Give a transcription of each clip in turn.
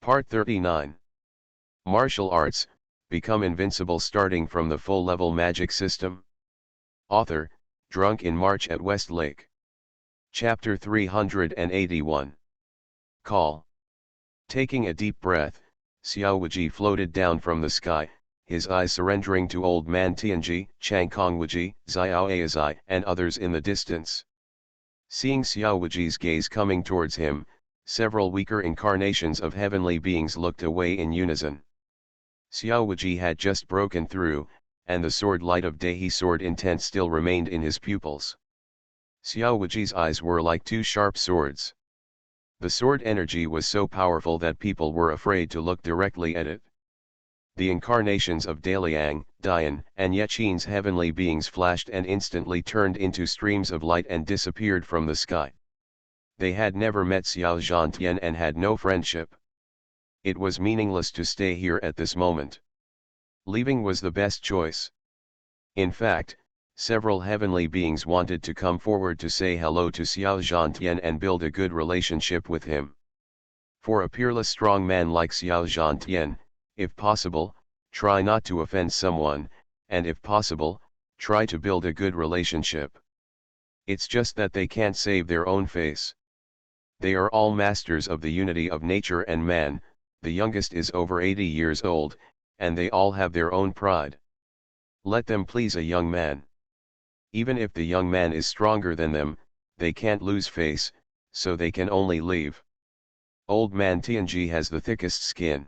Part 39. Martial Arts, Become Invincible starting from the full-level magic system. Author, Drunk in March at Westlake. Chapter 381. Call. Taking a deep breath, Xiao Wuji floated down from the sky, his eyes surrendering to Old Man Tianji, Changkong Wuji, Xiao Aizai, and others in the distance. Seeing Xiao Wuji's gaze coming towards him, several weaker incarnations of heavenly beings looked away in unison. Xiao Wuji had just broken through, and the sword light of Dehi sword intent still remained in his pupils. Xiao Wuji's eyes were like two sharp swords. The sword energy was so powerful that people were afraid to look directly at it. The incarnations of Daliang, Dian, and Yechin's heavenly beings flashed and instantly turned into streams of light and disappeared from the sky. They had never met Xiao Zhantian and had no friendship. It was meaningless to stay here at this moment. Leaving was the best choice. In fact, several heavenly beings wanted to come forward to say hello to Xiao Zhantian and build a good relationship with him. For a peerless strong man like Xiao Zhantian, if possible, try not to offend someone, and if possible, try to build a good relationship. It's just that they can't save their own face. They are all masters of the unity of nature and man, the youngest is over 80 years old, and they all have their own pride. Let them please a young man. Even if the young man is stronger than them, they can't lose face, so they can only leave. Old Man Tianji has the thickest skin.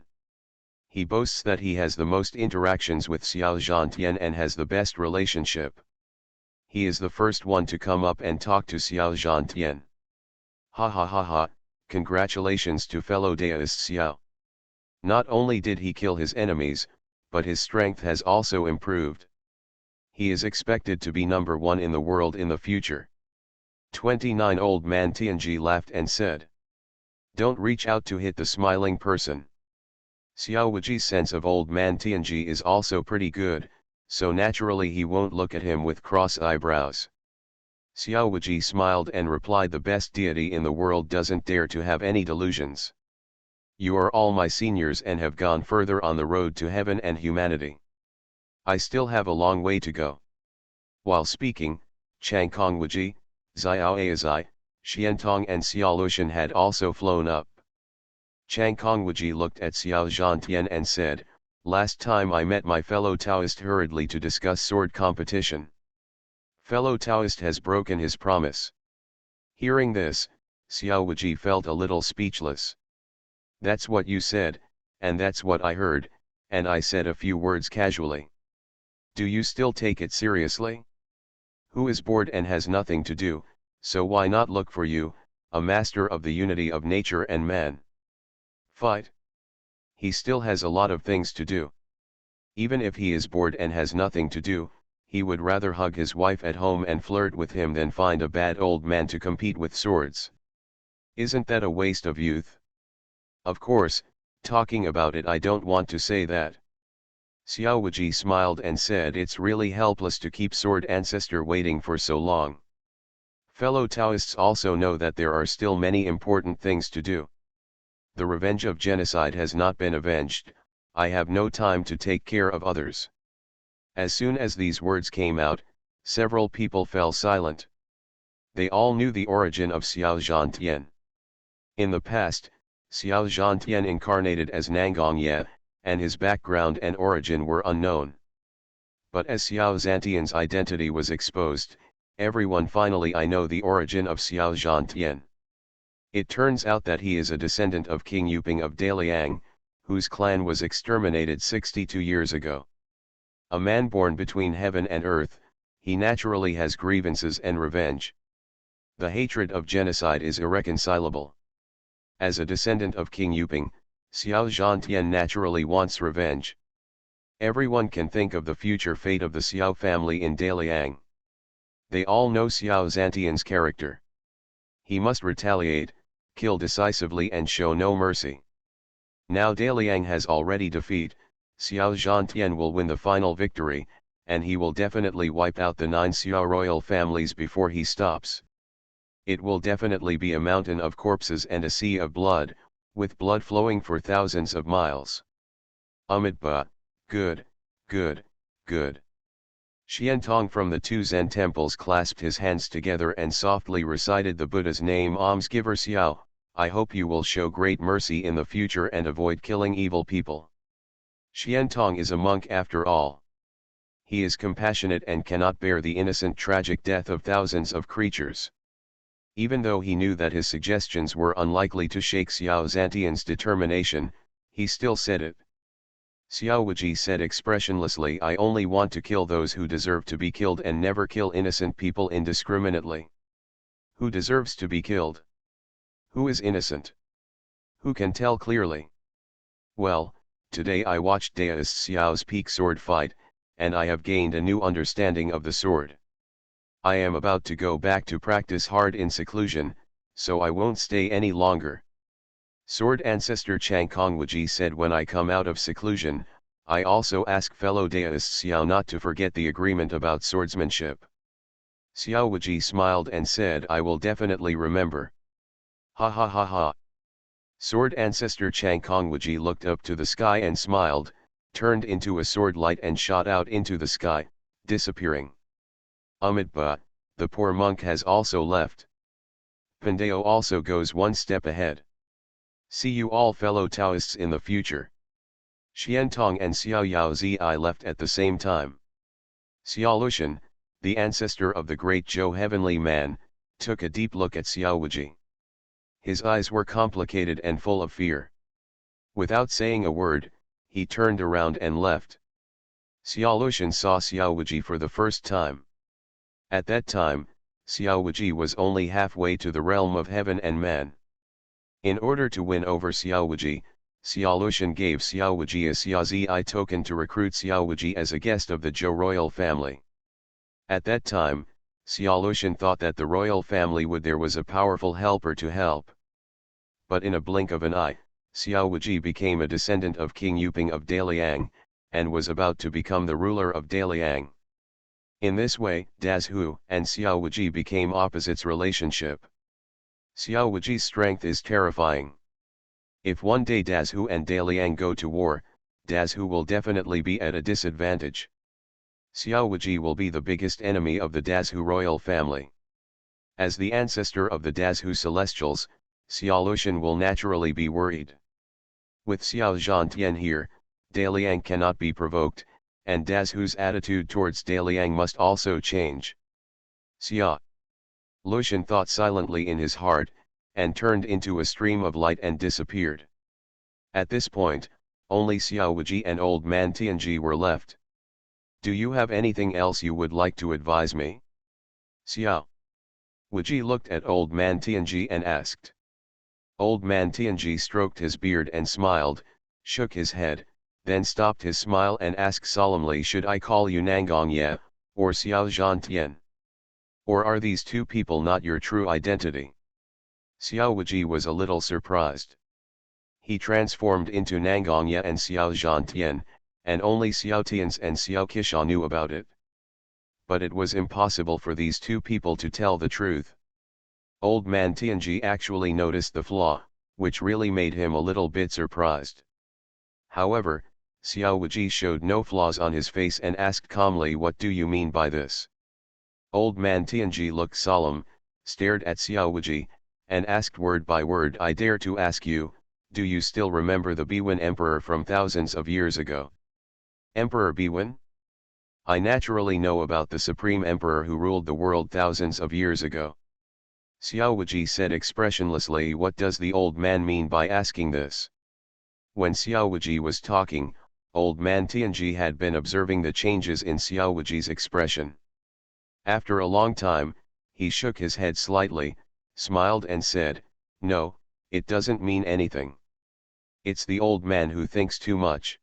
He boasts that he has the most interactions with Xiao Zhantian and has the best relationship. He is the first one to come up and talk to Xiao Zhantian. Ha ha ha ha, congratulations to fellow Daoist Xiao. Not only did he kill his enemies, but his strength has also improved. He is expected to be number one in the world in the future. 29 Old Man Tianji laughed and said. Don't reach out to hit the smiling person. Xiao Wuji's sense of Old Man Tianji is also pretty good, so naturally he won't look at him with cross eyebrows. Xiao Wuji smiled and replied, the best deity in the world doesn't dare to have any delusions. You are all my seniors and have gone further on the road to heaven and humanity. I still have a long way to go. While speaking, Changkong Wuji, Xiao Aizai, Xiantong and Xiao Lushan had also flown up. Changkong Wuji looked at Xiao Zhantian and said, last time I met my fellow Taoist hurriedly to discuss sword competition. Fellow Taoist has broken his promise. Hearing this, Xiao Wuji felt a little speechless. That's what you said, and that's what I heard, and I said a few words casually. Do you still take it seriously? Who is bored and has nothing to do, so why not look for you, a master of the unity of nature and man? Fight. He still has a lot of things to do. Even if he is bored and has nothing to do, he would rather hug his wife at home and flirt with him than find a bad old man to compete with swords. Isn't that a waste of youth? Of course, talking about it I don't want to say that. Xiao Wuji smiled and said, it's really helpless to keep sword ancestor waiting for so long. Fellow Taoists also know that there are still many important things to do. The revenge of genocide has not been avenged, I have no time to take care of others. As soon as these words came out, several people fell silent. They all knew the origin of Xiao Zhantian. In the past, Xiao Zhantian incarnated as Nangong Ye, and his background and origin were unknown. But as Xiao Zhantian's identity was exposed, everyone finally I know the origin of Xiao Zhantian. It turns out that he is a descendant of King Yuping of Daliang, whose clan was exterminated 62 years ago. A man born between heaven and earth, he naturally has grievances and revenge. The hatred of genocide is irreconcilable. As a descendant of King Yuping, Xiao Zhantian naturally wants revenge. Everyone can think of the future fate of the Xiao family in Daliang. They all know Xiao Zhantian's character. He must retaliate, kill decisively and show no mercy. Now Daliang has already defeat, Xiao Zhantian will win the final victory, and he will definitely wipe out the 9 Xiao royal families before he stops. It will definitely be a mountain of corpses and a sea of blood, with blood flowing for thousands of miles. Amitabha, good, good, good. Xiantong from the two Zen temples clasped his hands together and softly recited the Buddha's name. Almsgiver Xiao, I hope you will show great mercy in the future and avoid killing evil people. Xiantong is a monk after all. He is compassionate and cannot bear the innocent tragic death of thousands of creatures. Even though he knew that his suggestions were unlikely to shake Xiao Zhantian's determination, he still said it. Xiao Wuji said expressionlessly, I only want to kill those who deserve to be killed and never kill innocent people indiscriminately. Who deserves to be killed? Who is innocent? Who can tell clearly? Well, today I watched Daoist Xiao's peak sword fight, and I have gained a new understanding of the sword. I am about to go back to practice hard in seclusion, so I won't stay any longer. Sword Ancestor Chang Kongwuji said, when I come out of seclusion, I also ask fellow Daoists Xiao not to forget the agreement about swordsmanship. Xiao Wuji smiled and said, I will definitely remember. Ha ha ha ha. Sword Ancestor Chang Kongwuji looked up to the sky and smiled, turned into a sword light and shot out into the sky, disappearing. Amitabha, the poor monk has also left. Pandeo also goes one step ahead. See you all fellow Taoists in the future. Xiantong and Xiao Yaozi left at the same time. Xiao Lushan, the ancestor of the great Zhou heavenly man, took a deep look at Xiao Wuji. His eyes were complicated and full of fear. Without saying a word, he turned around and left. Xiao Lushan saw Xiao Wuji for the first time. At that time, Xiao Wuji was only halfway to the realm of heaven and man. In order to win over Xiao Wuji, Xiao Lushan gave Xiao Wuji a Xiaozi token to recruit Xiao Wuji as a guest of the Zhou royal family. At that time, Xiao Lushan thought that the royal family there was a powerful helper to help. But in a blink of an eye, Xiao Wuji became a descendant of King Yuping of Daliang, and was about to become the ruler of Daliang. In this way, Dazhu and Xiao Wuji became opposites relationship. Xiao Wuji's strength is terrifying. If one day Dazhu and Daliang go to war, Dazhu will definitely be at a disadvantage. Xiao Wuji will be the biggest enemy of the Dazhu royal family. As the ancestor of the Dazhu celestials, Xiao Lushan will naturally be worried. With Xiao Zhantian here, Daliang cannot be provoked, and Dazhu's attitude towards Daliang must also change. Xiao Lushan thought silently in his heart, and turned into a stream of light and disappeared. At this point, only Xiao Wuji and old man Tianji were left. Do you have anything else you would like to advise me? Xiao Wuji looked at old man Tianji and asked. Old man Tianji stroked his beard and smiled, shook his head, then stopped his smile and asked solemnly, should I call you Nangong Ye, or Xiao Zhantian? Or are these two people not your true identity? Xiao Wuji was a little surprised. He transformed into Nangong Ye and Xiao Zhantian, and only Xiao Tians and Xiao Qisha knew about it. But it was impossible for these two people to tell the truth. Old man Tianji actually noticed the flaw, which really made him a little bit surprised. However, Xiao Wuji showed no flaws on his face and asked calmly, what do you mean by this? Old man Tianji looked solemn, stared at Xiao Wuji, and asked word by word, I dare to ask you, do you still remember the Biwen emperor from thousands of years ago? Emperor Biwen? I naturally know about the supreme emperor who ruled the world thousands of years ago. Xiao Wuji said expressionlessly. What does the old man mean by asking this? When Xiao Wuji was talking, old man Tianji had been observing the changes in Xiao Wuji's expression. After a long time, he shook his head slightly, smiled and said, no, it doesn't mean anything. It's the old man who thinks too much.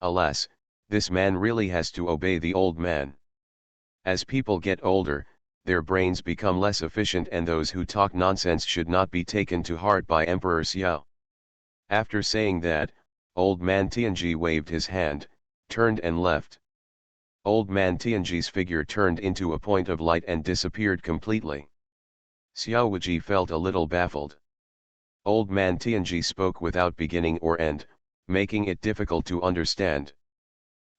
Alas, this man really has to obey the old man. As people get older, their brains become less efficient, and those who talk nonsense should not be taken to heart by Emperor Xiao. After saying that, old man Tianji waved his hand, turned and left. Old man Tianji's figure turned into a point of light and disappeared completely. Xiao Wuji felt a little baffled. Old man Tianji spoke without beginning or end, making it difficult to understand.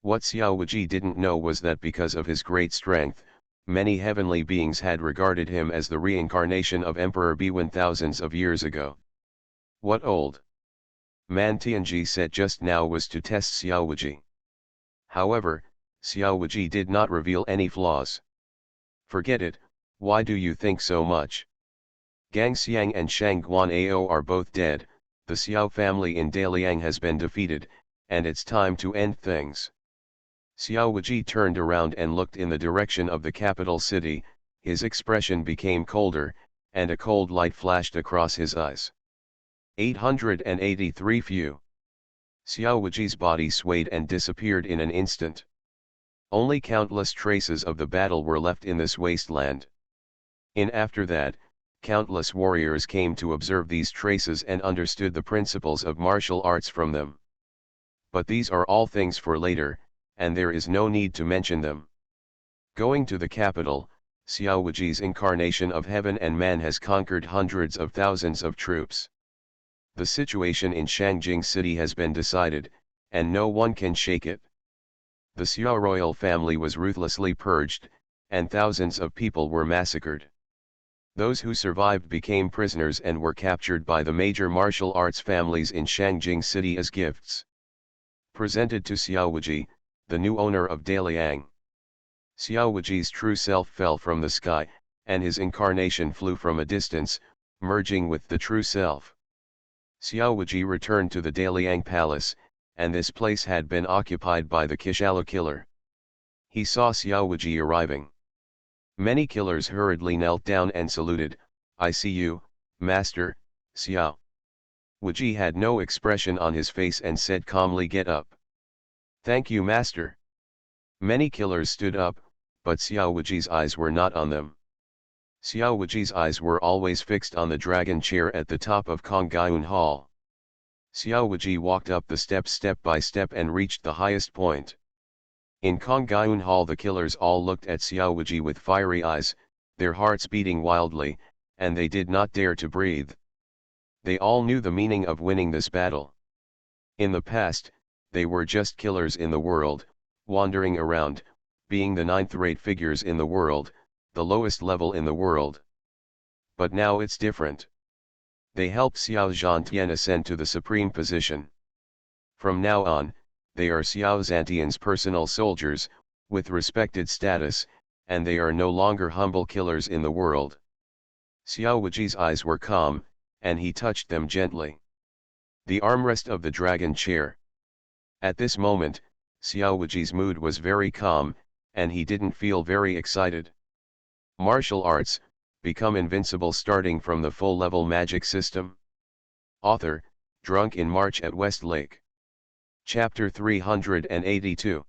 What Xiao Wuji didn't know was that because of his great strength, many heavenly beings had regarded him as the reincarnation of Emperor Biwen thousands of years ago. What old man Tianji said just now was to test Xiao Wuji. However, Xiao Wuji did not reveal any flaws. Forget it, why do you think so much? Gang Xiang and Shang Guan'ao are both dead, the Xiao family in Daliang has been defeated, and it's time to end things. Xiao Wuji turned around and looked in the direction of the capital city, his expression became colder, and a cold light flashed across his eyes. 883 Few. Xiao Wuji's body swayed and disappeared in an instant. Only countless traces of the battle were left in this wasteland. After that, countless warriors came to observe these traces and understood the principles of martial arts from them. But these are all things for later, and there is no need to mention them. Going to the capital, Xiao Wuji's incarnation of heaven and man has conquered hundreds of thousands of troops. The situation in Shangjing city has been decided, and no one can shake it. The Xiao royal family was ruthlessly purged, and thousands of people were massacred. Those who survived became prisoners and were captured by the major martial arts families in Shangjing city as gifts. Presented to Xiao Wuji, the new owner of Daliang. Xiao Wuji's true self fell from the sky, and his incarnation flew from a distance, merging with the true self. Xiao Wuji returned to the Daliang palace, and this place had been occupied by the Kishala killer. He saw Xiao Wuji arriving. Many killers hurriedly knelt down and saluted. "I see you, Master, Xiao." Wuji had no expression on his face and said calmly, "Get up." "Thank you, Master." Many killers stood up, but Xiao Wuji's eyes were not on them. Xiao Wuji's eyes were always fixed on the dragon chair at the top of Kongyun Hall. Xiao Wuji walked up the steps step by step and reached the highest point. In Kongyun Hall the killers all looked at Xiao Wuji with fiery eyes, their hearts beating wildly, and they did not dare to breathe. They all knew the meaning of winning this battle. In the past, they were just killers in the world, wandering around, being the ninth-rate figures in the world, the lowest level in the world. But now it's different. They helped Xiao Zhantian ascend to the supreme position. From now on, they are Xiao Zhantian's personal soldiers, with respected status, and they are no longer humble killers in the world. Xiao Wuji's eyes were calm, and he touched them gently. The armrest of the dragon chair. At this moment, Xiao Wuji's mood was very calm, and he didn't feel very excited. Martial arts, become invincible starting from the full-level magic system. Author, Drunk in March at Westlake. Chapter 382.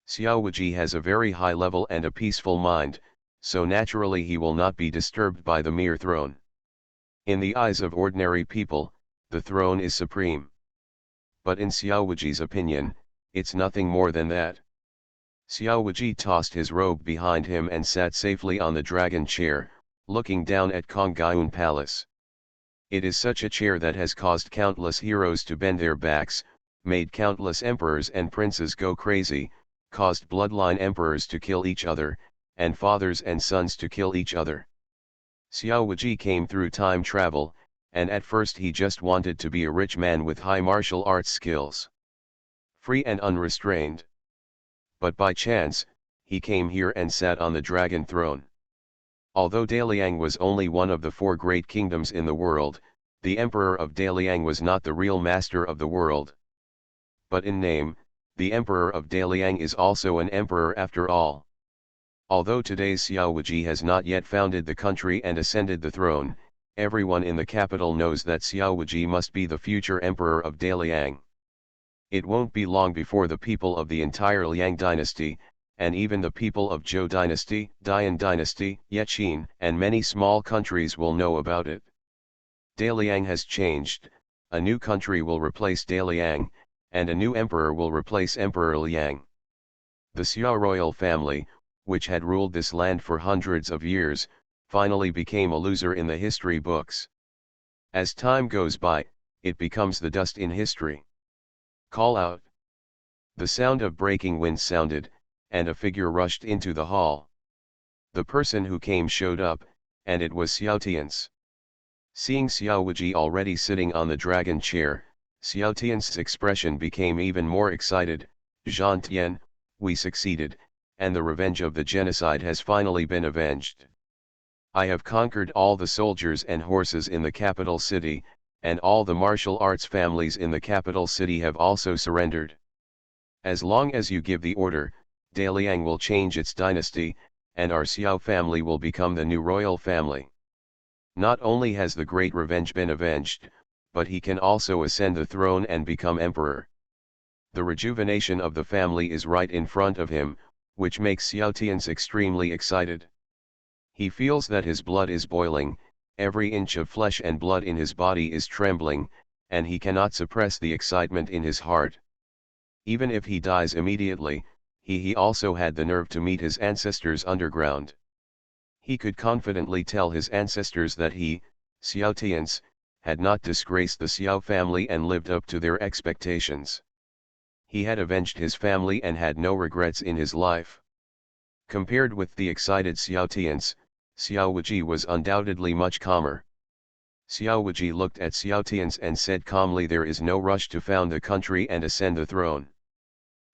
Xiao Wuji has a very high level and a peaceful mind, so naturally he will not be disturbed by the mere throne. In the eyes of ordinary people, the throne is supreme. But in Xiao Wuji's opinion, it's nothing more than that. Xiao Wuji tossed his robe behind him and sat safely on the dragon chair, looking down at Kongyun Palace. It is such a chair that has caused countless heroes to bend their backs, made countless emperors and princes go crazy, caused bloodline emperors to kill each other, and fathers and sons to kill each other. Xiao Wuji came through time travel, and at first he just wanted to be a rich man with high martial arts skills. Free and unrestrained. But by chance, he came here and sat on the dragon throne. Although Daliang was only one of the 4 great kingdoms in the world, the emperor of Daliang was not the real master of the world. But in name, the emperor of Daliang is also an emperor after all. Although today's Xiao Wuji has not yet founded the country and ascended the throne, everyone in the capital knows that Xiao Wuji must be the future emperor of Daliang. It won't be long before the people of the entire Liang dynasty, and even the people of Zhou dynasty, Dian dynasty, Yeqin, and many small countries will know about it. Daliang has changed, a new country will replace Daliang, and a new emperor will replace Emperor Liang. The Xiao royal family, which had ruled this land for hundreds of years, finally became a loser in the history books. As time goes by, it becomes the dust in history. Call out. The sound of breaking wind sounded, and a figure rushed into the hall. The person who came showed up, and it was Xiao Tian's. Seeing Xiao Wuji already sitting on the dragon chair, Xiao Tian's expression became even more excited. Zhan Tian, we succeeded, and the revenge of the genocide has finally been avenged. I have conquered all the soldiers and horses in the capital city, and all the martial arts families in the capital city have also surrendered. As long as you give the order, Daliang will change its dynasty, and our Xiao family will become the new royal family. Not only has the great revenge been avenged, but he can also ascend the throne and become emperor. The rejuvenation of the family is right in front of him, which makes Xiao Tian's extremely excited. He feels that his blood is boiling, every inch of flesh and blood in his body is trembling, and he cannot suppress the excitement in his heart. Even if he dies immediately, he also had the nerve to meet his ancestors underground. He could confidently tell his ancestors that he, Xiao Tian's, had not disgraced the Xiao family and lived up to their expectations. He had avenged his family and had no regrets in his life. Compared with the excited Xiao Tian's, Xiao Wuji was undoubtedly much calmer. Xiao Wuji looked at Xiao Tian's and said calmly, there is no rush to found the country and ascend the throne.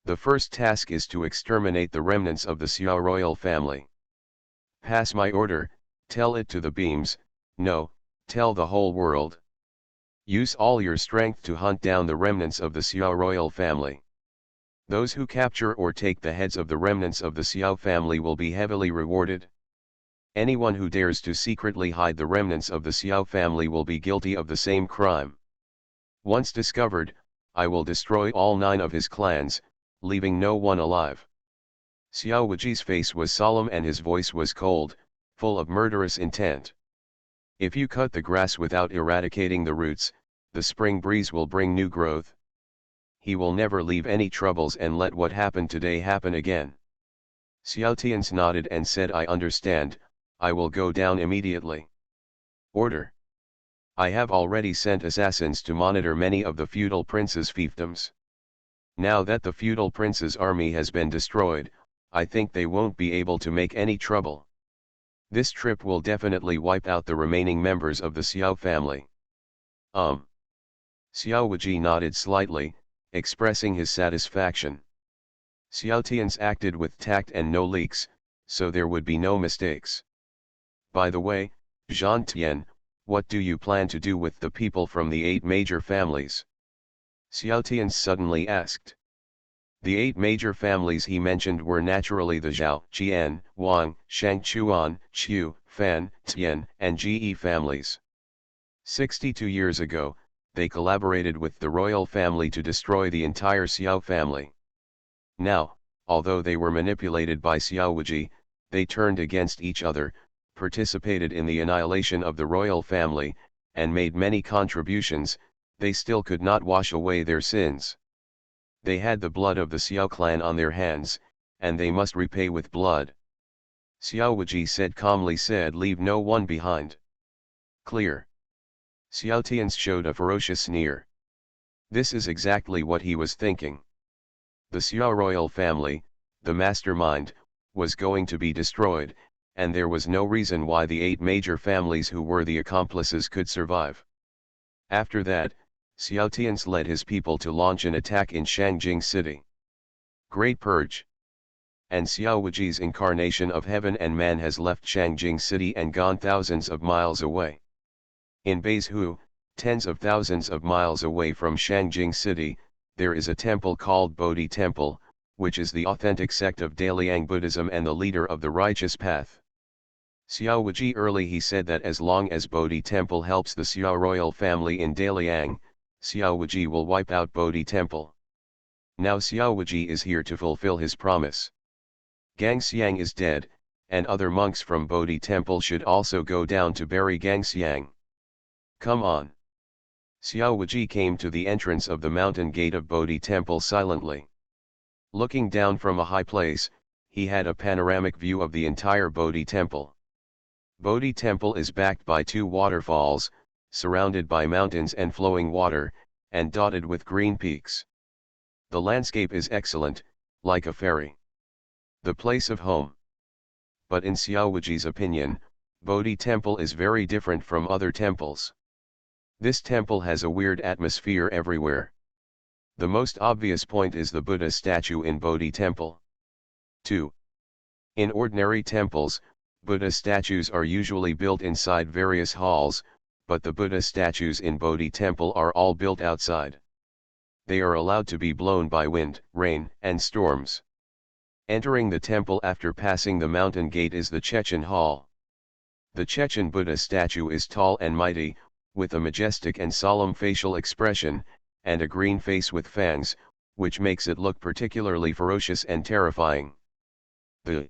The first task is to exterminate the remnants of the Xiao royal family. Pass my order, tell it to the beams, no, tell the whole world. Use all your strength to hunt down the remnants of the Xiao royal family. Those who capture or take the heads of the remnants of the Xiao family will be heavily rewarded. Anyone who dares to secretly hide the remnants of the Xiao family will be guilty of the same crime. Once discovered, I will destroy all 9 of his clans, leaving no one alive. Xiao Wuji's face was solemn and his voice was cold, full of murderous intent. If you cut the grass without eradicating the roots, the spring breeze will bring new growth. He will never leave any troubles and let what happened today happen again. Xiao Tian's nodded and said, I understand, I will go down immediately. Order. I have already sent assassins to monitor many of the feudal prince's fiefdoms. Now that the feudal prince's army has been destroyed, I think they won't be able to make any trouble. This trip will definitely wipe out the remaining members of the Xiao family. Xiao Wuji nodded slightly, expressing his satisfaction. Xiao Tian's acted with tact and no leaks, so there would be no mistakes. By the way, Zhan Tian, what do you plan to do with the people from the 8 major families? Xiao Tian suddenly asked. The 8 major families he mentioned were naturally the Zhao, Jian, Wang, Shang Chuan, Qiu, Fan, Tian, and Ge families. 62 years ago, they collaborated with the royal family to destroy the entire Xiao family. Now, although they were manipulated by Xiao Wuji, they turned against each other, participated in the annihilation of the royal family, and made many contributions, they still could not wash away their sins. They had the blood of the Xiao clan on their hands, and they must repay with blood. Xiao Wuji said calmly, leave no one behind. Clear. Xiao Tian showed a ferocious sneer. This is exactly what he was thinking. The Xiao royal family, the mastermind, was going to be destroyed, and there was no reason why the 8 major families who were the accomplices could survive. After that, Xiao Tian led his people to launch an attack in Shangjing city. Great Purge. And Xiao Wuji's incarnation of heaven and man has left Shangjing city and gone thousands of miles away. In Beizhu, tens of thousands of miles away from Shangjing city, there is a temple called Bodhi Temple, which is the authentic sect of Daliang Buddhism and the leader of the righteous path. Xiao Wuji early he said that as long as Bodhi Temple helps the Xiao royal family in Daliang, Xiao Wuji will wipe out Bodhi Temple. Now Xiao Wuji is here to fulfill his promise. Gang Xiang is dead, and other monks from Bodhi Temple should also go down to bury Gang Xiang. Come on. Xiao Wuji came to the entrance of the mountain gate of Bodhi Temple silently. Looking down from a high place, he had a panoramic view of the entire Bodhi Temple. Bodhi Temple is backed by 2 waterfalls, surrounded by mountains and flowing water, and dotted with green peaks. The landscape is excellent, like a fairy. The place of home. But in Xiaowaji's opinion, Bodhi Temple is very different from other temples. This temple has a weird atmosphere everywhere. The most obvious point is the Buddha statue in Bodhi Temple. 2. In ordinary temples, Buddha statues are usually built inside various halls, but the Buddha statues in Bodhi Temple are all built outside. They are allowed to be blown by wind, rain, and storms. Entering the temple after passing the mountain gate is the Chechen Hall. The Chechen Buddha statue is tall and mighty, with a majestic and solemn facial expression, and a green face with fangs, which makes it look particularly ferocious and terrifying. The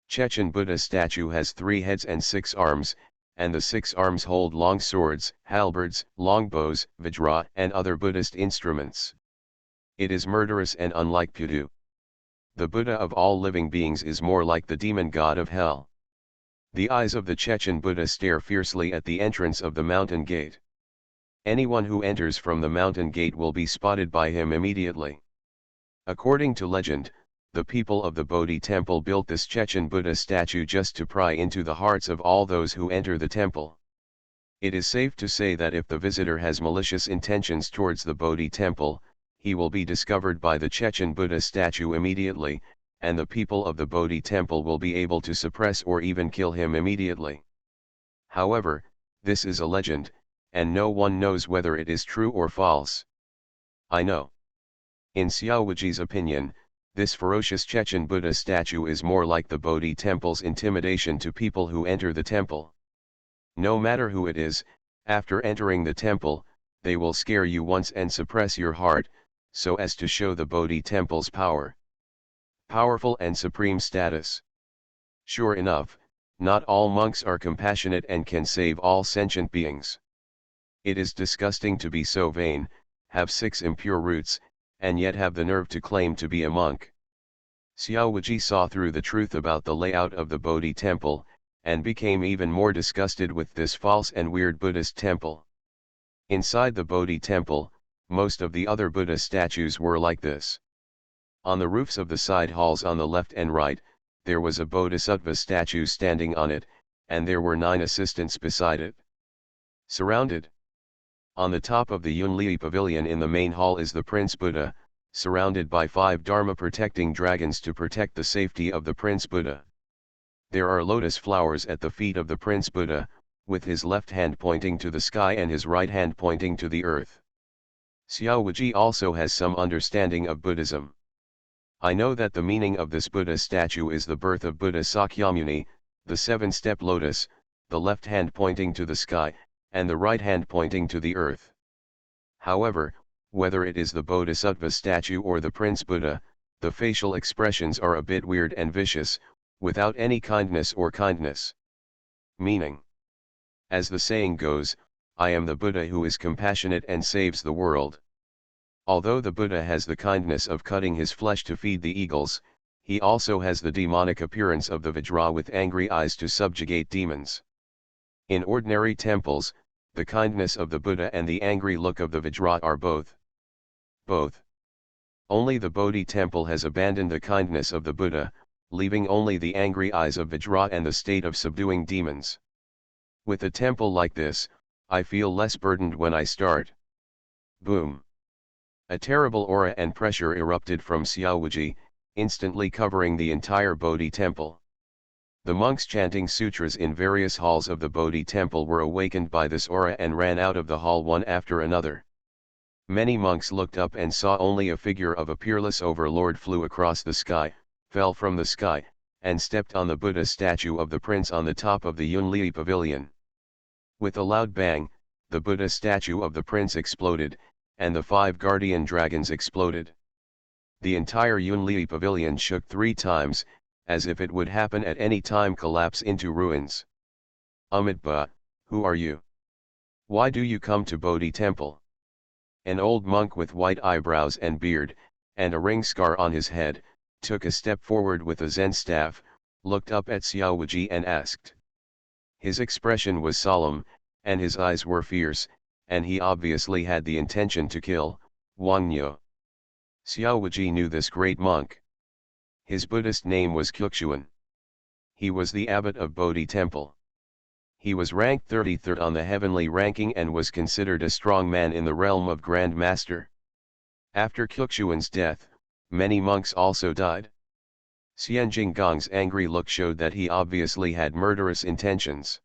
Chechen Buddha statue has 3 heads and 6 arms, and the 6 arms hold long swords, halberds, longbows, vajra, and other Buddhist instruments. It is murderous and unlike Pudu. The Buddha of all living beings is more like the demon god of hell. The eyes of the Chechen Buddha stare fiercely at the entrance of the mountain gate. Anyone who enters from the mountain gate will be spotted by him immediately. According to legend, the people of the Bodhi temple built this Chechen Buddha statue just to pry into the hearts of all those who enter the temple. It is safe to say that if the visitor has malicious intentions towards the Bodhi temple, he will be discovered by the Chechen Buddha statue immediately, and the people of the Bodhi temple will be able to suppress or even kill him immediately. However, this is a legend, and no one knows whether it is true or false. I know. In Xiaowaji's opinion, this ferocious Chechen Buddha statue is more like the Bodhi temple's intimidation to people who enter the temple. No matter who it is, after entering the temple, they will scare you once and suppress your heart, so as to show the Bodhi temple's power. Powerful and supreme status. Sure enough, not all monks are compassionate and can save all sentient beings. It is disgusting to be so vain, have 6 impure roots, and yet have the nerve to claim to be a monk. Xiaowaji saw through the truth about the layout of the Bodhi temple, and became even more disgusted with this false and weird Buddhist temple. Inside the Bodhi temple, most of the other Buddha statues were like this. On the roofs of the side halls on the left and right, there was a Bodhisattva statue standing on it, and there were 9 assistants beside it. Surrounded. On the top of the Yunli pavilion in the main hall is the Prince Buddha, surrounded by 5 Dharma-protecting dragons to protect the safety of the Prince Buddha. There are lotus flowers at the feet of the Prince Buddha, with his left hand pointing to the sky and his right hand pointing to the earth. Xiaowaji also has some understanding of Buddhism. I know that the meaning of this Buddha statue is the birth of Buddha Sakyamuni, the 7-step lotus, the left hand pointing to the sky, and the right hand pointing to the earth. However, whether it is the Bodhisattva statue or the Prince Buddha, the facial expressions are a bit weird and vicious, without any kindness or kindness. Meaning. As the saying goes, I am the Buddha who is compassionate and saves the world. Although the Buddha has the kindness of cutting his flesh to feed the eagles, he also has the demonic appearance of the Vajra with angry eyes to subjugate demons. In ordinary temples, the kindness of the Buddha and the angry look of the Vajra are both. Only the Bodhi temple has abandoned the kindness of the Buddha, leaving only the angry eyes of Vajra and the state of subduing demons. With a temple like this, I feel less burdened when I start. Boom! A terrible aura and pressure erupted from Xiaowaji, instantly covering the entire Bodhi temple. The monks chanting sutras in various halls of the Bodhi temple were awakened by this aura and ran out of the hall one after another. Many monks looked up and saw only a figure of a peerless overlord flew across the sky, fell from the sky, and stepped on the Buddha statue of the prince on the top of the Yunli pavilion. With a loud bang, the Buddha statue of the prince exploded, and the 5 guardian dragons exploded. The entire Yunli pavilion shook 3 times, as if it would happen at any time collapse into ruins. Amitba, who are you? Why do you come to Bodhi temple? An old monk with white eyebrows and beard, and a ring scar on his head, took a step forward with a Zen staff, looked up at Xiaowaji and asked. His expression was solemn, and his eyes were fierce, and he obviously had the intention to kill Wang Yo. Xiao Wuji knew this great monk. His Buddhist name was Kyuxuan. He was the abbot of Bodhi Temple. He was ranked 33rd on the heavenly ranking and was considered a strong man in the realm of Grand Master. After Kyuxuan's death, many monks also died. Xian Jinggong's angry look showed that he obviously had murderous intentions.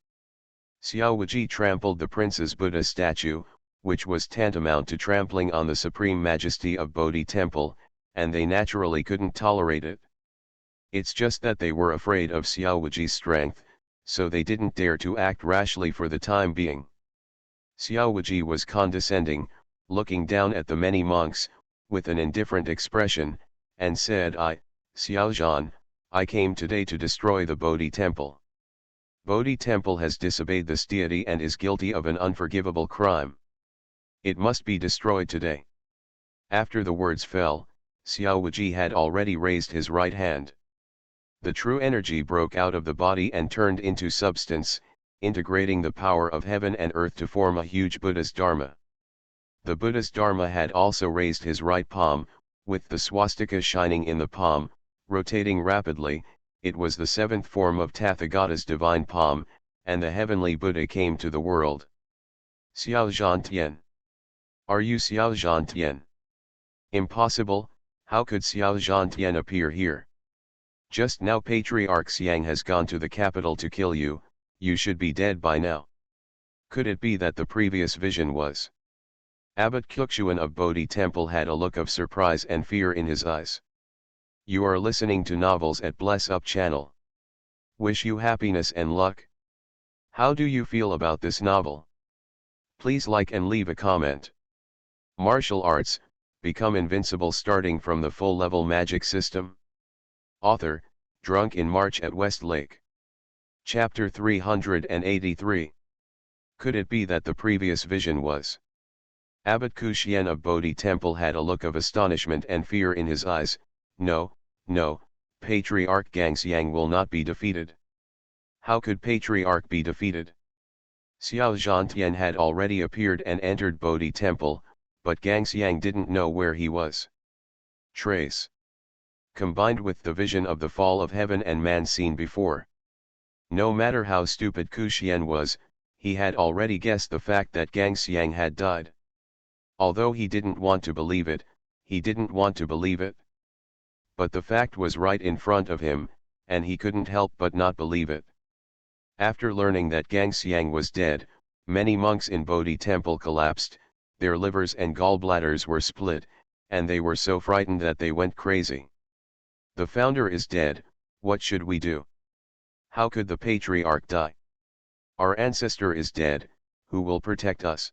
Xiao Wuji trampled the prince's Buddha statue, which was tantamount to trampling on the supreme majesty of Bodhi Temple, and they naturally couldn't tolerate it. It's just that they were afraid of Xiao Wuji's strength, so they didn't dare to act rashly for the time being. Xiao Wuji was condescending, looking down at the many monks, with an indifferent expression, and said, Xiao Zhan, I came today to destroy the Bodhi Temple. Bodhi Temple has disobeyed this deity and is guilty of an unforgivable crime. It must be destroyed today. After the words fell, Xiao Wuji had already raised his right hand. The true energy broke out of the body and turned into substance, integrating the power of heaven and earth to form a huge Buddha's Dharma. The Buddha's Dharma had also raised his right palm, with the swastika shining in the palm, rotating rapidly. It was the seventh form of Tathagata's divine palm, and the heavenly Buddha came to the world. Xiao Zhantian. Are you Xiao Zhantian? Impossible, how could Xiao Zhantian appear here? Just now Patriarch Xiang has gone to the capital to kill you, you should be dead by now. Could it be that the previous vision was? Abbot Kyuxuan of Bodhi Temple had a look of surprise and fear in his eyes. You are listening to Novels at Bless Up channel. Wish you happiness and luck. How do you feel about this novel? Please like and leave a comment. Martial arts, become invincible starting from the full level magic system. Author, drunk in March at Westlake. Chapter 383. Could it be that the previous vision was? Abbot Kushian of Bodhi Temple had a look of astonishment and fear in his eyes. No, Patriarch Gangxiang will not be defeated. How could Patriarch be defeated? Xiao Zhantian had already appeared and entered Bodhi Temple, but Gangxiang didn't know where he was. Trace. Combined with the vision of the fall of heaven and man seen before. No matter how stupid Kushian was, he had already guessed the fact that Gangxiang had died. Although he didn't want to believe it, But the fact was right in front of him, and he couldn't help but not believe it. After learning that Gangxiang was dead, many monks in Bodhi Temple collapsed, their livers and gallbladders were split, and they were so frightened that they went crazy. The founder is dead, what should we do? How could the Patriarch die? Our ancestor is dead, who will protect us?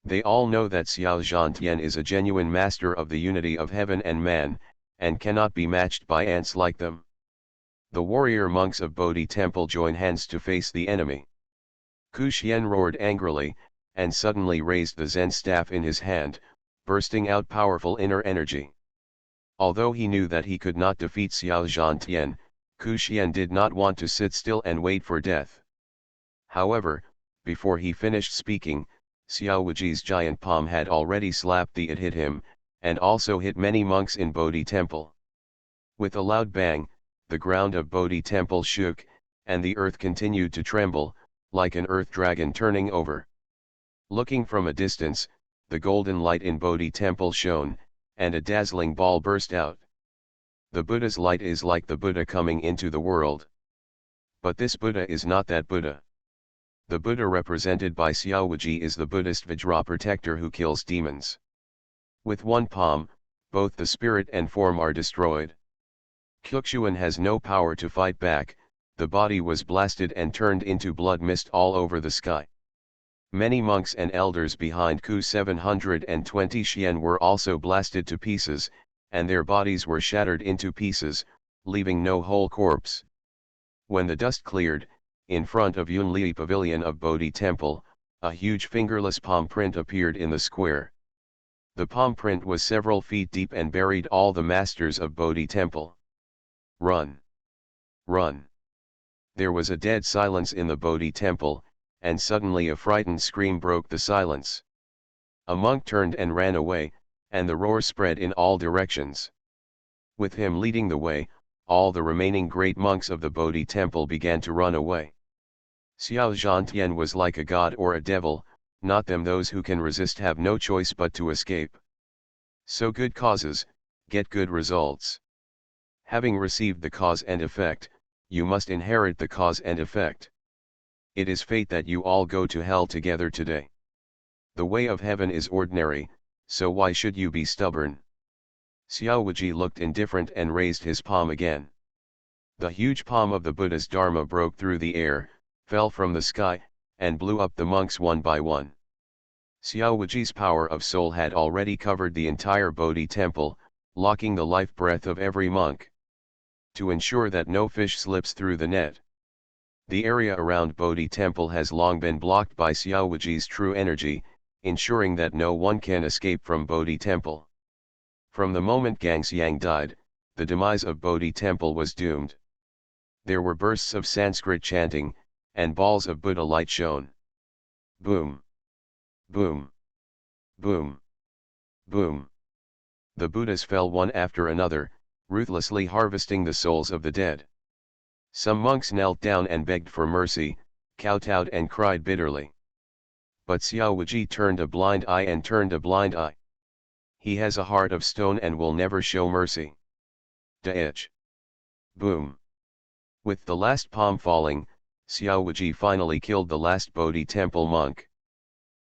They all know that Xiao Zhantian is a genuine master of the unity of heaven and man, and cannot be matched by ants like them. The warrior monks of Bodhi Temple join hands to face the enemy. Kushian roared angrily, and suddenly raised the Zen staff in his hand, bursting out powerful inner energy. Although he knew that he could not defeat Xiao Zhantian, Kushian did not want to sit still and wait for death. However, before he finished speaking, Xiao Wuji's giant palm had already slapped it hit him, and also hit many monks in Bodhi Temple. With a loud bang, the ground of Bodhi Temple shook, and the earth continued to tremble, like an earth dragon turning over. Looking from a distance, the golden light in Bodhi Temple shone, and a dazzling ball burst out. The Buddha's light is like the Buddha coming into the world. But this Buddha is not that Buddha. The Buddha represented by Xiao Wuji is the Buddhist Vajra protector who kills demons. With one palm, both the spirit and form are destroyed. Kyuxuan has no power to fight back, the body was blasted and turned into blood mist all over the sky. Many monks and elders behind Ku 720 Xian were also blasted to pieces, and their bodies were shattered into pieces, leaving no whole corpse. When the dust cleared, in front of Yunli Pavilion of Bodhi Temple, a huge fingerless palm print appeared in the square. The palm print was several feet deep and buried all the masters of Bodhi Temple. Run! Run! There was a dead silence in the Bodhi Temple, and suddenly a frightened scream broke the silence. A monk turned and ran away, and the roar spread in all directions. With him leading the way, all the remaining great monks of the Bodhi temple began to run away. Xiao Zhantian was like a god or a devil, not them. Those who can resist have no choice but to escape. So good causes, get good results. Having received the cause and effect, you must inherit the cause and effect. It is fate that you all go to hell together today. The way of heaven is ordinary, so why should you be stubborn? Xiao Wuji looked indifferent and raised his palm again. The huge palm of the Buddha's Dharma broke through the air, fell from the sky, and blew up the monks one by one. Xiao Wuji's power of soul had already covered the entire Bodhi temple, locking the life breath of every monk. To ensure that no fish slips through the net. The area around Bodhi temple has long been blocked by Xiao Wuji's true energy, ensuring that no one can escape from Bodhi temple. From the moment Gangxiang died, the demise of Bodhi temple was doomed. There were bursts of Sanskrit chanting, and balls of Buddha light shone. Boom! Boom! Boom! Boom! The Buddhas fell one after another, ruthlessly harvesting the souls of the dead. Some monks knelt down and begged for mercy, kowtowed and cried bitterly. But Xiao Wuji turned a blind eye. He has a heart of stone and will never show mercy. Daich. Boom. With the last palm falling, Xiao Wuji finally killed the last Bodhi temple monk.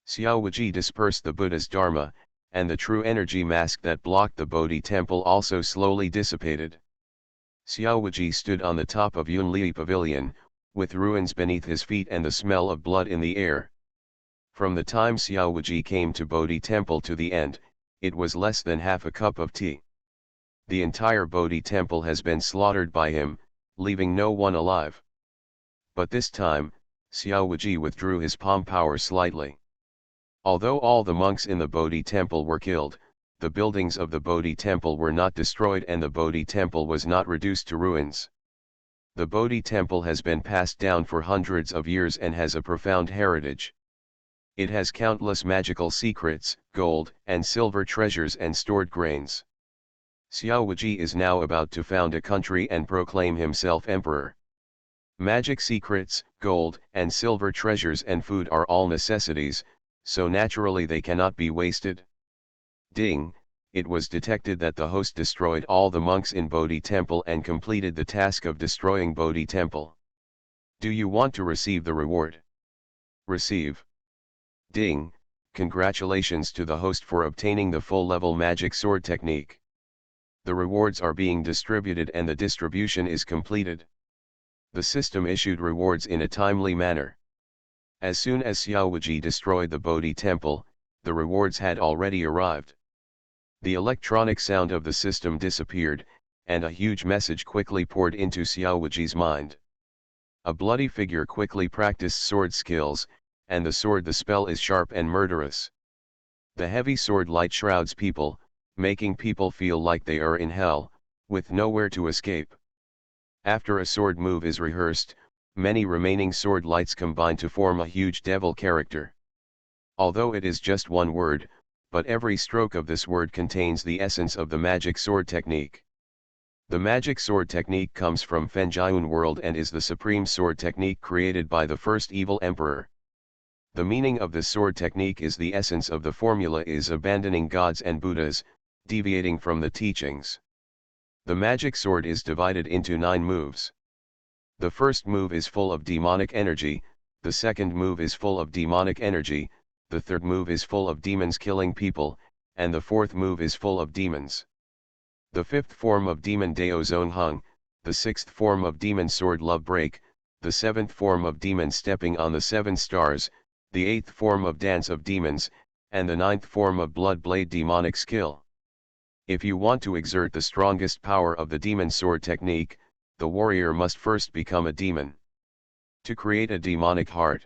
Xiao Wuji dispersed the Buddha's Dharma, and the true energy mask that blocked the Bodhi temple also slowly dissipated. Xiao Wuji stood on the top of Yunli Pavilion, with ruins beneath his feet and the smell of blood in the air. From the time Xiao Wuji came to Bodhi temple to the end, it was less than half a cup of tea. The entire Bodhi temple has been slaughtered by him, leaving no one alive. But this time, Xiao Wuji withdrew his palm power slightly. Although all the monks in the Bodhi temple were killed, the buildings of the Bodhi temple were not destroyed and the Bodhi temple was not reduced to ruins. The Bodhi temple has been passed down for hundreds of years and has a profound heritage. It has countless magical secrets, gold and silver treasures and stored grains. Xiao Wuji is now about to found a country and proclaim himself emperor. Magic secrets, gold and silver treasures and food are all necessities, so naturally they cannot be wasted. Ding, it was detected that the host destroyed all the monks in Bodhi temple and completed the task of destroying Bodhi temple. Do you want to receive the reward? Receive. Ding, congratulations to the host for obtaining the full-level magic sword technique. The rewards are being distributed and the distribution is completed. The system issued rewards in a timely manner. As soon as Xiao Wuji destroyed the Bodhi temple, the rewards had already arrived. The electronic sound of the system disappeared, and a huge message quickly poured into Xiao Wuji's mind. A bloody figure quickly practiced sword skills, and the spell is sharp and murderous. The heavy sword light shrouds people, making people feel like they are in hell, with nowhere to escape. After a sword move is rehearsed, many remaining sword lights combine to form a huge devil character. Although it is just one word, but every stroke of this word contains the essence of the magic sword technique. The magic sword technique comes from Fenjian world and is the supreme sword technique created by the first evil emperor. The meaning of the sword technique is the essence of the formula is abandoning gods and Buddhas, deviating from the teachings. The magic sword is divided into 9 moves. The first move is full of demonic energy, the second move is full of demonic energy, the third move is full of demons killing people, and the fourth move is full of demons. The fifth form of demon Dao Zong Hung, the sixth form of demon sword Love Break, the seventh form of demon Stepping on the 7 stars, the eighth form of Dance of Demons, and the ninth form of Blood Blade demonic skill. If you want to exert the strongest power of the demon sword technique, the warrior must first become a demon. To create a demonic heart.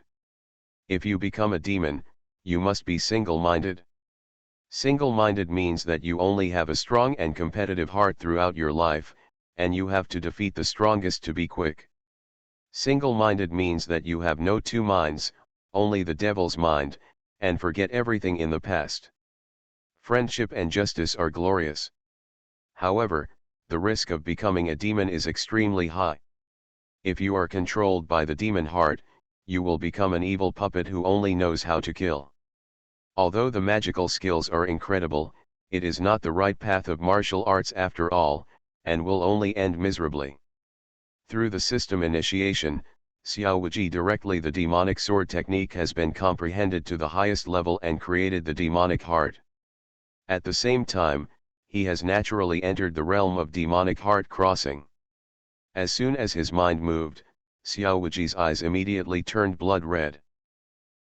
If you become a demon, you must be single-minded. Single-minded means that you only have a strong and competitive heart throughout your life, and you have to defeat the strongest to be quick. Single-minded means that you have no two minds, only the devil's mind, and forget everything in the past. Friendship and justice are glorious. However, the risk of becoming a demon is extremely high. If you are controlled by the demon heart, you will become an evil puppet who only knows how to kill. Although the magical skills are incredible, it is not the right path of martial arts after all, and will only end miserably. Through the system initiation, Xiao Wuji directly the demonic sword technique has been comprehended to the highest level and created the demonic heart. At the same time, he has naturally entered the realm of demonic heart crossing. As soon as his mind moved, Xiao Wuji's eyes immediately turned blood red.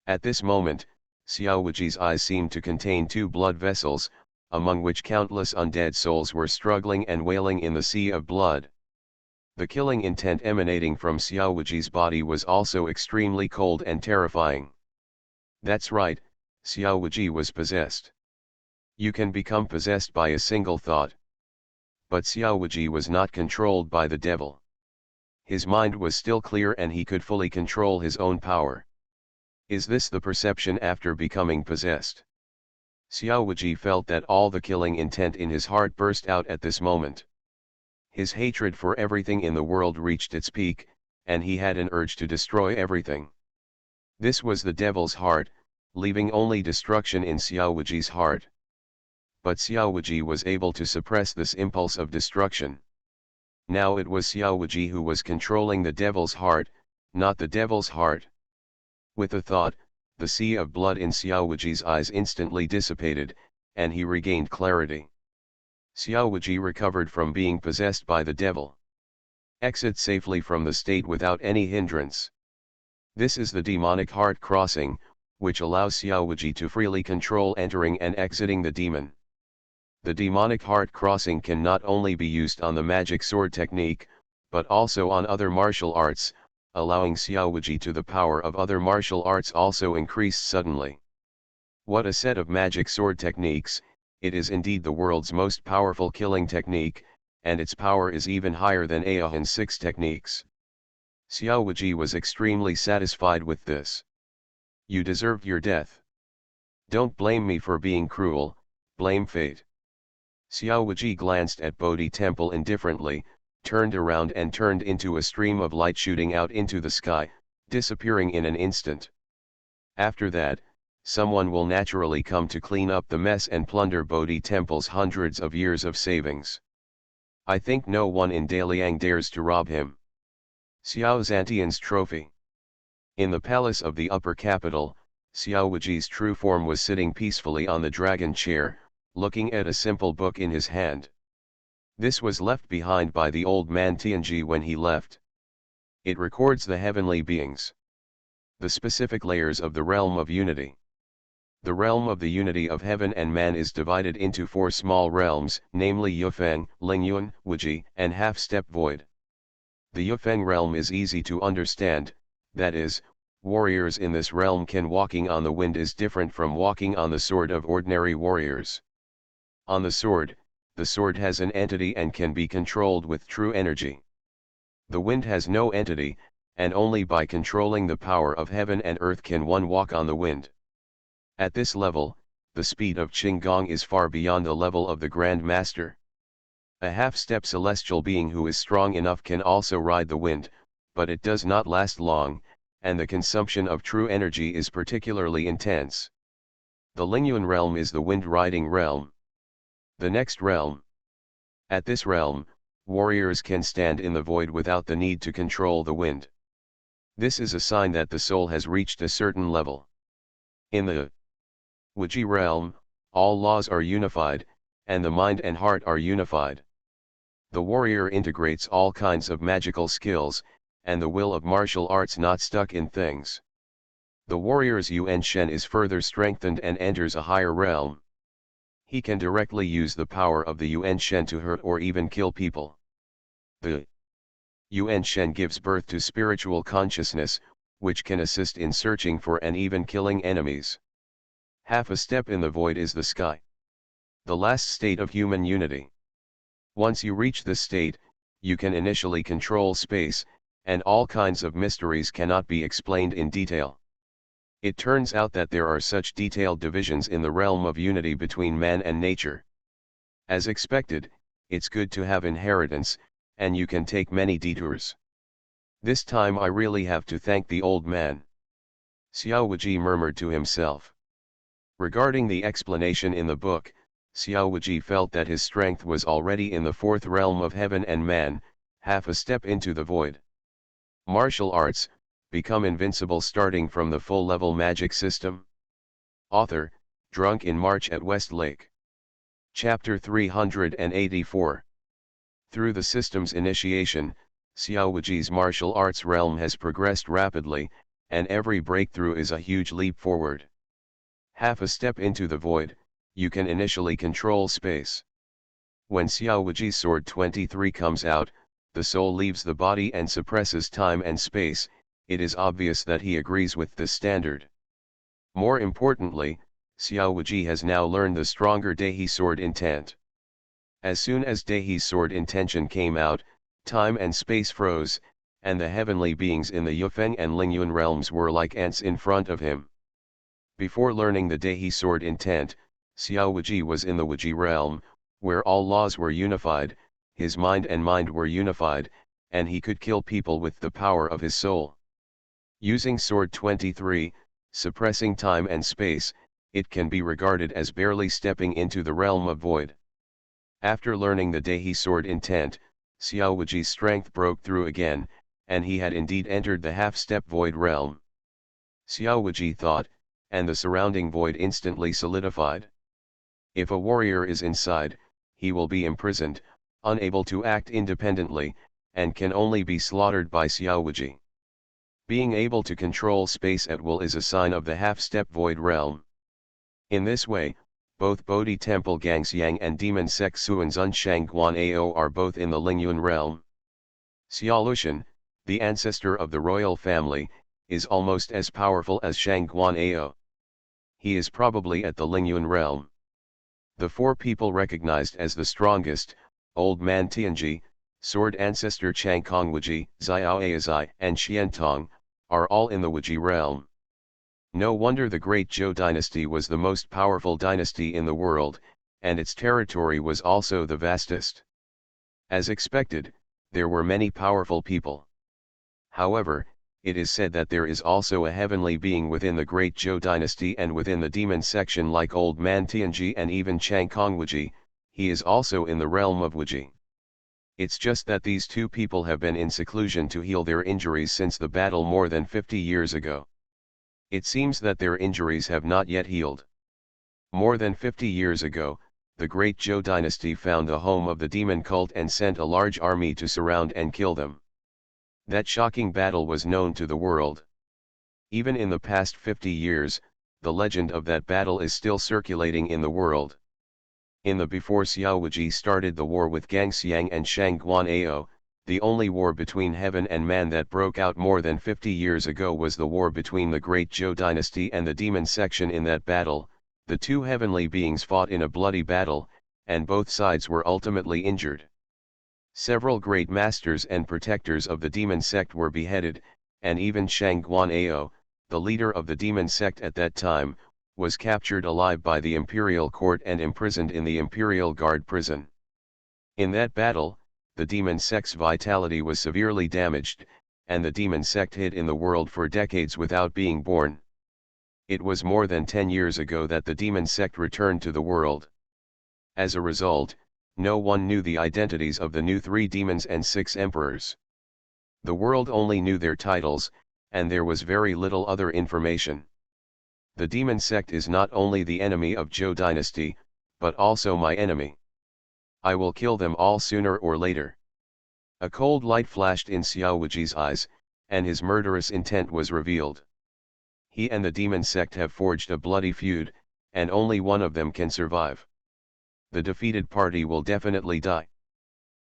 At this moment, Xiao Wuji's eyes seemed to contain two blood vessels, among which countless undead souls were struggling and wailing in the sea of blood. The killing intent emanating from Xiao Wuji's body was also extremely cold and terrifying. That's right, Xiao Wuji was possessed. You can become possessed by a single thought. But Xiao Wuji was not controlled by the devil. His mind was still clear and he could fully control his own power. Is this the perception after becoming possessed? Xiao Wuji felt that all the killing intent in his heart burst out at this moment. His hatred for everything in the world reached its peak, and he had an urge to destroy everything. This was the devil's heart, leaving only destruction in Xiao Wuji's heart. But Xiao Wuji was able to suppress this impulse of destruction. Now it was Xiao Wuji who was controlling the devil's heart, not the devil's heart. With a thought, the sea of blood in Xiao Wuji's eyes instantly dissipated, and he regained clarity. Xiao Wuji recovered from being possessed by the devil. Exit safely from the state without any hindrance. This is the demonic heart crossing, which allows Xiao Wuji to freely control entering and exiting the demon. The demonic heart crossing can not only be used on the magic sword technique, but also on other martial arts, allowing Xiao Wuji to the power of other martial arts also increased suddenly. What a set of magic sword techniques! It is indeed the world's most powerful killing technique, and its power is even higher than Aohan's 6 techniques. Xiao Wuji was extremely satisfied with this. You deserved your death. Don't blame me for being cruel, blame fate. Xiao Wuji glanced at Bodhi Temple indifferently, turned around and turned into a stream of light shooting out into the sky, disappearing in an instant. After that, someone will naturally come to clean up the mess and plunder Bodhi Temple's hundreds of years of savings. I think no one in Daliang dares to rob him. Xiao Zantian's trophy. In the palace of the upper capital, Xiao Wuji's true form was sitting peacefully on the dragon chair, looking at a simple book in his hand. This was left behind by the old man Tianji when he left. It records the heavenly beings. The specific layers of the realm of unity. The realm of the unity of heaven and man is divided into 4 small realms, namely Yufeng, Lingyuan, Wuji, and Half-Step Void. The Yufeng realm is easy to understand, that is, warriors in this realm can walking on the wind is different from walking on the sword of ordinary warriors. On the sword has an entity and can be controlled with true energy. The wind has no entity, and only by controlling the power of heaven and earth can one walk on the wind. At this level, the speed of Qinggong is far beyond the level of the Grand Master. A half-step celestial being who is strong enough can also ride the wind, but it does not last long, and the consumption of true energy is particularly intense. The Lingyuan realm is the wind-riding realm. The next realm. At this realm, warriors can stand in the void without the need to control the wind. This is a sign that the soul has reached a certain level. In the Wuji realm, all laws are unified, and the mind and heart are unified. The warrior integrates all kinds of magical skills, and the will of martial arts not stuck in things. The warrior's Yuan Shen is further strengthened and enters a higher realm. He can directly use the power of the Yuan Shen to hurt or even kill people. The Yuan Shen gives birth to spiritual consciousness, which can assist in searching for and even killing enemies. Half a step in the void is the sky. The last state of human unity. Once you reach this state, you can initially control space, and all kinds of mysteries cannot be explained in detail. It turns out that there are such detailed divisions in the realm of unity between man and nature. As expected, it's good to have inheritance, and you can take many detours. This time I really have to thank the old man. Xiao Wuji murmured to himself. Regarding the explanation in the book, Xiao Wuji felt that his strength was already in the fourth realm of heaven and man, half a step into the void. Martial arts, become invincible starting from the full-level magic system. Author, Drunk in March at Westlake. Chapter 384. Through the system's initiation, Xiao Wuji's martial arts realm has progressed rapidly, and every breakthrough is a huge leap forward. Half a step into the void, you can initially control space. When Xiao Wuji's sword 23 comes out, the soul leaves the body and suppresses time and space. It is obvious that he agrees with this standard. More importantly, Xiao Wuji has now learned the stronger Daihe sword intent. As soon as Daihe's sword intention came out, time and space froze, and the heavenly beings in the Yufeng and Lingyun realms were like ants in front of him. Before learning the Daihe sword intent, Xiao Wuji was in the Wuji realm, where all laws were unified, his mind and mind were unified, and he could kill people with the power of his soul. Using sword 23, suppressing time and space, it can be regarded as barely stepping into the realm of void. After learning the Daihe sword intent, Xiao Wuji's strength broke through again, and he had indeed entered the half-step void realm. Xiao Wuji thought, and the surrounding void instantly solidified. If a warrior is inside, he will be imprisoned, unable to act independently, and can only be slaughtered by Xiao Wuji. Being able to control space at will is a sign of the half-step void realm. In this way, both Bodhi Temple Gangxiang and Demon Sect Suanzun Shangguan Ao are both in the Lingyun realm. Xiao Lushan, the ancestor of the royal family, is almost as powerful as Shangguan Ao. He is probably at the Lingyun realm. The four people recognized as the strongest, Old Man Tianji, Sword Ancestor Changkong Wuji, Xiao Aizai, and Xiantong, are all in the Wuji realm. No wonder the Great Zhou dynasty was the most powerful dynasty in the world, and its territory was also the vastest. As expected, there were many powerful people. However, it is said that there is also a heavenly being within the Great Zhou dynasty and within the demon section like Old Man Tianji and even Changkong Wuji. He is also in the realm of Wuji. It's just that these two people have been in seclusion to heal their injuries since the battle more than 50 years ago. It seems that their injuries have not yet healed. More than 50 years ago, the Great Zhou dynasty found the home of the demon cult and sent a large army to surround and kill them. That shocking battle was known to the world. Even in the past 50 years, the legend of that battle is still circulating in the world. Before Xiao Wuji started the war with Gangxiang and Shangguan Ao, the only war between heaven and man that broke out more than 50 years ago was the war between the Great Zhou dynasty and the demon section. In that battle, the two heavenly beings fought in a bloody battle, and both sides were ultimately injured. Several great masters and protectors of the demon sect were beheaded, and even Shangguan Ao, the leader of the demon sect at that time, was captured alive by the imperial court and imprisoned in the imperial guard prison. In that battle, the demon sect's vitality was severely damaged, and the demon sect hid in the world for decades without being born. It was more than 10 years ago that the demon sect returned to the world. As a result, no one knew the identities of the new 3 demons and 6 emperors. The world only knew their titles, and there was very little other information. The demon sect is not only the enemy of Zhou dynasty, but also my enemy. I will kill them all sooner or later. A cold light flashed in Xiao Wuji's eyes, and his murderous intent was revealed. He and the demon sect have forged a bloody feud, and only one of them can survive. The defeated party will definitely die.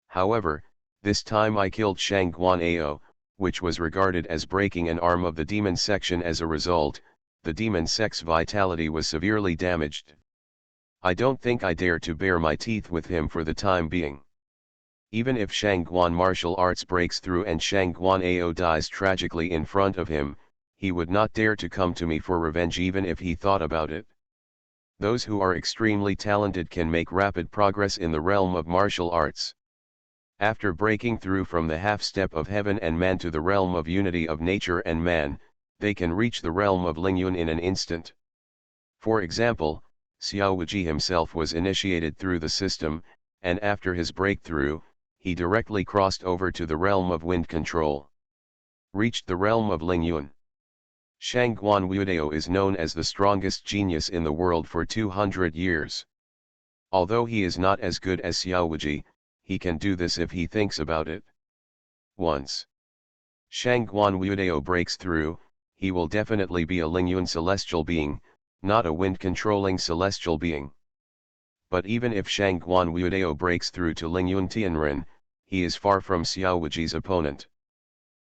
However, this time I killed Shangguan Ao, which was regarded as breaking an arm of the demon section. As a result, the demon sect's vitality was severely damaged. I don't think I dare to bare my teeth with him for the time being. Even if Shangguan martial arts breaks through and Shangguan Ao dies tragically in front of him, he would not dare to come to me for revenge even if he thought about it. Those who are extremely talented can make rapid progress in the realm of martial arts. After breaking through from the half-step of heaven and man to the realm of unity of nature and man, they can reach the realm of Lingyun in an instant. For example, Xiao Wuji himself was initiated through the system, and after his breakthrough, he directly crossed over to the realm of wind control. Reached the realm of Lingyun. Shangguan Wudao is known as the strongest genius in the world for 200 years. Although he is not as good as Xiao Wuji, he can do this if he thinks about it. Once Shangguan Wudao breaks through, he will definitely be a Lingyun celestial being, not a wind-controlling celestial being. But even if Shangguan Wudao breaks through to Lingyun Tianren, he is far from Xiao Wuji's opponent.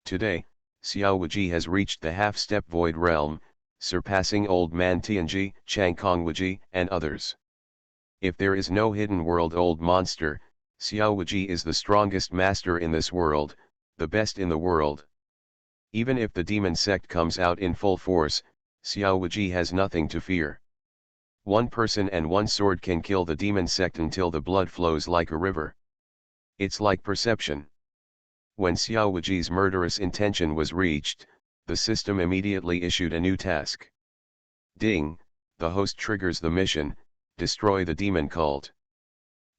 Today, Xiao Wuji has reached the half-step void realm, surpassing Old Man Tianji, Changkong Wuji, and others. If there is no hidden world old monster, Xiao Wuji is the strongest master in this world, the best in the world. Even if the demon sect comes out in full force, Xiao Wuji has nothing to fear. One person and one sword can kill the demon sect until the blood flows like a river. It's like perception. When Xiao Wuji's murderous intention was reached, the system immediately issued a new task. Ding, the host triggers the mission, destroy the demon cult.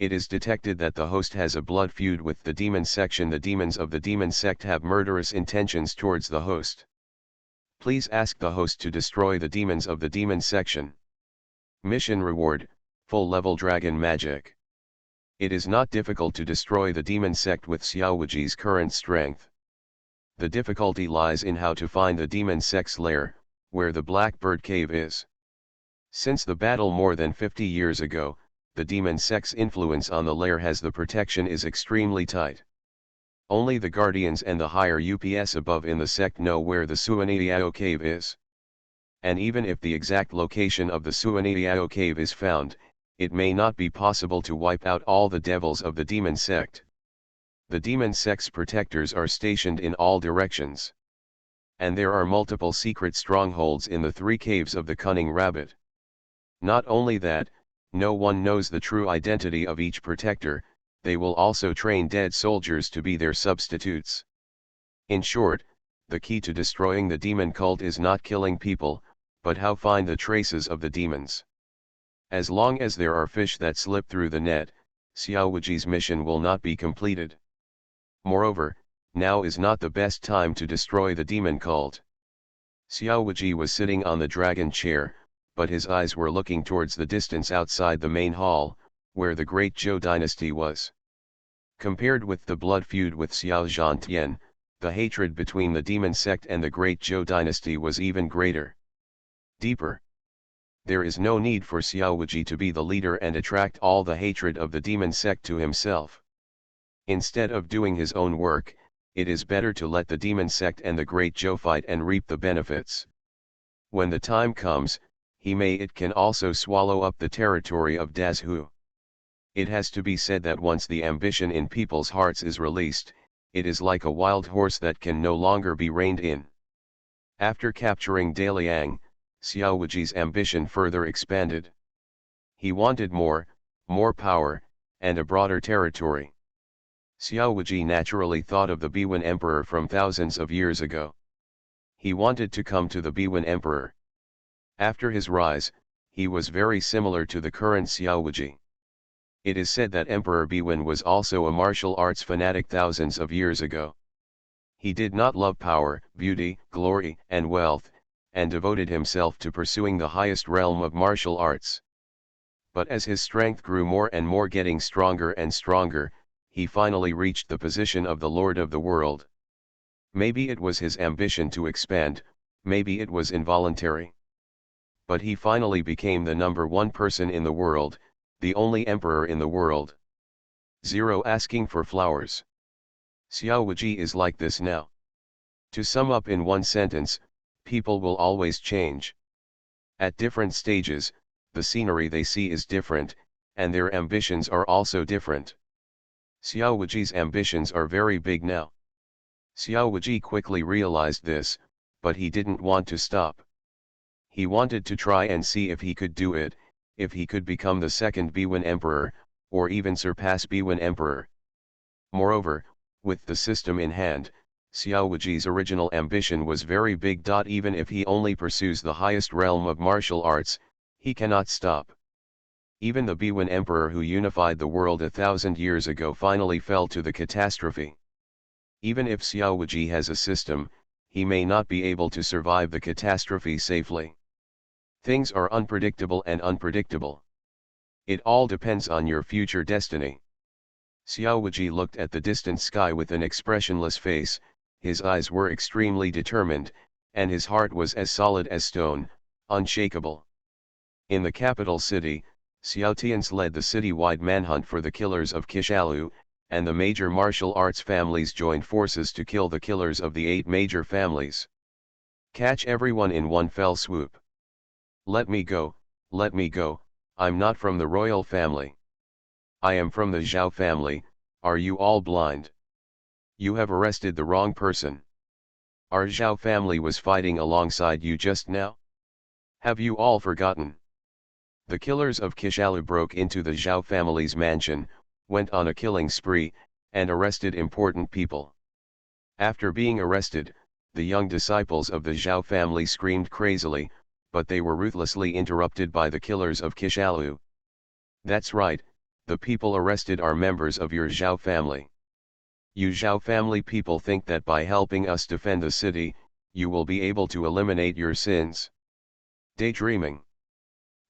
It is detected that the host has a blood feud with the demon section. The demons of the demon sect have murderous intentions towards the host. Please ask the host to destroy the demons of the demon section. Mission reward, full level dragon magic. It is not difficult to destroy the demon sect with Xiao Wuji's current strength. The difficulty lies in how to find the demon sect's lair, where the Blackbird Cave is. Since the battle more than 50 years ago, the demon sect's influence on the lair has the protection is extremely tight. Only the guardians and the higher UPS above in the sect know where the Suanitiao cave is. And even if the exact location of the Suanitiao cave is found, it may not be possible to wipe out all the devils of the demon sect. The demon sect's protectors are stationed in all directions. And there are multiple secret strongholds in the 3 caves of the Cunning Rabbit. Not only that, no one knows the true identity of each protector, they will also train dead soldiers to be their substitutes. In short, the key to destroying the demon cult is not killing people, but how find the traces of the demons. As long as there are fish that slip through the net, Xiao Wuji's mission will not be completed. Moreover, now is not the best time to destroy the demon cult. Xiao Wuji was sitting on the dragon chair, but his eyes were looking towards the distance outside the main hall, where the great Zhou dynasty was. Compared with the blood feud with Xiao Zhantian, the hatred between the demon sect and the great Zhou dynasty was even greater. Deeper. There is no need for Xiao Wuji to be the leader and attract all the hatred of the demon sect to himself. Instead of doing his own work, it is better to let the demon sect and the great Zhou fight and reap the benefits. When the time comes, it can also swallow up the territory of Dazhu. It has to be said that once the ambition in people's hearts is released, it is like a wild horse that can no longer be reined in. After capturing Daliang, Xiao Wuji's ambition further expanded. He wanted more power, and a broader territory. Xiao Wuji naturally thought of the Biwen Emperor from thousands of years ago. He wanted to come to the Biwen Emperor. After his rise, he was very similar to the current Xiao Wuji. It is said that Emperor Biwen was also a martial arts fanatic thousands of years ago. He did not love power, beauty, glory, and wealth, and devoted himself to pursuing the highest realm of martial arts. But as his strength grew more and more, getting stronger and stronger, he finally reached the position of the Lord of the world. Maybe it was his ambition to expand, maybe it was involuntary. But he finally became the #1 person in the world, the only emperor in the world. 0 Asking for flowers. Xiao Wuji is like this now. To sum up in one sentence, people will always change. At different stages, the scenery they see is different, and their ambitions are also different. Xiao Wuji's ambitions are very big now. Xiao Wuji quickly realized this, but he didn't want to stop. He wanted to try and see if he could do it, if he could become the second Biwen emperor, or even surpass Biwen emperor. Moreover, with the system in hand, Xiao Wuji's original ambition was very big. Even if he only pursues the highest realm of martial arts, he cannot stop. Even the Biwen emperor who unified the world 1,000 years ago finally fell to the catastrophe. Even if Xiao Wuji has a system, he may not be able to survive the catastrophe safely. Things are unpredictable and unpredictable. It all depends on your future destiny. Xiao Wuji looked at the distant sky with an expressionless face. His eyes were extremely determined, and his heart was as solid as stone, unshakable. In the capital city, Xiao Tian's led the city-wide manhunt for the killers of Kishalu, and the major martial arts families joined forces to kill the killers of the 8 major families. Catch everyone in one fell swoop. Let me go, I'm not from the royal family. I am from the Zhao family. Are you all blind? You have arrested the wrong person. Our Zhao family was fighting alongside you just now? Have you all forgotten? The killers of Kishalu broke into the Zhao family's mansion, went on a killing spree, and arrested important people. After being arrested, the young disciples of the Zhao family screamed crazily, but they were ruthlessly interrupted by the killers of Kishalu. That's right, the people arrested are members of your Zhao family. You Zhao family people think that by helping us defend the city, you will be able to eliminate your sins. Daydreaming.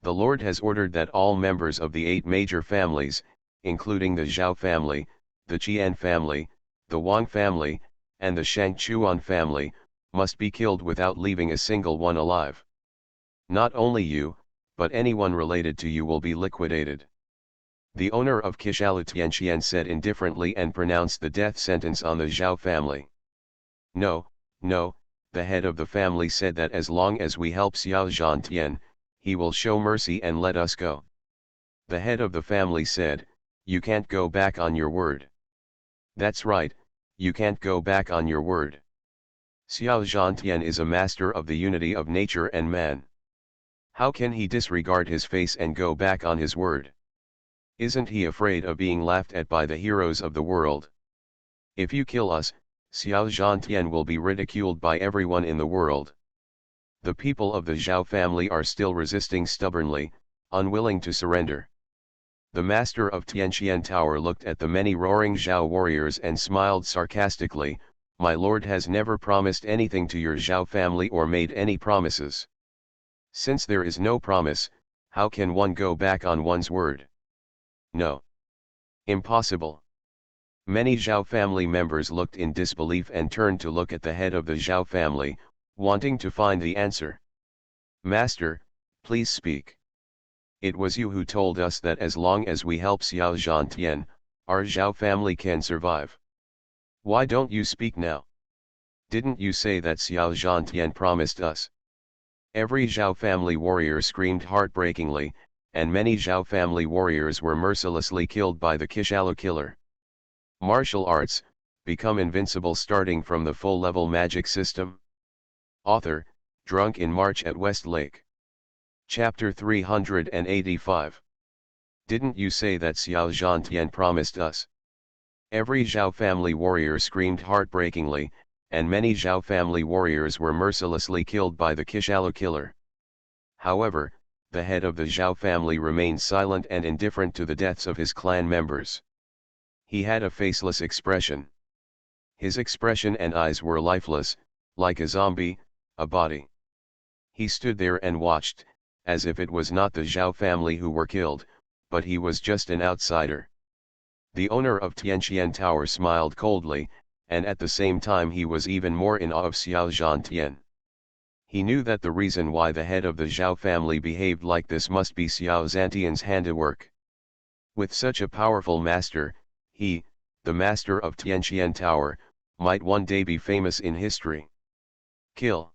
The Lord has ordered that all members of the 8 major families, including the Zhao family, the Qian family, the Wang family, and the Shangchuan family, must be killed without leaving a single one alive. Not only you, but anyone related to you will be liquidated. The owner of Kishalu Tianqian said indifferently and pronounced the death sentence on the Zhao family. No, the head of the family said that as long as we help Xiao Zhantian, he will show mercy and let us go. The head of the family said, you can't go back on your word. That's right, you can't go back on your word. Xiao Zhantian is a master of the unity of nature and man. How can he disregard his face and go back on his word? Isn't he afraid of being laughed at by the heroes of the world? If you kill us, Xiao Zhantian will be ridiculed by everyone in the world. The people of the Zhao family are still resisting stubbornly, unwilling to surrender. The master of Tianqian Tower looked at the many roaring Zhao warriors and smiled sarcastically. My lord has never promised anything to your Zhao family or made any promises. Since there is no promise, how can one go back on one's word? No. Impossible. Many Zhao family members looked in disbelief and turned to look at the head of the Zhao family, wanting to find the answer. Master, please speak. It was you who told us that as long as we help Xiao Zhantian, our Zhao family can survive. Why don't you speak now? Didn't you say that Xiao Zhantian promised us? Every Zhao family warrior screamed heartbreakingly, and many Zhao family warriors were mercilessly killed by the Kishalu killer. Martial arts, become invincible starting from the full-level magic system. Author, Drunk in March at West Lake. Chapter 385. Didn't you say that Xiao Zhantian promised us? Every Zhao family warrior screamed heartbreakingly, and many Zhao family warriors were mercilessly killed by the Kishalu killer. However, the head of the Zhao family remained silent and indifferent to the deaths of his clan members. He had a faceless expression. His expression and eyes were lifeless, like a zombie, a body. He stood there and watched, as if it was not the Zhao family who were killed, but he was just an outsider. The owner of Tianqian Tower smiled coldly, and at the same time he was even more in awe of Xiao Zhantian. He knew that the reason why the head of the Zhao family behaved like this must be Xiao Zhantian's handiwork. With such a powerful master, he, the master of Tianqian Tower, might one day be famous in history. Kill.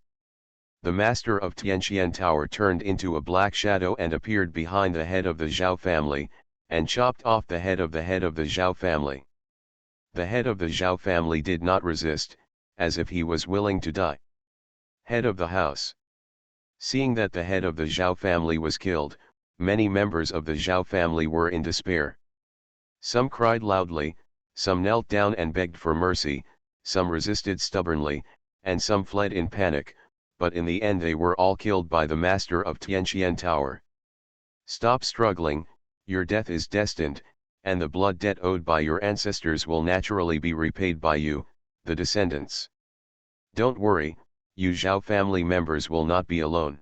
The master of Tianqian Tower turned into a black shadow and appeared behind the head of the Zhao family, and chopped off the head of the Zhao family. The head of the Zhao family did not resist, as if he was willing to die. Head of the house. Seeing that the head of the Zhao family was killed, many members of the Zhao family were in despair. Some cried loudly, some knelt down and begged for mercy, some resisted stubbornly, and some fled in panic, but in the end they were all killed by the master of Tianqian Tower. Stop struggling, your death is destined, and the blood debt owed by your ancestors will naturally be repaid by you, the descendants. Don't worry, you Zhao family members will not be alone.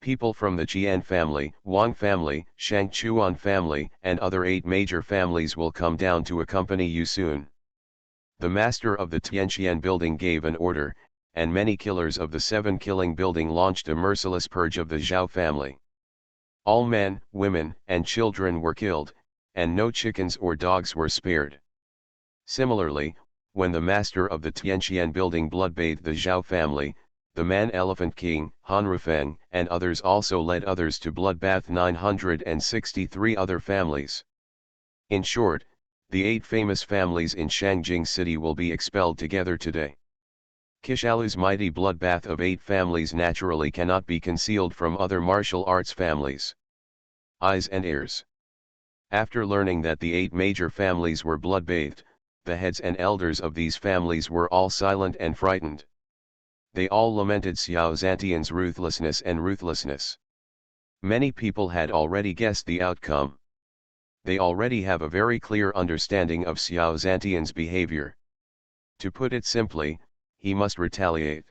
People from the Qian family, Wang family, Shangchuan family, and other 8 major families will come down to accompany you soon. The master of the Tianqian building gave an order, and many killers of the 7 killing building launched a merciless purge of the Zhao family. All men, women, and children were killed, and no chickens or dogs were spared. Similarly, when the master of the Tianqian building bloodbathed the Zhao family, the Man-Elephant King, Han Rufeng, and others also led others to bloodbath 963 other families. In short, the 8 famous families in Shangjing City will be expelled together today. Kishalu's mighty bloodbath of 8 families naturally cannot be concealed from other martial arts families. Eyes and ears. After learning that the 8 major families were bloodbathed, the heads and elders of these families were all silent and frightened. They all lamented Xiao Zhantian's ruthlessness. Many people had already guessed the outcome. They already have a very clear understanding of Xiao Zhantian's behavior. To put it simply, he must retaliate.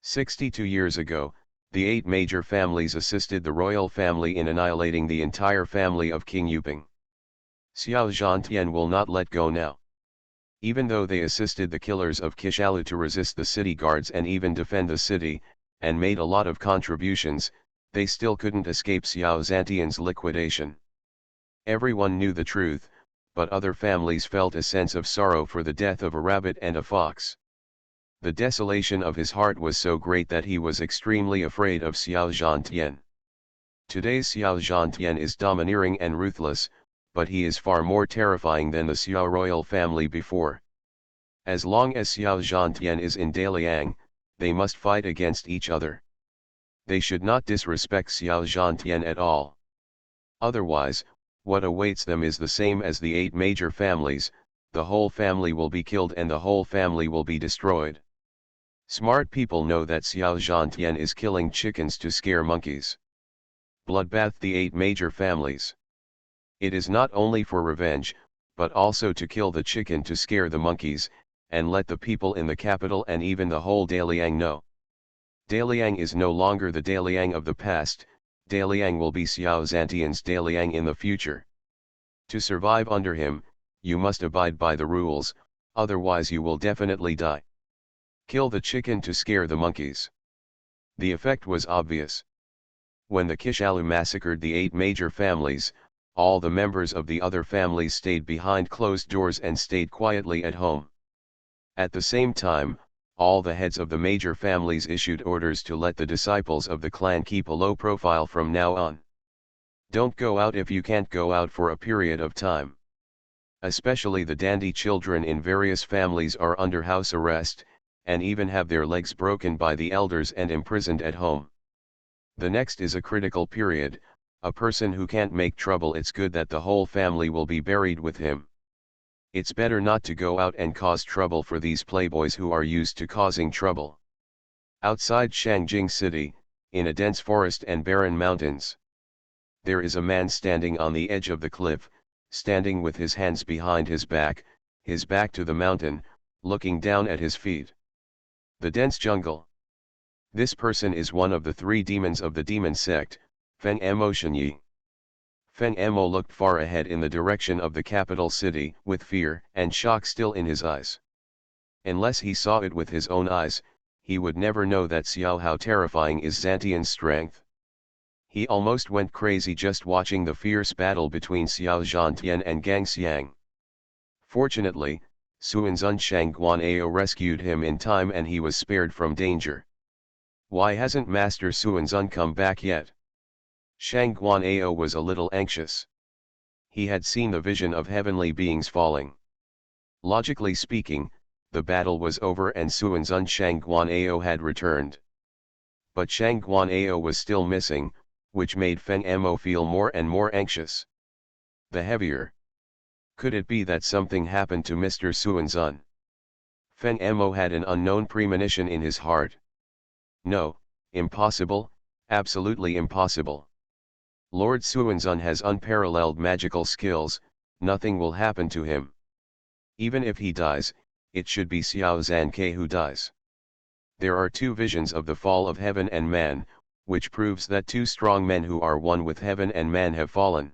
62 years ago, the 8 major families assisted the royal family in annihilating the entire family of King Yuping. Xiao Zhantian will not let go now. Even though they assisted the killers of Kishalu to resist the city guards and even defend the city, and made a lot of contributions, they still couldn't escape Xiao Zhantian's liquidation. Everyone knew the truth, but other families felt a sense of sorrow for the death of a rabbit and a fox. The desolation of his heart was so great that he was extremely afraid of Xiao Zhantian. Today's Xiao Zhantian is domineering and ruthless, but he is far more terrifying than the Xiao royal family before. As long as Xiao Zhantian is in Daliang, they must fight against each other. They should not disrespect Xiao Zhantian at all. Otherwise, what awaits them is the same as the 8 major families, the whole family will be killed and the whole family will be destroyed. Smart people know that Xiao Zhantian is killing chickens to scare monkeys. Bloodbath the 8 major families. It is not only for revenge, but also to kill the chicken to scare the monkeys, and let the people in the capital and even the whole Daliang know. Daliang is no longer the Daliang of the past, Daliang will be Xiao Zhantian's Daliang in the future. To survive under him, you must abide by the rules, otherwise you will definitely die. Kill the chicken to scare the monkeys. The effect was obvious. When the Kishalu massacred the 8 major families, all the members of the other families stayed behind closed doors and stayed quietly at home. At the same time, all the heads of the major families issued orders to let the disciples of the clan keep a low profile from now on. Don't go out if you can't go out for a period of time. Especially the dandy children in various families are under house arrest, and even have their legs broken by the elders and imprisoned at home. The next is a critical period. A person who can't make trouble, it's good that the whole family will be buried with him. It's better not to go out and cause trouble for these playboys who are used to causing trouble. Outside Shangjing City, in a dense forest and barren mountains, there is a man standing on the edge of the cliff, standing with his hands behind his back to the mountain, looking down at his feet. The dense jungle. This person is one of the 3 demons of the demon sect, Feng Mo Shenyi. Feng Mo looked far ahead in the direction of the capital city, with fear and shock still in his eyes. Unless he saw it with his own eyes, he would never know that how terrifying is Zhantian's strength. He almost went crazy just watching the fierce battle between Xiao Zhantian and Gang Xiang. Fortunately, Suanzun Shangguan'ao rescued him in time and he was spared from danger. Why hasn't Master Suanzun come back yet? Shangguan'ao was a little anxious. He had seen the vision of heavenly beings falling. Logically speaking, the battle was over and Suanzun Shangguan'ao had returned. But Shangguan'ao was still missing, which made Feng Mo feel more and more anxious. The heavier. Could it be that something happened to Mr. Suanzun? Feng Mo had an unknown premonition in his heart. No, impossible, absolutely impossible. Lord Suanzun has unparalleled magical skills, nothing will happen to him. Even if he dies, it should be Xiao Zhanke who dies. There are two visions of the fall of heaven and man, which proves that two strong men who are one with heaven and man have fallen.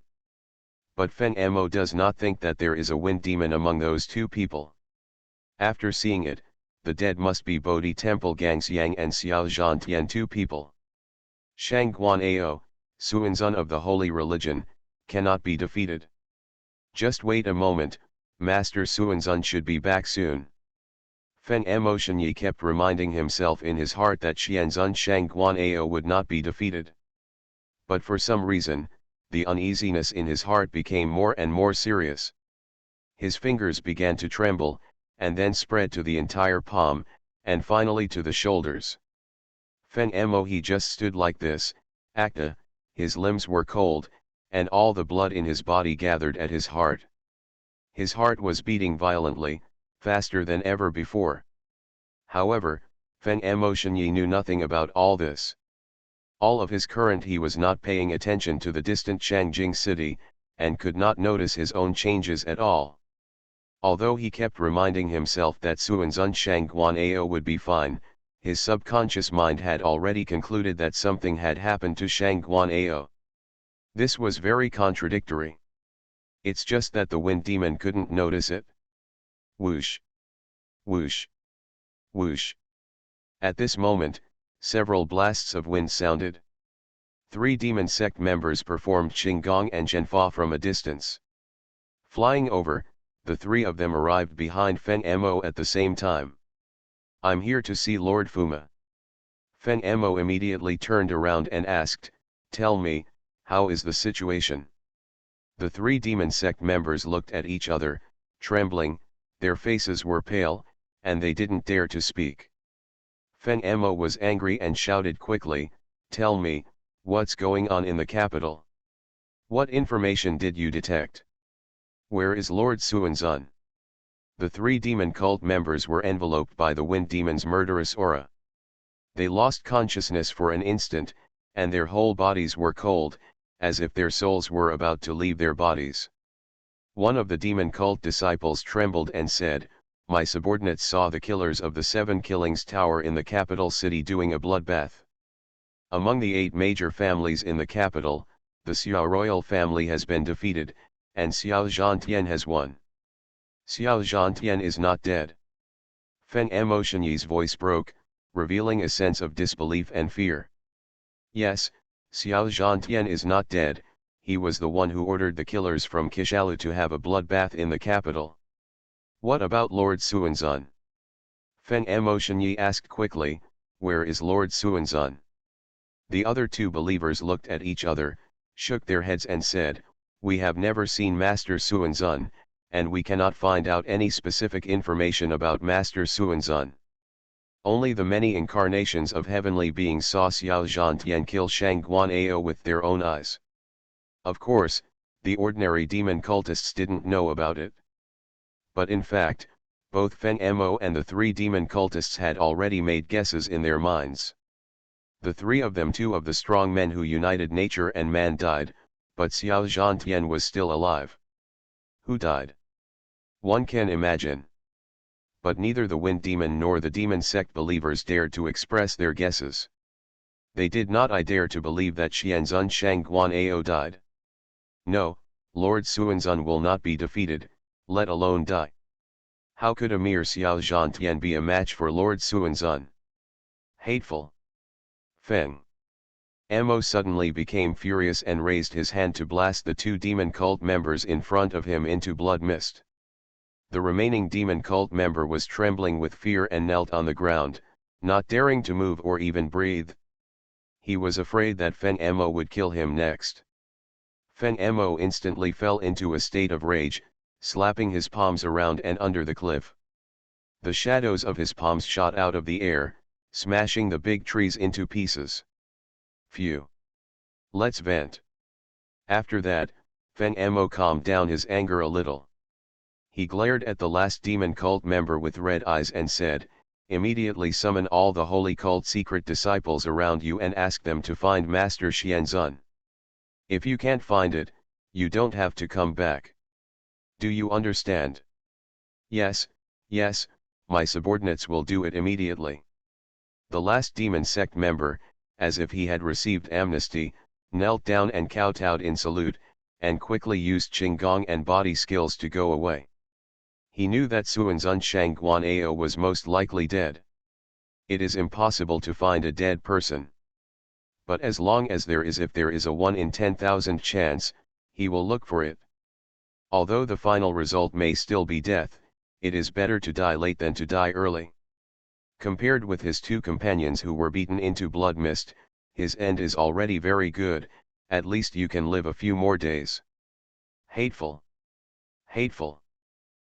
But Feng Mo does not think that there is a wind demon among those two people. After seeing it, the dead must be Bodhi Temple Gangxiang and Xiao Zhantian, two people. Shangguan'ao, Suanzun of the holy religion, cannot be defeated. Just wait a moment, Master Suanzun should be back soon. Feng Mo Shenyi kept reminding himself in his heart that Xianzun Shangguan'ao would not be defeated. But for some reason, the uneasiness in his heart became more and more serious. His fingers began to tremble, and then spread to the entire palm, and finally to the shoulders. Feng Mo he just stood like this, acta, his limbs were cold, and all the blood in his body gathered at his heart. His heart was beating violently, faster than ever before. However, Feng Mo Shenyi knew nothing about all this. All of his current he was not paying attention to the distant Changjing city, and could not notice his own changes at all. Although he kept reminding himself that Suanzun Shangguan'ao would be fine, his subconscious mind had already concluded that something had happened to Shangguan'ao. This was very contradictory. It's just that the wind demon couldn't notice it. Whoosh! Whoosh! Whoosh! At this moment, several blasts of wind sounded. 3 demon sect members performed Qinggong and Zhenfa from a distance. Flying over, the 3 of them arrived behind Feng Mo at the same time. I'm here to see Lord Fuma. Feng Mo immediately turned around and asked, tell me, how is the situation? The 3 demon sect members looked at each other, trembling, their faces were pale, and they didn't dare to speak. Feng Mo was angry and shouted quickly, tell me, what's going on in the capital? What information did you detect? Where is Lord Suanzun? The 3 demon cult members were enveloped by the wind demon's murderous aura. They lost consciousness for an instant, and their whole bodies were cold, as if their souls were about to leave their bodies. One of the demon cult disciples trembled and said, my subordinates saw the killers of the 7 Killings Tower in the capital city doing a bloodbath. Among the 8 major families in the capital, the Xiao royal family has been defeated, and Xiao Zhantian has won. Xiao Zhantian is not dead. Feng Mo Shenyi's voice broke, revealing a sense of disbelief and fear. Yes, Xiao Zhantian is not dead, he was the one who ordered the killers from Kishalu to have a bloodbath in the capital. What about Lord Suanzun? Feng Mo Shenyi asked quickly, where is Lord Suanzun? The other 2 believers looked at each other, shook their heads and said, we have never seen Master Suanzun, and we cannot find out any specific information about Master Suanzun. Only the many incarnations of heavenly beings saw Xiao Zhantian kill Shangguan'ao with their own eyes. Of course, the ordinary demon cultists didn't know about it. But in fact, both Feng Mo and the 3 demon cultists had already made guesses in their minds. The 3 of them, 2 of the strong men who united nature and man died, but Xiao Zhantian was still alive. Who died? One can imagine. But neither the wind demon nor the demon sect believers dared to express their guesses. They did not dare to believe that Xianzun Shangguan'ao died. No, Lord Suanzun will not be defeated, let alone die. How could a mere Xiao Zhantian be a match for Lord Suanzun? Hateful. Feng Mo suddenly became furious and raised his hand to blast the 2 demon cult members in front of him into blood mist. The remaining demon cult member was trembling with fear and knelt on the ground, not daring to move or even breathe. He was afraid that Feng Mo would kill him next. Feng Mo instantly fell into a state of rage, slapping his palms around and under the cliff. The shadows of his palms shot out of the air, smashing the big trees into pieces. Phew. Let's vent. After that, Feng Emo calmed down his anger a little. He glared at the last demon cult member with red eyes and said, "Immediately summon all the holy cult secret disciples around you and ask them to find Master Xianzun. If you can't find it, you don't have to come back. Do you understand?" "Yes, yes, my subordinates will do it immediately." The last demon sect member, as if he had received amnesty, knelt down and kowtowed in salute, and quickly used Qinggong and body skills to go away. He knew that Suanzun Shangguan'ao was most likely dead. It is impossible to find a dead person. But as long as if there is a 1 in 10,000 chance, he will look for it. Although the final result may still be death, it is better to die late than to die early. Compared with his two companions who were beaten into blood mist, his end is already very good. At least you can live a few more days. Hateful. Hateful.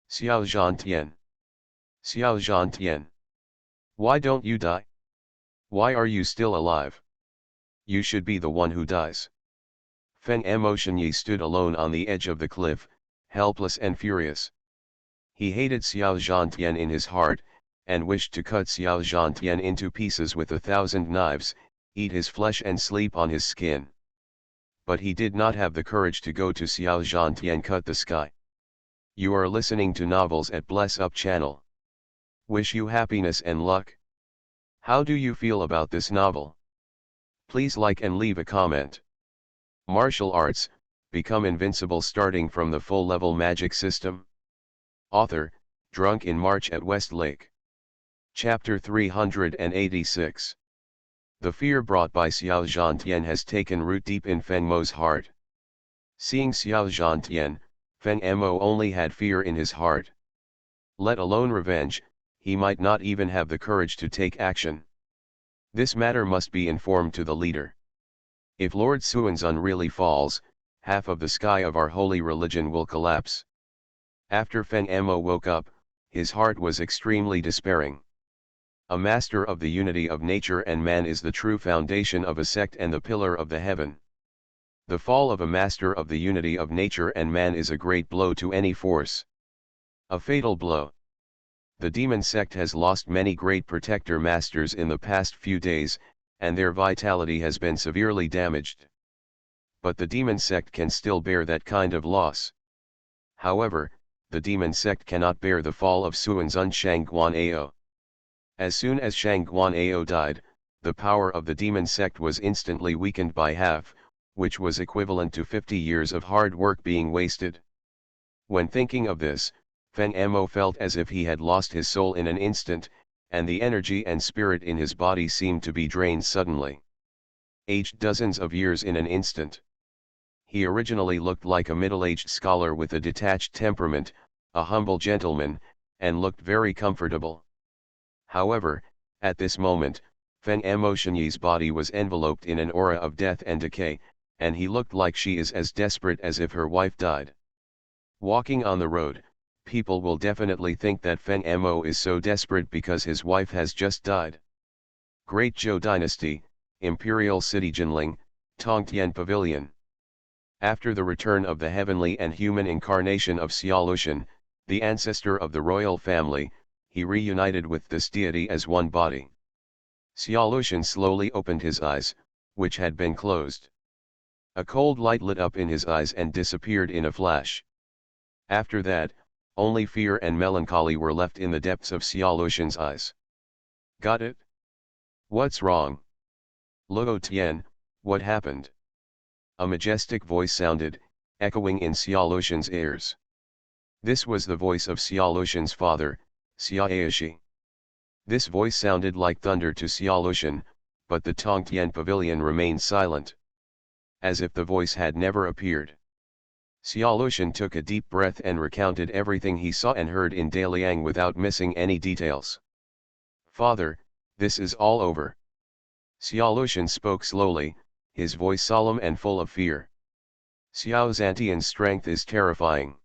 Xiao Zhantian. Xiao Zhantian. Why don't you die? Why are you still alive? You should be the one who dies. Feng Emotionyi stood alone on the edge of the cliff, helpless and furious. He hated Xiao Zhantian in his heart, and wished to cut Xiao Zhantian into pieces with 1,000 knives, eat his flesh and sleep on his skin. But he did not have the courage to go to Xiao Zhantian cut the sky. You are listening to Novels at Bless Up channel. Wish you happiness and luck. How do you feel about this novel? Please like and leave a comment. Martial arts, become invincible starting from the full level magic system. Author, Drunk in March at Westlake. Chapter 386. The fear brought by Xiao Zhantian has taken root deep in Feng Mo's heart. Seeing Xiao Zhantian, Feng Mo only had fear in his heart. Let alone revenge, he might not even have the courage to take action. This matter must be informed to the leader. If Lord Suanzun really falls, half of the sky of our holy religion will collapse. After Feng Mo woke up, his heart was extremely despairing. A master of the unity of nature and man is the true foundation of a sect and the pillar of the heaven. The fall of a master of the unity of nature and man is a great blow to any force. A fatal blow. The demon sect has lost many great protector masters in the past few days, and their vitality has been severely damaged. But the demon sect can still bear that kind of loss. However, the demon sect cannot bear the fall of Suanzun Shangguan'ao. As soon as Shangguan'ao died, the power of the demon sect was instantly weakened by half, which was equivalent to 50 years of hard work being wasted. When thinking of this, Feng Mo felt as if he had lost his soul in an instant, and the energy and spirit in his body seemed to be drained suddenly. Aged dozens of years in an instant. He originally looked like a middle-aged scholar with a detached temperament, a humble gentleman, and looked very comfortable. However, at this moment, Feng Emotionyi's body was enveloped in an aura of death and decay, and he looked like she is as desperate as if her wife died. Walking on the road, people will definitely think that Feng Mo is so desperate because his wife has just died. Great Zhou Dynasty, Imperial City Jinling, Tongtian Pavilion. After the return of the heavenly and human incarnation of Xiaolushan, the ancestor of the royal family, he reunited with this deity as one body. Xiaolushan slowly opened his eyes, which had been closed. A cold light lit up in his eyes and disappeared in a flash. After that, only fear and melancholy were left in the depths of Xiaolushan's eyes. Got it? What's wrong? Luo Tian, what happened? A majestic voice sounded, echoing in Xiaolushan's ears. This was the voice of Xiaolushan's father, Xiaoyashi. This voice sounded like thunder to Xiaolushan, but the Tongtian pavilion remained silent. As if the voice had never appeared. Xiaolushan took a deep breath and recounted everything he saw and heard in Daliang without missing any details. Father, this is all over. Xiaolushan spoke slowly, his voice solemn and full of fear. Xiao Zhantian's strength is terrifying.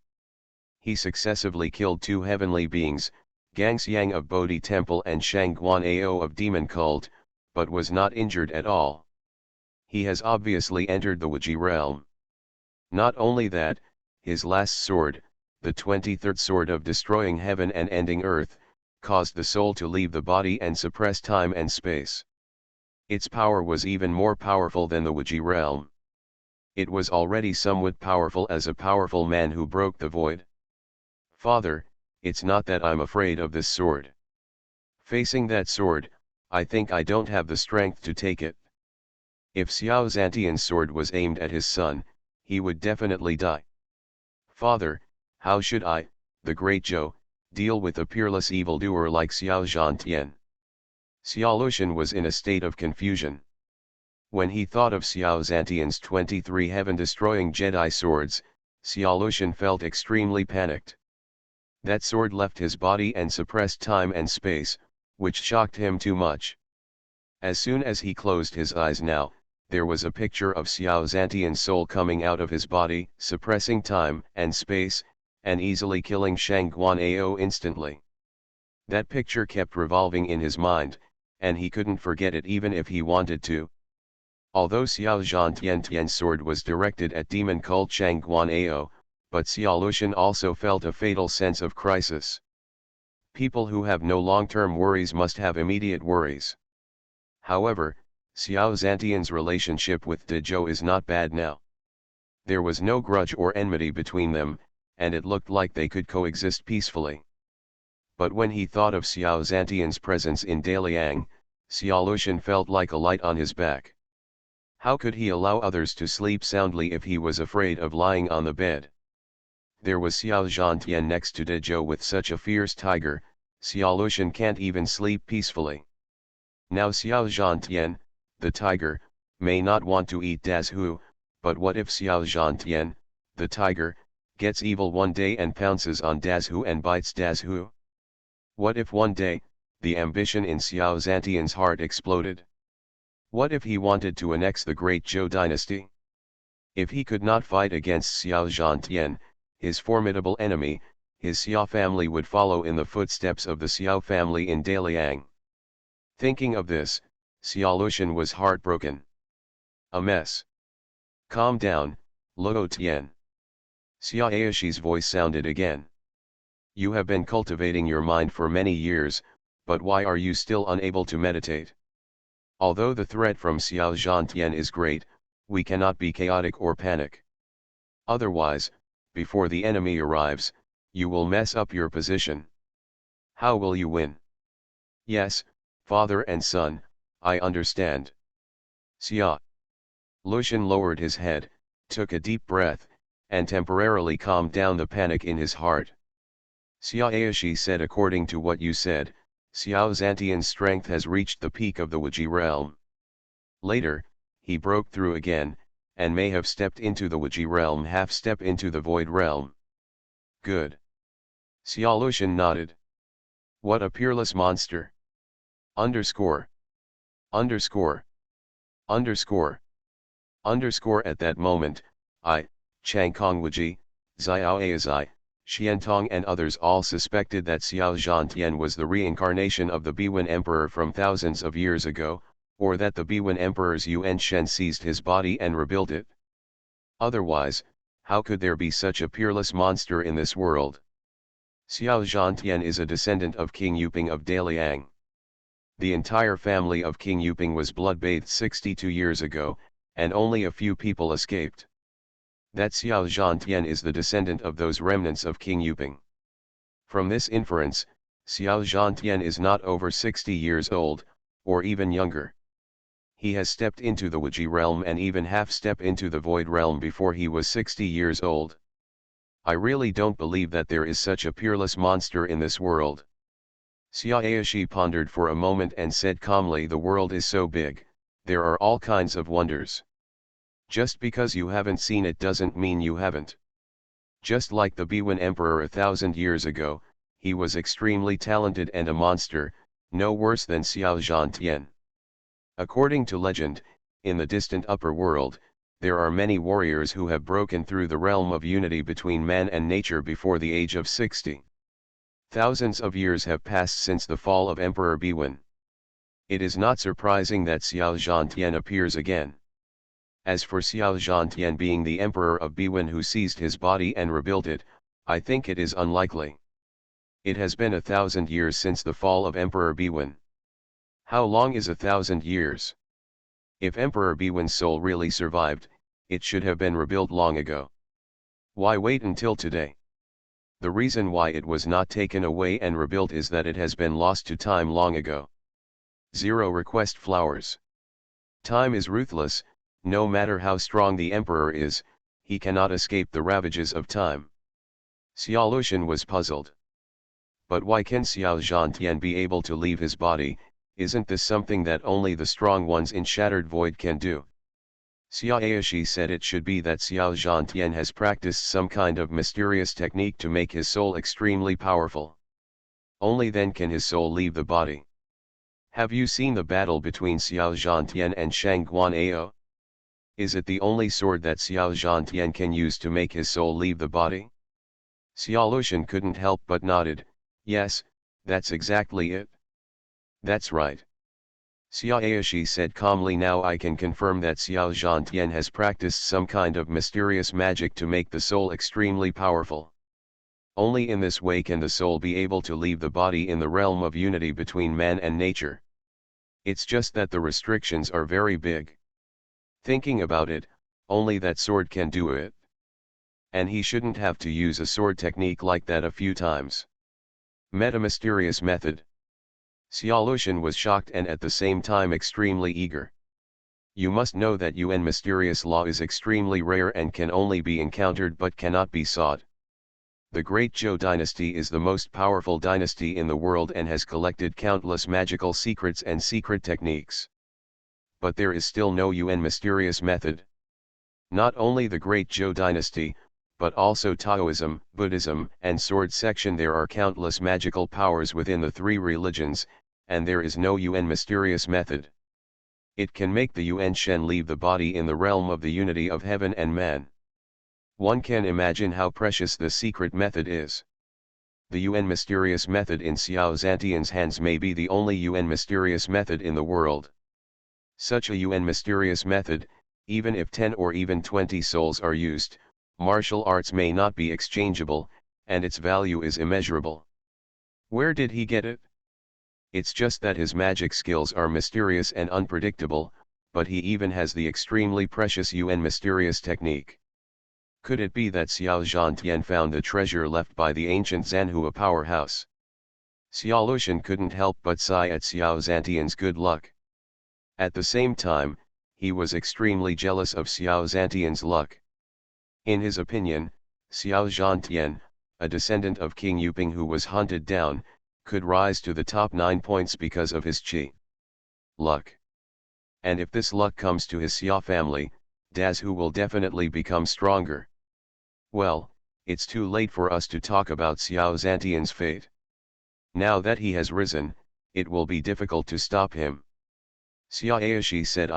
He successively killed 2 heavenly beings, Gangxiang of Bodhi Temple and Shangguan Ao of Demon Cult, but was not injured at all. He has obviously entered the Wuxia realm. Not only that, his last sword, the 23rd sword of destroying heaven and ending earth, caused the soul to leave the body and suppress time and space. Its power was even more powerful than the Wuxia realm. It was already somewhat powerful as a powerful man who broke the void. Father, it's not that I'm afraid of this sword. Facing that sword, I think I don't have the strength to take it. If Xiao Zhantian's sword was aimed at his son, he would definitely die. Father, how should I, the great Zhou, deal with a peerless evildoer like Xiao Zhantian? Xiao Lushan was in a state of confusion. When he thought of Xiao Zhantian's 23 heaven-destroying Jedi swords, Xiao Lushan felt extremely panicked. That sword left his body and suppressed time and space, which shocked him too much. As soon as he closed his eyes now, there was a picture of Xiao Zhantian's soul coming out of his body, suppressing time and space, and easily killing Shangguan Ao instantly. That picture kept revolving in his mind, and he couldn't forget it even if he wanted to. Although Xiao Zhantian's sword was directed at demon cult Shangguan Ao, but Xiao Lushan also felt a fatal sense of crisis. People who have no long-term worries must have immediate worries. However, Xiao Zhantian's relationship with De Zhou is not bad now. There was no grudge or enmity between them, and it looked like they could coexist peacefully. But when he thought of Xiao Zhantian's presence in Daliang, Xiao Lushan felt like a light on his back. How could he allow others to sleep soundly if he was afraid of lying on the bed? There was Xiao Zhantian next to De Zhou with such a fierce tiger, Xiao Lushan can't even sleep peacefully. Now Xiao Zhantian, the tiger, may not want to eat Dazhu, but what if Xiao Zhantian, the tiger, gets evil one day and pounces on Dazhu and bites Dazhu? What if one day, the ambition in Xiao Zhantian's heart exploded? What if he wanted to annex the great Zhou dynasty? If he could not fight against Xiao Zhantian, his formidable enemy, his Xiao family would follow in the footsteps of the Xiao family in Daliang. Thinking of this, Xiao Lushan was heartbroken. A mess. Calm down, Luo Tian. Xia Aoshi's voice sounded again. You have been cultivating your mind for many years, but why are you still unable to meditate? Although the threat from Xiao Zhantian is great, we cannot be chaotic or panic. Otherwise, before the enemy arrives, you will mess up your position. How will you win? Yes, father and son, I understand. Xia. Lushan lowered his head, took a deep breath, and temporarily calmed down the panic in his heart. Xia Aoshi said, according to what you said, Xiao Zhantian's strength has reached the peak of the Wuxia realm. Later, he broke through again, and may have stepped into the Wuxia realm, half step into the void realm. Good. Xia Lushan nodded. What a peerless monster. Underscore. Underscore. Underscore. Underscore. At that moment, Changkong Wuji, Xiao Aizai, Xiantong and others all suspected that Xiao Zhantian was the reincarnation of the Biwen Emperor from thousands of years ago, or that the Biwen Emperor's Yuan Shen seized his body and rebuilt it. Otherwise, how could there be such a peerless monster in this world? Xiao Zhantian is a descendant of King Yuping of Daliang. The entire family of King Yuping was blood-bathed 62 years ago, and only a few people escaped. That Xiao Zhantian is the descendant of those remnants of King Yuping. From this inference, Xiao Zhantian is not over 60 years old, or even younger. He has stepped into the Wuxia realm and even half-step into the void realm before he was 60 years old. I really don't believe that there is such a peerless monster in this world. Xia Aoshi pondered for a moment and said calmly, the world is so big, there are all kinds of wonders. Just because you haven't seen it doesn't mean you haven't. Just like the Biwen Emperor 1,000 years ago, he was extremely talented and a monster, no worse than Xiao Zhantian. According to legend, in the distant upper world, there are many warriors who have broken through the realm of unity between man and nature before the age of 60. Thousands of years have passed since the fall of Emperor Biwen. It is not surprising that Xiao Zhantian appears again. As for Xiao Zhantian being the emperor of Biwen who seized his body and rebuilt it, I think it is unlikely. It has been 1,000 years since the fall of Emperor Biwen. How long is 1,000 years? If Emperor Biwen's soul really survived, it should have been rebuilt long ago. Why wait until today? The reason why it was not taken away and rebuilt is that it has been lost to time long ago. 0 Request flowers. Time is ruthless. No matter how strong the emperor is, he cannot escape the ravages of time. Xiao Lucian was puzzled. But why can Xiao Zhantian be able to leave his body? Isn't this something that only the strong ones in Shattered Void can do? Xia Aishi said it should be that Xiao Zhantian has practiced some kind of mysterious technique to make his soul extremely powerful. Only then can his soul leave the body. Have you seen the battle between Xiao Zhantian and Shang Guan'ao? Is it the only sword that Xiao Zhantian can use to make his soul leave the body? Xiao Lucian couldn't help but nodded. Yes, that's exactly it. That's right. Xia Aishi said calmly. Now I can confirm that Xiao Zhantian has practiced some kind of mysterious magic to make the soul extremely powerful. Only in this way can the soul be able to leave the body in the realm of unity between man and nature. It's just that the restrictions are very big. Thinking about it, only that sword can do it. And he shouldn't have to use a sword technique like that a few times. Meta-mysterious method. Xiao Lucian was shocked and at the same time extremely eager. You must know that UN mysterious law is extremely rare and can only be encountered but cannot be sought. The Great Zhou dynasty is the most powerful dynasty in the world and has collected countless magical secrets and secret techniques. But there is still no UN mysterious method. Not only the Great Zhou dynasty, but also Taoism, Buddhism, and sword section. There are countless magical powers within the 3 religions, and there is no UN mysterious method. It can make the Yuan Shen leave the body in the realm of the unity of heaven and man. One can imagine how precious the secret method is. The UN mysterious method in Xiao Zhantian's hands may be the only UN mysterious method in the world. Such a UN mysterious method, even if 10 or even 20 souls are used, martial arts may not be exchangeable, and its value is immeasurable. Where did he get it? It's just that his magic skills are mysterious and unpredictable, but he even has the extremely precious UN mysterious technique. Could it be that Xiao Zhantian found the treasure left by the ancient Zanhua powerhouse? Xiao Lucian couldn't help but sigh at Xiao Zhantian's good luck. At the same time, he was extremely jealous of Xiao Zhantian's luck. In his opinion, Xiao Zhantian, a descendant of King Yuping who was hunted down, could rise to the top 9 points because of his qi. Luck. And if this luck comes to his Xia family, Dazu will definitely become stronger. Well, it's too late for us to talk about Xiao Zhantian's fate. Now that he has risen, it will be difficult to stop him. Xia Aishi said,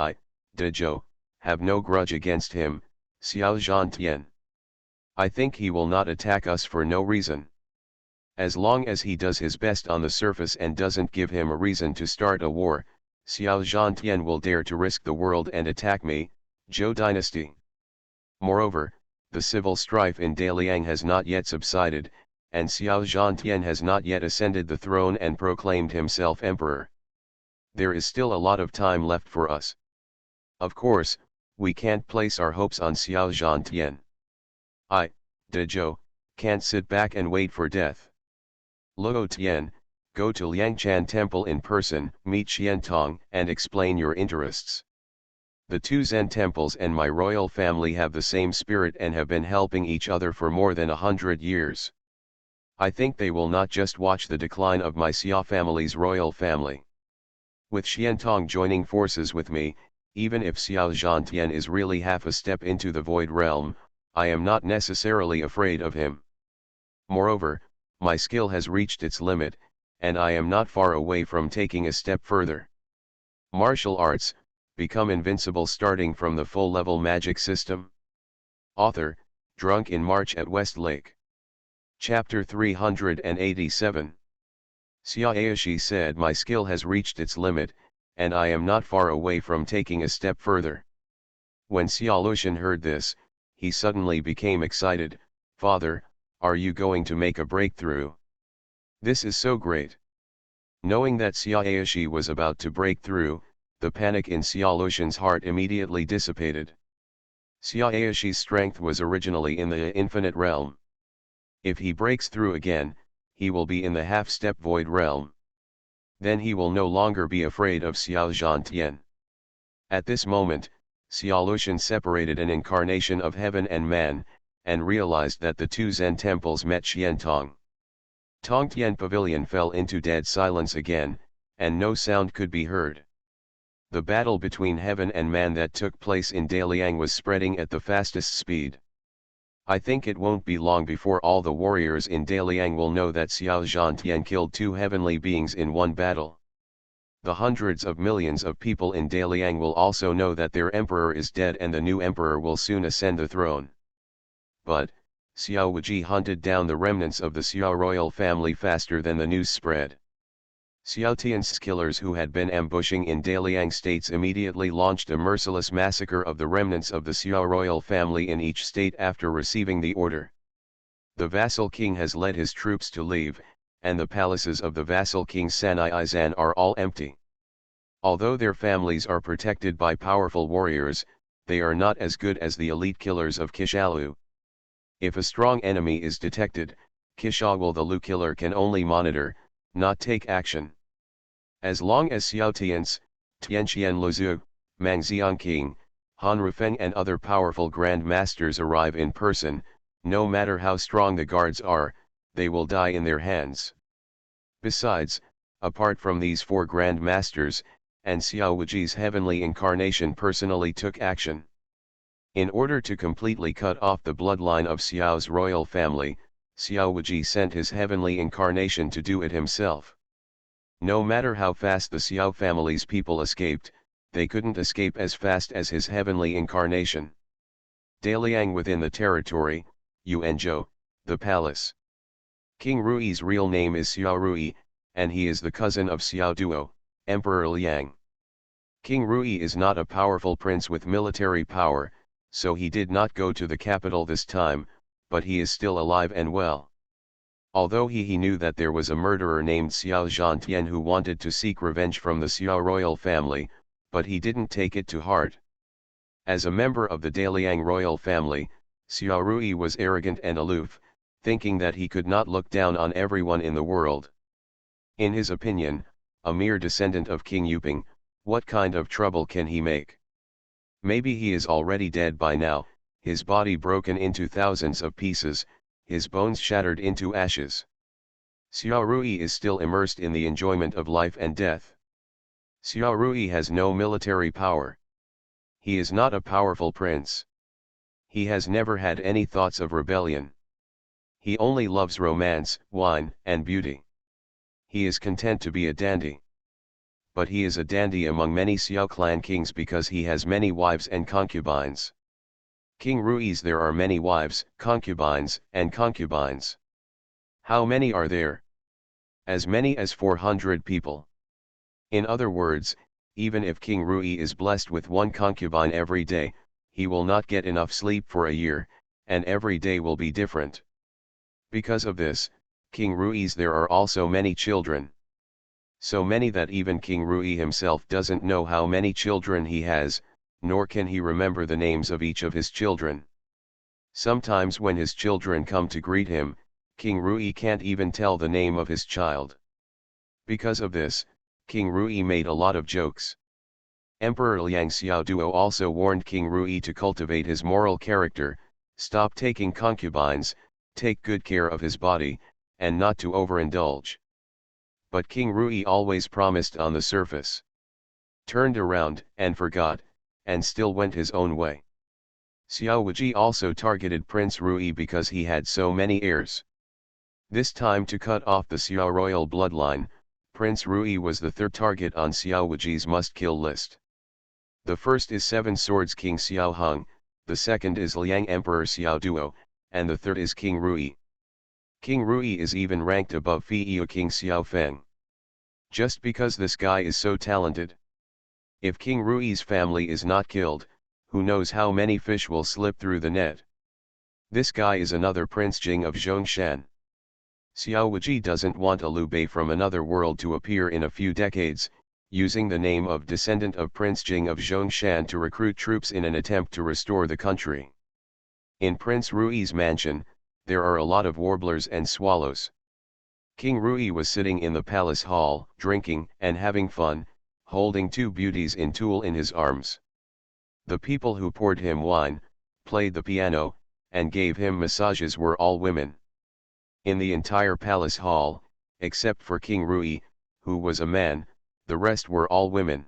Dezhou, have no grudge against him, Xiao Zhantian. I think he will not attack us for no reason. As long as he does his best on the surface and doesn't give him a reason to start a war, Xiao Zhantian will dare to risk the world and attack me, Zhou dynasty. Moreover, the civil strife in Daliang has not yet subsided, and Xiao Zhantian has not yet ascended the throne and proclaimed himself emperor. There is still a lot of time left for us. Of course, we can't place our hopes on Xiao Zhantian. Dezhou, can't sit back and wait for death. Luo Tian, go to Liangchan Temple in person, meet Xiantong, and explain your interests. The 2 Zen temples and my royal family have the same spirit and have been helping each other for more than 100 years. I think they will not just watch the decline of my Xia family's royal family. With Xiantong joining forces with me, even if Xiao Zhantian is really half a step into the void realm, I am not necessarily afraid of him. Moreover, my skill has reached its limit, and I am not far away from taking a step further. Martial arts, become invincible starting from the full-level magic system. Author, Drunk in March at West Lake. Chapter 387. Xia Aishi said, "My skill has reached its limit, and I am not far away from taking a step further." When Xia Lushan heard this, he suddenly became excited. "Father, are you going to make a breakthrough? This is so great." Knowing that Xia Aishi was about to break through, the panic in Xia Lushan's heart immediately dissipated. Xia Aishi's strength was originally in the infinite realm. If he breaks through again, he will be in the half-step void realm. Then he will no longer be afraid of Xiao Zhantian. At this moment, Xia Lushan separated an incarnation of heaven and man, and realized that the two Zen temples met Xiantong. Tongtian Pavilion fell into dead silence again, and no sound could be heard. The battle between heaven and man that took place in Daliang was spreading at the fastest speed. I think it won't be long before all the warriors in Daliang will know that Xiao Zhantian killed two heavenly beings in one battle. The hundreds of millions of people in Daliang will also know that their emperor is dead and the new emperor will soon ascend the throne. But, Xiao Wuji hunted down the remnants of the Xiao royal family faster than the news spread. Xiao Tian's killers who had been ambushing in Daliang states immediately launched a merciless massacre of the remnants of the Xiao royal family in each state after receiving the order. The vassal king has led his troops to leave, and the palaces of the vassal king San'ai-Zan are all empty. Although their families are protected by powerful warriors, they are not as good as the elite killers of Kishalu. If a strong enemy is detected, Kishawul the Lu killer can only monitor, not take action. As long as Xiao Tian's, Tianqian Luzhu, Mang Xiangqing, Han Rufeng and other powerful grand masters arrive in person, no matter how strong the guards are, they will die in their hands. Besides, apart from these four grand masters, and Xiao Wuji's heavenly incarnation personally took action. In order to completely cut off the bloodline of Xiao's royal family, Xiao Wuji sent his heavenly incarnation to do it himself. No matter how fast the Xiao family's people escaped, they couldn't escape as fast as his heavenly incarnation. Daliang within the territory, Yuanzhou, the palace. King Rui's real name is Xiao Rui, and he is the cousin of Xiao Duo, Emperor Liang. King Rui is not a powerful prince with military power, so he did not go to the capital this time, but he is still alive and well. Although he knew that there was a murderer named Xiao Zhantian who wanted to seek revenge from the Xiao royal family, but he didn't take it to heart. As a member of the Daliang royal family, Xiao Rui was arrogant and aloof, thinking that he could not look down on everyone in the world. In his opinion, a mere descendant of King Yuping, what kind of trouble can he make? Maybe he is already dead by now, his body broken into thousands of pieces, his bones shattered into ashes. Xiao Rui is still immersed in the enjoyment of life and death. Xiao Rui has no military power. He is not a powerful prince. He has never had any thoughts of rebellion. He only loves romance, wine, and beauty. He is content to be a dandy. But he is a dandy among many Xiao clan kings because he has many wives and concubines. King Rui's there are many wives, concubines, and concubines. How many are there? As many as 400 people. In other words, even if King Rui is blessed with one concubine every day, he will not get enough sleep for a year, and every day will be different. Because of this, King Rui's there are also many children. So many that even King Rui himself doesn't know how many children he has, nor can he remember the names of each of his children. Sometimes when his children come to greet him, King Rui can't even tell the name of his child. Because of this, King Rui made a lot of jokes. Emperor Liang Xiaoduo also warned King Rui to cultivate his moral character, stop taking concubines, take good care of his body, and not to overindulge. But King Rui always promised on the surface. Turned around, and forgot, and still went his own way. Xiao Wuji also targeted Prince Rui because he had so many heirs. This time to cut off the Xiao royal bloodline, Prince Rui was the third target on Xiao Wuji's must-kill list. The first is Seven Swords King Xiao Hung, the second is Liang Emperor Xiao Duo, and the third is King Rui. King Rui is even ranked above Fiyu King Xiao Feng. Just because this guy is so talented. If King Rui's family is not killed, who knows how many fish will slip through the net. This guy is another Prince Jing of Zhongshan. Xiao Wuji doesn't want a Liu Bei from another world to appear in a few decades, using the name of descendant of Prince Jing of Zhongshan to recruit troops in an attempt to restore the country. In Prince Rui's mansion, there are a lot of warblers and swallows. King Rui was sitting in the palace hall, drinking and having fun, holding two beauties in tulle in his arms. The people who poured him wine, played the piano, and gave him massages were all women. In the entire palace hall, except for King Rui, who was a man, the rest were all women.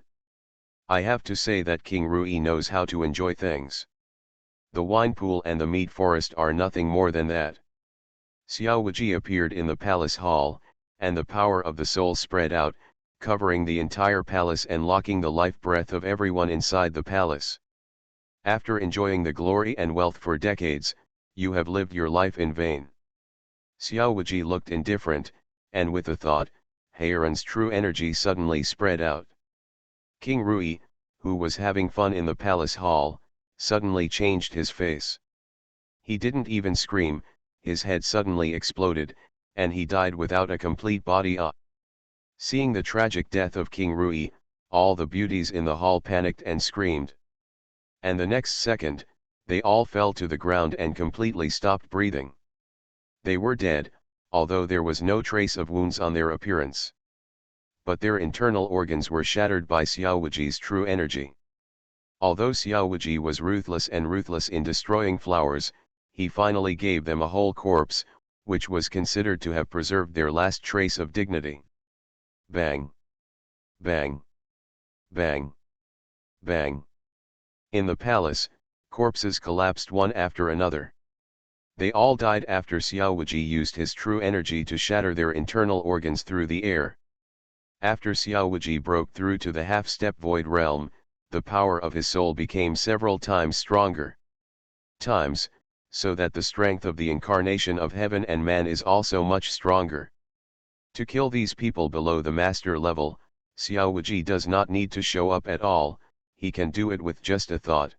I have to say that King Rui knows how to enjoy things. The wine pool and the meat forest are nothing more than that. Xiao Wuji appeared in the palace hall, and the power of the soul spread out, covering the entire palace and locking the life breath of everyone inside the palace. After enjoying the glory and wealth for decades, you have lived your life in vain. Xiao Wuji looked indifferent, and with a thought, Heiran's true energy suddenly spread out. King Rui, who was having fun in the palace hall, suddenly changed his face. He didn't even scream, his head suddenly exploded, and he died without a complete body up. Seeing the tragic death of King Rui, all the beauties in the hall panicked and screamed. And the next second, they all fell to the ground and completely stopped breathing. They were dead, although there was no trace of wounds on their appearance. But their internal organs were shattered by Xiao Wuji's true energy. Although Xiao Wuji was ruthless in destroying flowers, he finally gave them a whole corpse, which was considered to have preserved their last trace of dignity. Bang! Bang! Bang! Bang! In the palace, corpses collapsed one after another. They all died after Xiao Wuji used his true energy to shatter their internal organs through the air. After Xiao Wuji broke through to the half-step void realm, the power of his soul became several times stronger. So that the strength of the incarnation of heaven and man is also much stronger. To kill these people below the master level, Xiao Wuji does not need to show up at all, he can do it with just a thought.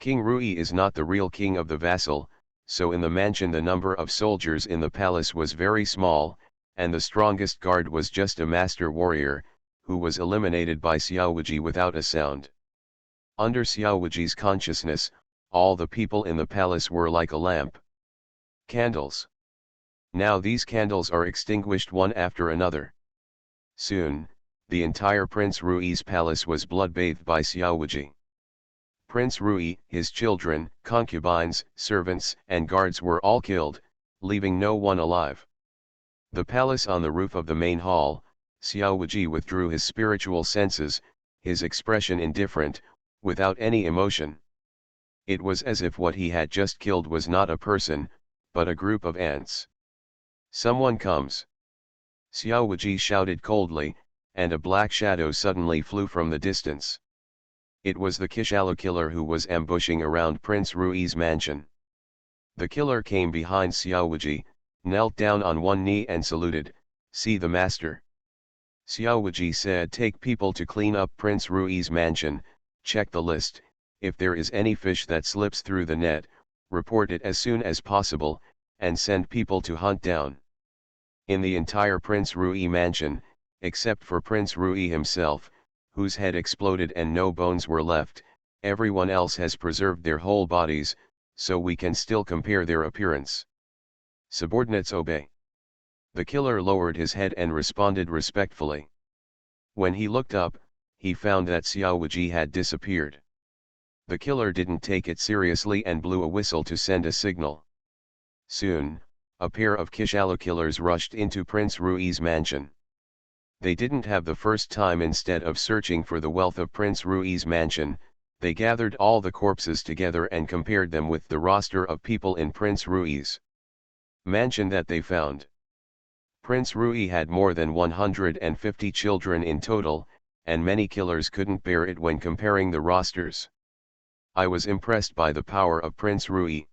King Rui is not the real king of the vassal, so in the mansion the number of soldiers in the palace was very small, and the strongest guard was just a master warrior, who was eliminated by Xiao Wuji without a sound. Under Xiao Wuji's consciousness, all the people in the palace were like a lamp. Candles. Now these candles are extinguished one after another. Soon, the entire Prince Rui's palace was blood-bathed by Xiao Wuji. Prince Rui, his children, concubines, servants, and guards were all killed, leaving no one alive. The palace on the roof of the main hall, Xiao Wuji withdrew his spiritual senses, his expression indifferent, without any emotion. It was as if what he had just killed was not a person, but a group of ants. Someone comes. Xiao Wuji shouted coldly, and a black shadow suddenly flew from the distance. It was the Kishalu killer who was ambushing around Prince Rui's mansion. The killer came behind Xiao Wuji, knelt down on one knee and saluted, "See the master." Xiao Wuji said, "Take people to clean up Prince Rui's mansion, check the list, if there is any fish that slips through the net, report it as soon as possible, and send people to hunt down." In the entire Prince Rui mansion, except for Prince Rui himself, whose head exploded and no bones were left, everyone else has preserved their whole bodies, so we can still compare their appearance. Subordinates obey. The killer lowered his head and responded respectfully. When he looked up, he found that Xiao Wuji had disappeared. The killer didn't take it seriously and blew a whistle to send a signal. Soon, a pair of Kishalu killers rushed into Prince Rui's mansion. They didn't have the first time. Instead of searching for the wealth of Prince Rui's mansion, they gathered all the corpses together and compared them with the roster of people in Prince Rui's mansion that they found. Prince Rui had more than 150 children in total, and many killers couldn't bear it when comparing the rosters. I was impressed by the power of Prince Rui.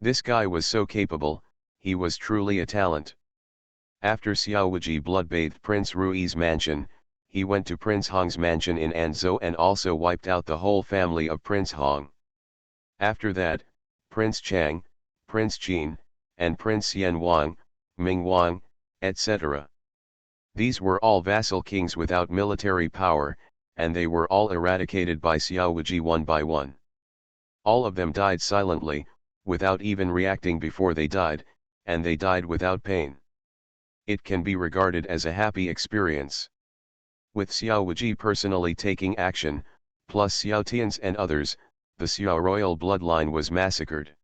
This guy was so capable, he was truly a talent. After Xiao Wuji bloodbathed Prince Rui's mansion, he went to Prince Hong's mansion in Anzhou and also wiped out the whole family of Prince Hong. After that, Prince Chang, Prince Qin, and Prince Yan Wang, Ming Wang, etc. These were all vassal kings without military power, and they were all eradicated by Xiao Wuji one by one. All of them died silently, without even reacting before they died, and they died without pain. It can be regarded as a happy experience. With Xiao Wuji personally taking action, plus Xiao Tian's and others, the Xiao royal bloodline was massacred.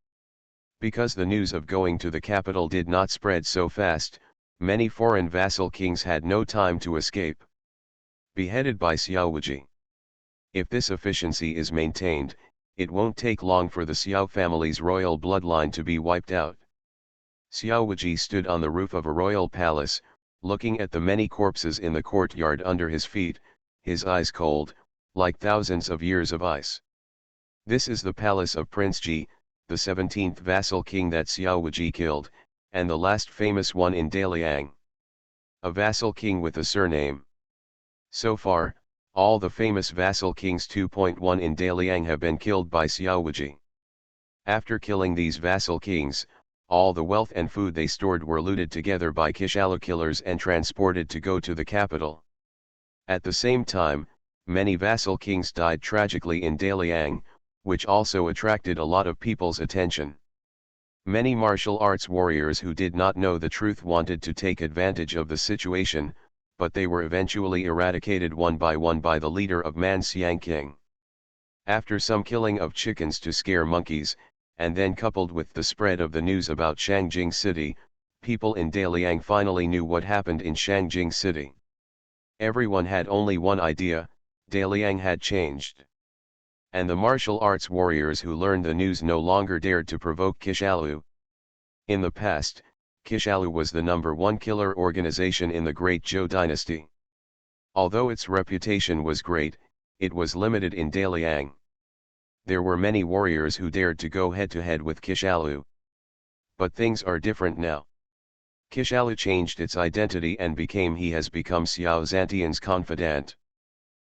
Because the news of going to the capital did not spread so fast, many foreign vassal kings had no time to escape. Beheaded by Xiao Wuji. If this efficiency is maintained, it won't take long for the Xiao family's royal bloodline to be wiped out. Xiao Wuji stood on the roof of a royal palace, looking at the many corpses in the courtyard under his feet, his eyes cold, like thousands of years of ice. This is the palace of Prince Ji, the 17th vassal king that Xiao Wuji killed, and the last famous one in Daliang. A vassal king with a surname. So far, all the famous vassal kings 2.1 in Daliang have been killed by Xiao Wuji. After killing these vassal kings, all the wealth and food they stored were looted together by Kishalu killers and transported to go to the capital. At the same time, many vassal kings died tragically in Daliang, which also attracted a lot of people's attention. Many martial arts warriors who did not know the truth wanted to take advantage of the situation, but they were eventually eradicated one by the leader of Man Xiang King. After some killing of chickens to scare monkeys, and then coupled with the spread of the news about Shangjing City, people in Daliang finally knew what happened in Shangjing City. Everyone had only one idea: Daliang had changed. And the martial arts warriors who learned the news no longer dared to provoke Kishalu. In the past, Kishalu was the #1 killer organization in the Great Zhou dynasty. Although its reputation was great, it was limited in Daliang. There were many warriors who dared to go head-to-head with Kishalu. But things are different now. Kishalu changed its identity and he has become Xiao Zhantian's confidant.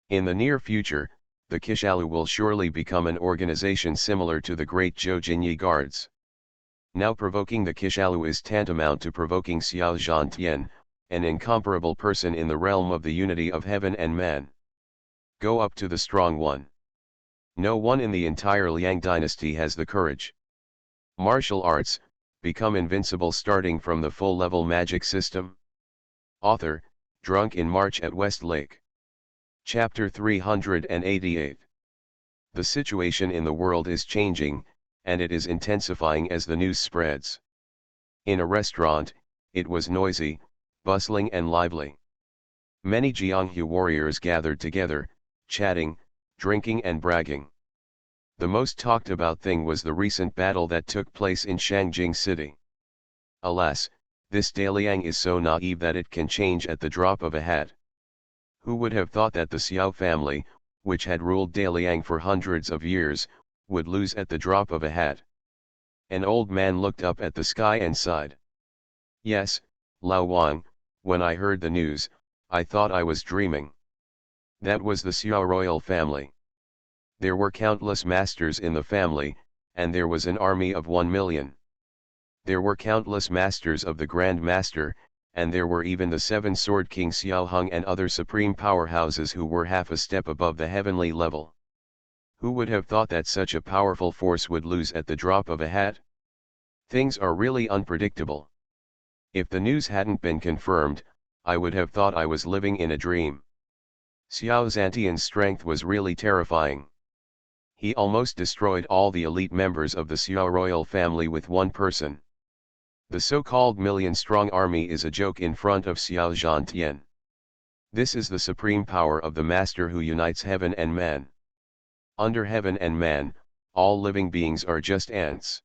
In the near future, the Kishalu will surely become an organization similar to the Great Zhou Jinyi Guards. Now provoking the Kishalu is tantamount to provoking Xiao Zhantian, an incomparable person in the realm of the unity of heaven and man. Go up to the strong one. No one in the entire Liang dynasty has the courage. Martial arts, become invincible starting from the full-level magic system. Author, Drunk in March at West Lake. Chapter 388. The situation in the world is changing, and it is intensifying as the news spreads. In a restaurant, it was noisy, bustling and lively. Many Jianghu warriors gathered together, chatting, drinking and bragging. The most talked about thing was the recent battle that took place in Shangjing City. Alas, this Daliang is so naive that it can change at the drop of a hat. Who would have thought that the Xiao family, which had ruled Daliang for hundreds of years, would lose at the drop of a hat? An old man looked up at the sky and sighed. Yes, Lao Wang, when I heard the news, I thought I was dreaming. That was the Xiao royal family. There were countless masters in the family, and there was an army of 1 million. There were countless masters of the Grand Master, and there were even the 7 Sword King Xiao Hung and other supreme powerhouses who were half a step above the heavenly level. Who would have thought that such a powerful force would lose at the drop of a hat? Things are really unpredictable. If the news hadn't been confirmed, I would have thought I was living in a dream. Xiao Zhantian's strength was really terrifying. He almost destroyed all the elite members of the Xiao royal family with one person. The so-called million-strong army is a joke in front of Xiao Zhantian. This is the supreme power of the master who unites heaven and man. Under heaven and man, all living beings are just ants.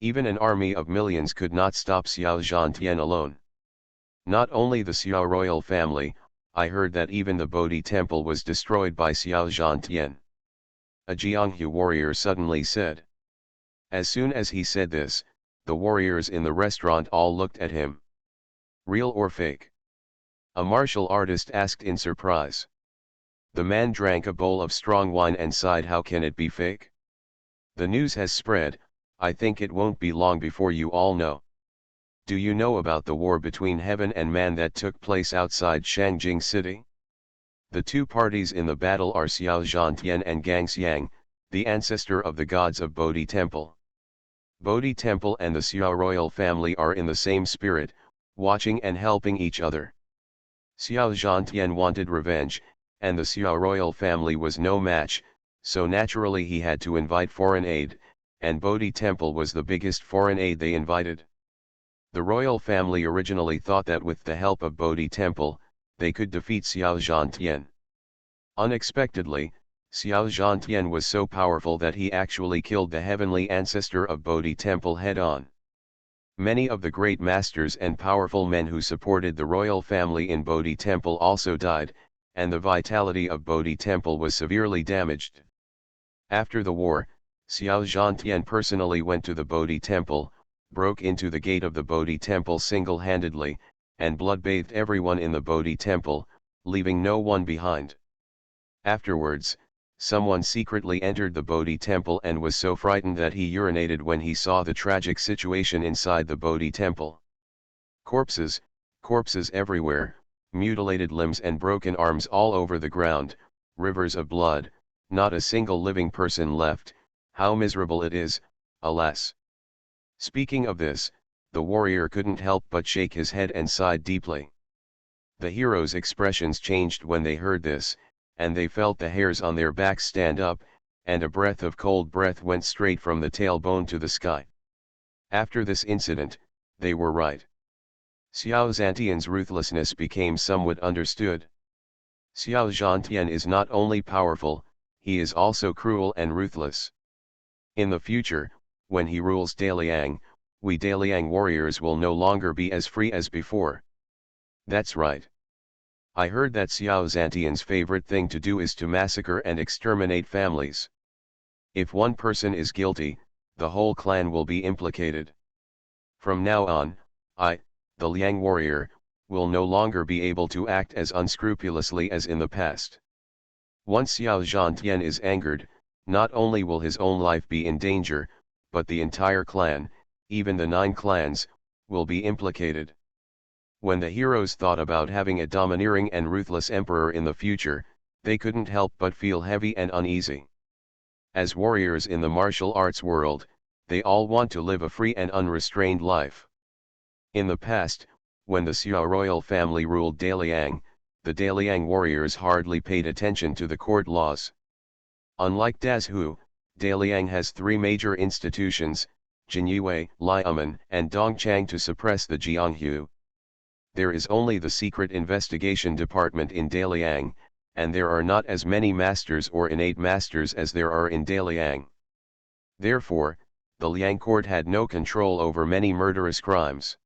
Even an army of millions could not stop Xiao Zhantian alone. Not only the Xiao royal family, I heard that even the Bodhi temple was destroyed by Xiao Zhantian. A Jianghu warrior suddenly said. As soon as he said this, The warriors in the restaurant all looked at him. Real or fake? A martial artist asked in surprise. The man drank a bowl of strong wine and sighed. How can it be fake? The news has spread, I think it won't be long before you all know. Do you know about the war between heaven and man that took place outside Shangjing City? The two parties in the battle are Xiao Zhantian and Gang Xiang, the ancestor of the gods of Bodhi Temple. Bodhi Temple and the Xiao royal family are in the same spirit, watching and helping each other. Xiao Zhantian wanted revenge, and the Xiao royal family was no match, so naturally he had to invite foreign aid, and Bodhi Temple was the biggest foreign aid they invited. The royal family originally thought that with the help of Bodhi Temple, they could defeat Xiao Zhantian. Unexpectedly, Xiao Zhantian was so powerful that he actually killed the heavenly ancestor of Bodhi Temple head-on. Many of the great masters and powerful men who supported the royal family in Bodhi Temple also died, and the vitality of Bodhi Temple was severely damaged. After the war, Xiao Zhantian personally went to the Bodhi Temple, broke into the gate of the Bodhi Temple single-handedly, and blood-bathed everyone in the Bodhi Temple, leaving no one behind. Afterwards, someone secretly entered the Bodhi Temple and was so frightened that he urinated when he saw the tragic situation inside the Bodhi Temple. Corpses everywhere, mutilated limbs and broken arms all over the ground, rivers of blood, not a single living person left. How miserable it is, alas. Speaking of this, the warrior couldn't help but shake his head and sighed deeply. The heroes' expressions changed when they heard this, and they felt the hairs on their backs stand up, and a breath of cold breath went straight from the tailbone to the sky. After this incident, they were right. Xiao Zhantian's ruthlessness became somewhat understood. Xiao Zhantian is not only powerful, he is also cruel and ruthless. In the future, when he rules Daliang, we Daliang warriors will no longer be as free as before. That's right. I heard that Xiao Zhantian's favorite thing to do is to massacre and exterminate families. If one person is guilty, the whole clan will be implicated. From now on, I, the Liang warrior, will no longer be able to act as unscrupulously as in the past. Once Xiao Zhantian is angered, not only will his own life be in danger, but the entire clan, even the 9 clans, will be implicated. When the heroes thought about having a domineering and ruthless emperor in the future, they couldn't help but feel heavy and uneasy. As warriors in the martial arts world, they all want to live a free and unrestrained life. In the past, when the Xiao royal family ruled Daliang, the Daliang warriors hardly paid attention to the court laws. Unlike Dazhu, Daliang has 3 major institutions, Jinyue, Liamen, and Dongchang to suppress the Jianghu. There is only the secret investigation department in Daliang, and there are not as many masters or innate masters as there are in Daliang. Therefore, the Liang court had no control over many murderous crimes.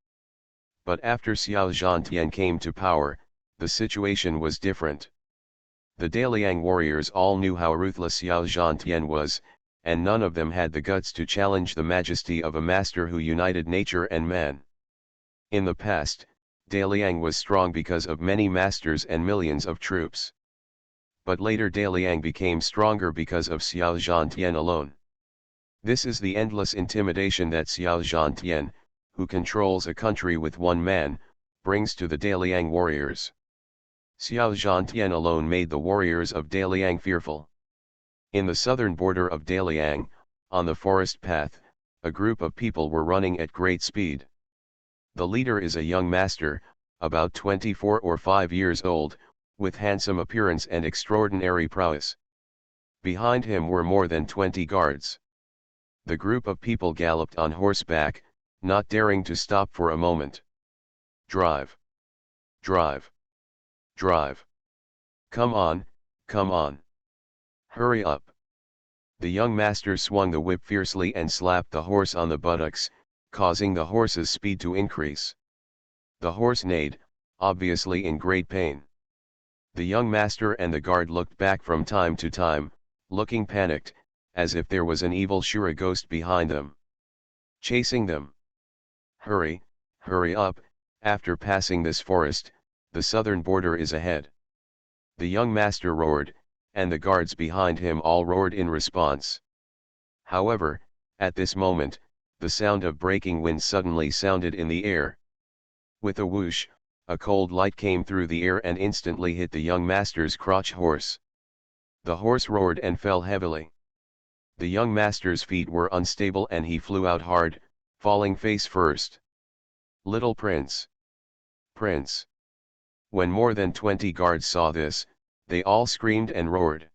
But after Xiao Zhantian came to power, the situation was different. The Daliang warriors all knew how ruthless Xiao Zhantian was, and none of them had the guts to challenge the majesty of a master who united nature and man. In the past, Daliang was strong because of many masters and millions of troops. But later Daliang became stronger because of Xiao Zhantian alone. This is the endless intimidation that Xiao Zhantian, who controls a country with one man, brings to the Daliang warriors. Xiao Zhantian alone made the warriors of Daliang fearful. In the southern border of Daliang, on the forest path, a group of people were running at great speed. The leader is a young master, about 24 or 5 years old, with handsome appearance and extraordinary prowess. Behind him were more than 20 guards. The group of people galloped on horseback, not daring to stop for a moment. Drive! Drive! Drive! Come on, come on! Hurry up! The young master swung the whip fiercely and slapped the horse on the buttocks, causing the horse's speed to increase. The horse neighed, obviously in great pain. The young master and the guard looked back from time to time, looking panicked, as if there was an evil Shura ghost behind them, chasing them. Hurry, hurry up, after passing this forest, the southern border is ahead. The young master roared, and the guards behind him all roared in response. However, at this moment, the sound of breaking wind suddenly sounded in the air. With a whoosh, a cold light came through the air and instantly hit the young master's crotch horse. The horse roared and fell heavily. The young master's feet were unstable and he flew out hard, falling face first. Little Prince! Prince! When more than 20 guards saw this, they all screamed and roared.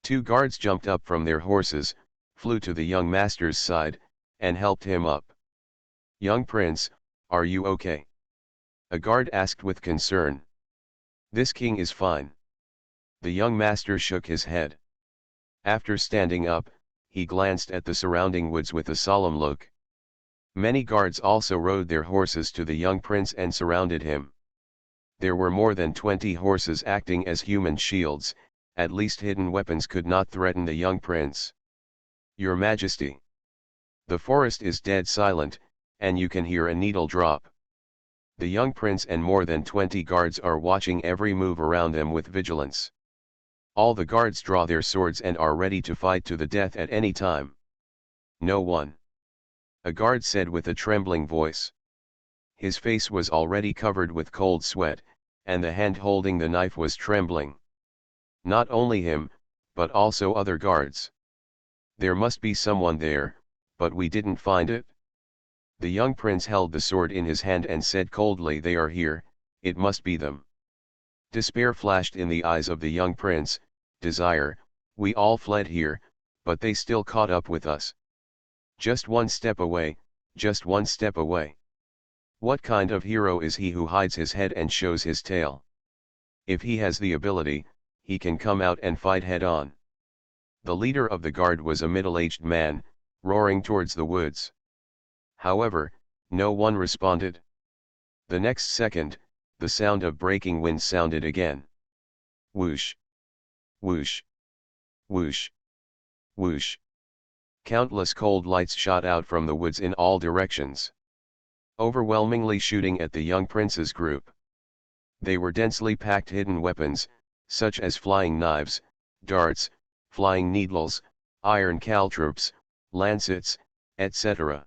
2 guards jumped up from their horses, flew to the young master's side, and helped him up. Young Prince, are you okay? A guard asked with concern. This king is fine. The young master shook his head. After standing up, he glanced at the surrounding woods with a solemn look. Many guards also rode their horses to the young prince and surrounded him. There were more than 20 horses acting as human shields, at least hidden weapons could not threaten the young prince. Your Majesty. The forest is dead silent, and you can hear a needle drop. The young prince and more than 20 guards are watching every move around them with vigilance. All the guards draw their swords and are ready to fight to the death at any time. No one. A guard said with a trembling voice. His face was already covered with cold sweat, and the hand holding the knife was trembling. Not only him, but also other guards. There must be someone there, but we didn't find it. The young prince held the sword in his hand and said coldly, they are here, it must be them. Despair flashed in the eyes of the young prince. Desire, we all fled here, but they still caught up with us. Just one step away, just one step away. What kind of hero is he who hides his head and shows his tail? If he has the ability, he can come out and fight head on. The leader of the guard was a middle-aged man, roaring towards the woods. However, no one responded. The next second, the sound of breaking wind sounded again. Whoosh! Whoosh! Whoosh! Whoosh! Countless cold lights shot out from the woods in all directions, overwhelmingly shooting at the young prince's group. They were densely packed hidden weapons, such as flying knives, darts, flying needles, iron caltrops, lancets, etc.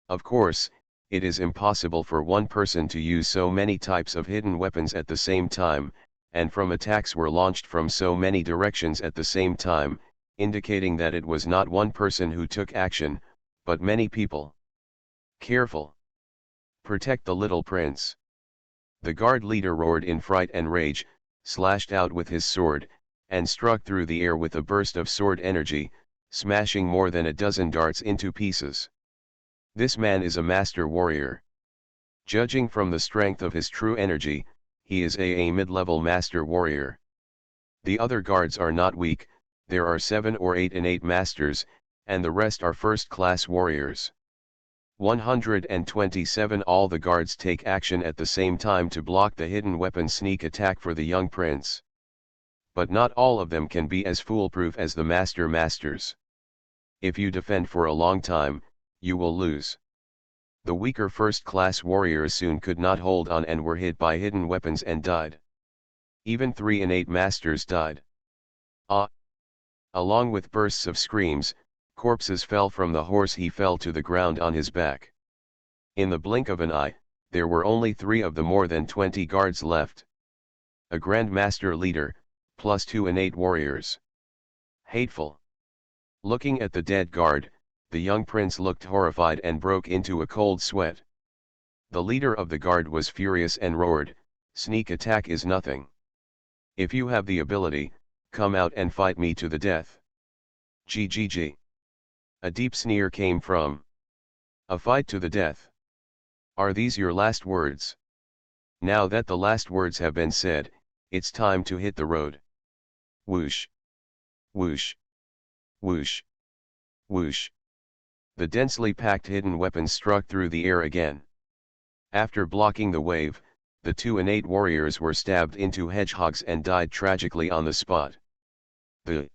Of course, it is impossible for one person to use so many types of hidden weapons at the same time, and from attacks were launched from so many directions at the same time, indicating that it was not one person who took action, but many people. Careful! Protect the little prince! The guard leader roared in fright and rage, slashed out with his sword, and struck through the air with a burst of sword energy, smashing more than a dozen darts into pieces. This man is a master warrior. Judging from the strength of his true energy, he is a mid-level master warrior. The other guards are not weak, there are 7 or 8 innate masters, and the rest are first-class warriors. 127 All the guards take action at the same time to block the hidden weapon sneak attack for the young prince. But not all of them can be as foolproof as the masters. If you defend for a long time, you will lose. The weaker first-class warriors soon could not hold on and were hit by hidden weapons and died. Even 3 innate masters died. Along with bursts of screams, corpses fell from the horse. He fell to the ground on his back. In the blink of an eye, there were only 3 of the more than 20 guards left. A Grand Master leader, plus 2 innate warriors. Hateful. Looking at the dead guard, the young prince looked horrified and broke into a cold sweat. The leader of the guard was furious and roared, "Sneak attack is nothing. If you have the ability, come out and fight me to the death." GGG. A deep sneer came from. A fight to the death. Are these your last words? Now that the last words have been said, it's time to hit the road. Whoosh! Whoosh! Whoosh! Whoosh! The densely packed hidden weapons struck through the air again. After blocking the wave, the 2 innate warriors were stabbed into hedgehogs and died tragically on the spot. The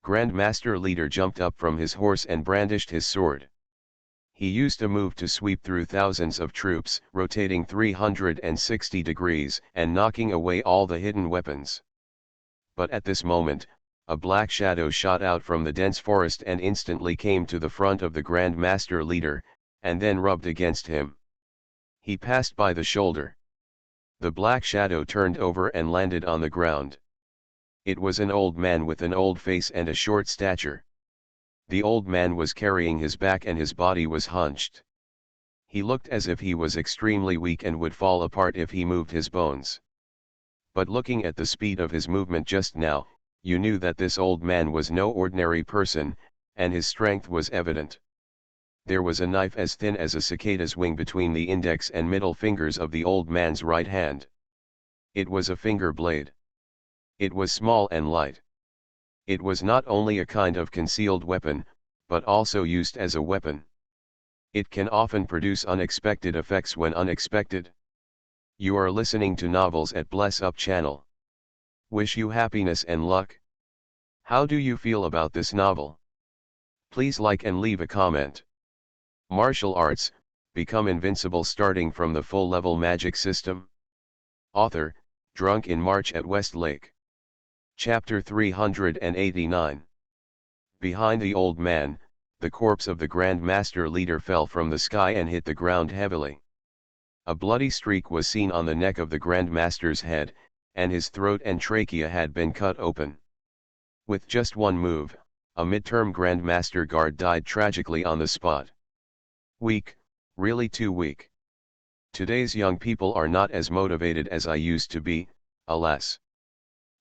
Grand Master leader jumped up from his horse and brandished his sword. He used a move to sweep through thousands of troops, rotating 360 degrees and knocking away all the hidden weapons. But at this moment, a black shadow shot out from the dense forest and instantly came to the front of the Grand Master leader, and then rubbed against him. He passed by the shoulder. The black shadow turned over and landed on the ground. It was an old man with an old face and a short stature. The old man was carrying his back and his body was hunched. He looked as if he was extremely weak and would fall apart if he moved his bones. But looking at the speed of his movement just now, you knew that this old man was no ordinary person, and his strength was evident. There was a knife as thin as a cicada's wing between the index and middle fingers of the old man's right hand. It was a finger blade. It was small and light. It was not only a kind of concealed weapon, but also used as a weapon. It can often produce unexpected effects when unexpected. You are listening to Novels at Bless Up channel. Wish you happiness and luck. How do you feel about this novel? Please like and leave a comment. Martial arts, become invincible starting from the full level magic system. Author, drunk in March at West Lake. Chapter 389. Behind the old man, the corpse of the Grand Master leader fell from the sky and hit the ground heavily. A bloody streak was seen on the neck of the Grand Master's head, and his throat and trachea had been cut open. With just one move, a mid-term Grand Master guard died tragically on the spot. Weak, really too weak. Today's young people are not as motivated as I used to be, alas.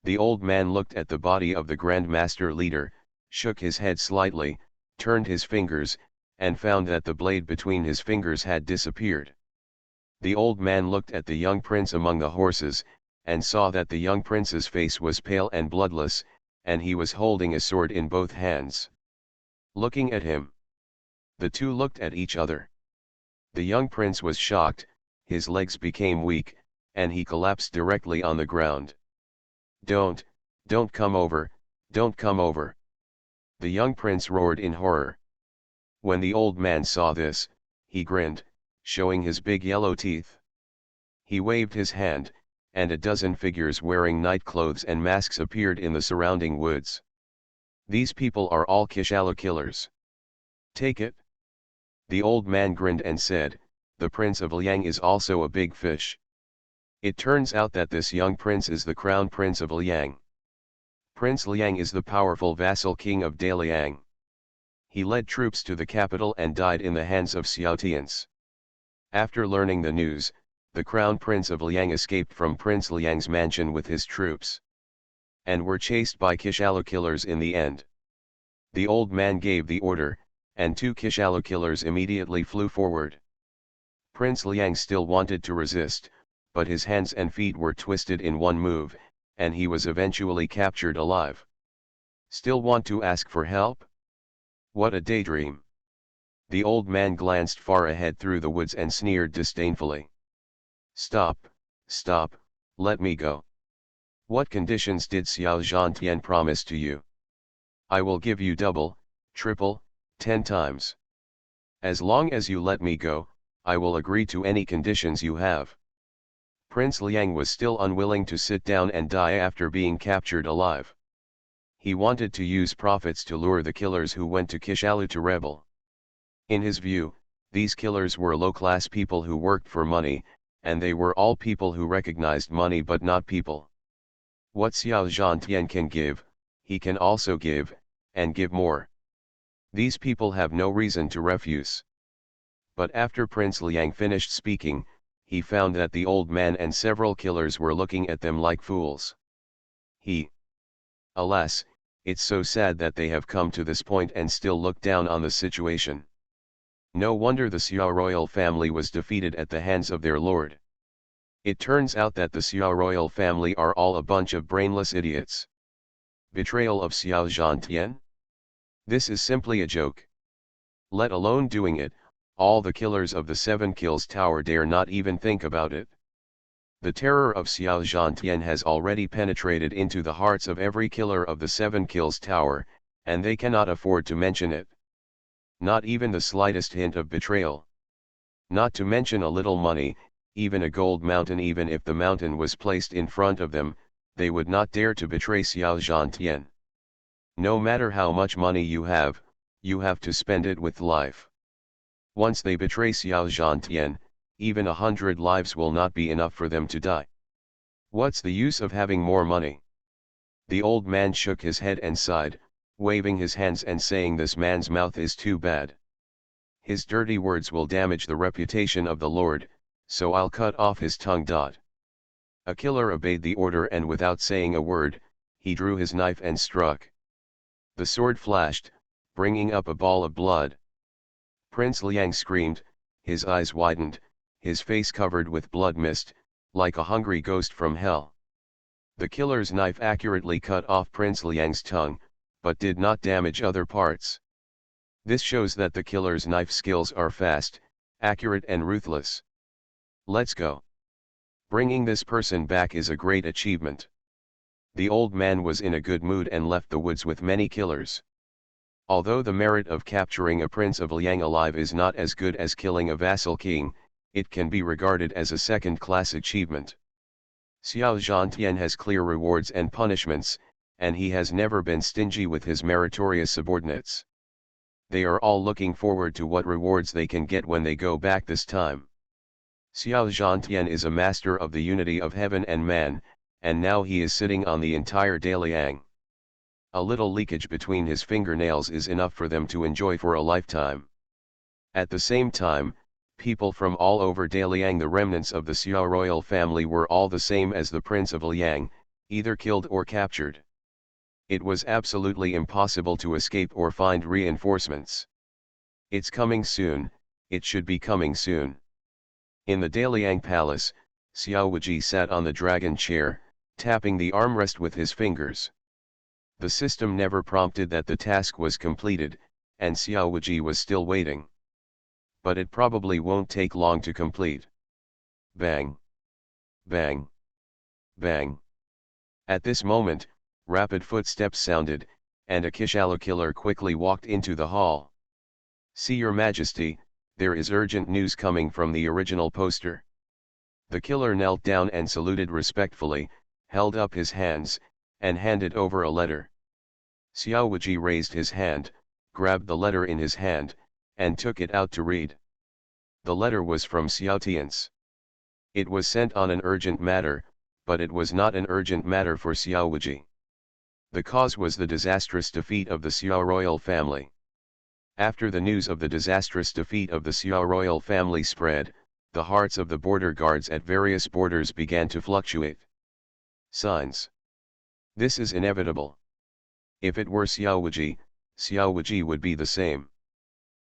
The old man looked at the body of the Grand Master leader, shook his head slightly, turned his fingers, and found that the blade between his fingers had disappeared. The old man looked at the young prince among the horses, and saw that the young prince's face was pale and bloodless, and he was holding a sword in both hands. Looking at him, the two looked at each other. The young prince was shocked, his legs became weak, and he collapsed directly on the ground. Don't come over, don't come over. The young prince roared in horror. When the old man saw this, he grinned, showing his big yellow teeth. He waved his hand, and a dozen figures wearing night clothes and masks appeared in the surrounding woods. These people are all Kishala killers. Take it. The old man grinned and said, the Prince of Liang is also a big fish. It turns out that this young prince is the crown prince of Liang. Prince Liang is the powerful vassal king of Daliang. He led troops to the capital and died in the hands of Xiaotians. After learning the news, the crown prince of Liang escaped from Prince Liang's mansion with his troops, and were chased by Kishala killers in the end. The old man gave the order, and two Kishala killers immediately flew forward. Prince Liang still wanted to resist, but his hands and feet were twisted in one move, and he was eventually captured alive. Still want to ask for help? What a daydream. The old man glanced far ahead through the woods and sneered disdainfully. Stop, let me go. What conditions did Xiao Zhantian promise to you? I will give you double, triple, 10 times. As long as you let me go, I will agree to any conditions you have. Prince Liang was still unwilling to sit down and die after being captured alive. He wanted to use profits to lure the killers who went to Kishala to rebel. In his view, these killers were low-class people who worked for money, and they were all people who recognized money but not people. What Xiao Zhantian can give, he can also give, and give more. These people have no reason to refuse. But after Prince Liang finished speaking, he found that the old man and several killers were looking at them like fools. Alas, it's so sad that they have come to this point and still look down on the situation. No wonder the Xiao royal family was defeated at the hands of their lord. It turns out that the Xiao royal family are all a bunch of brainless idiots. Betrayal of Xiao Zhantian? This is simply a joke. Let alone doing it, all the killers of the Seven Kills Tower dare not even think about it. The terror of Xiao Zhantian has already penetrated into the hearts of every killer of the Seven Kills Tower, and they cannot afford to mention it. Not even the slightest hint of betrayal. Not to mention a little money, even a gold mountain. Even if the mountain was placed in front of them, they would not dare to betray Xiao Zhantian. No matter how much money you have to spend it with life. Once they betray Xiao Zhantian, even 100 lives will not be enough for them to die. What's the use of having more money? The old man shook his head and sighed, waving his hands and saying, this man's mouth is too bad. His dirty words will damage the reputation of the Lord, so I'll cut off his tongue. A killer obeyed the order, and without saying a word, he drew his knife and struck. The sword flashed, bringing up a ball of blood. Prince Liang screamed, his eyes widened, his face covered with blood mist, like a hungry ghost from hell. The killer's knife accurately cut off Prince Liang's tongue, but did not damage other parts. This shows that the killer's knife skills are fast, accurate and ruthless. Let's go. Bringing this person back is a great achievement. The old man was in a good mood and left the woods with many killers. Although the merit of capturing a prince of Liang alive is not as good as killing a vassal king, it can be regarded as a second-class achievement. Xiao Zhantian has clear rewards and punishments, and he has never been stingy with his meritorious subordinates. They are all looking forward to what rewards they can get when they go back this time. Xiao Zhantian is a master of the unity of heaven and man, and now he is sitting on the entire Daliang. A little leakage between his fingernails is enough for them to enjoy for a lifetime. At the same time, people from all over Daliang, the remnants of the Xiao royal family, were all the same as the Prince of Liang, either killed or captured. It was absolutely impossible to escape or find reinforcements. It's coming soon, it should be coming soon. In the Daliang palace, Xiao Wuji sat on the dragon chair, tapping the armrest with his fingers. The system never prompted that the task was completed, and Xiao Wuji was still waiting. But it probably won't take long to complete. Bang! Bang! Bang! At this moment, rapid footsteps sounded, and a Kishala killer quickly walked into the hall. "See, Your Majesty, there is urgent news coming from the original poster." The killer knelt down and saluted respectfully, held up his hands, and handed over a letter. Xiao Wuji raised his hand, grabbed the letter in his hand, and took it out to read. The letter was from Xiao Tian's. It was sent on an urgent matter, but it was not an urgent matter for Xiao Wuji. The cause was the disastrous defeat of the Xiao royal family. After the news of the disastrous defeat of the Xiao royal family spread, the hearts of the border guards at various borders began to fluctuate. Signs. This is inevitable. If it were Xiao Wuji would be the same.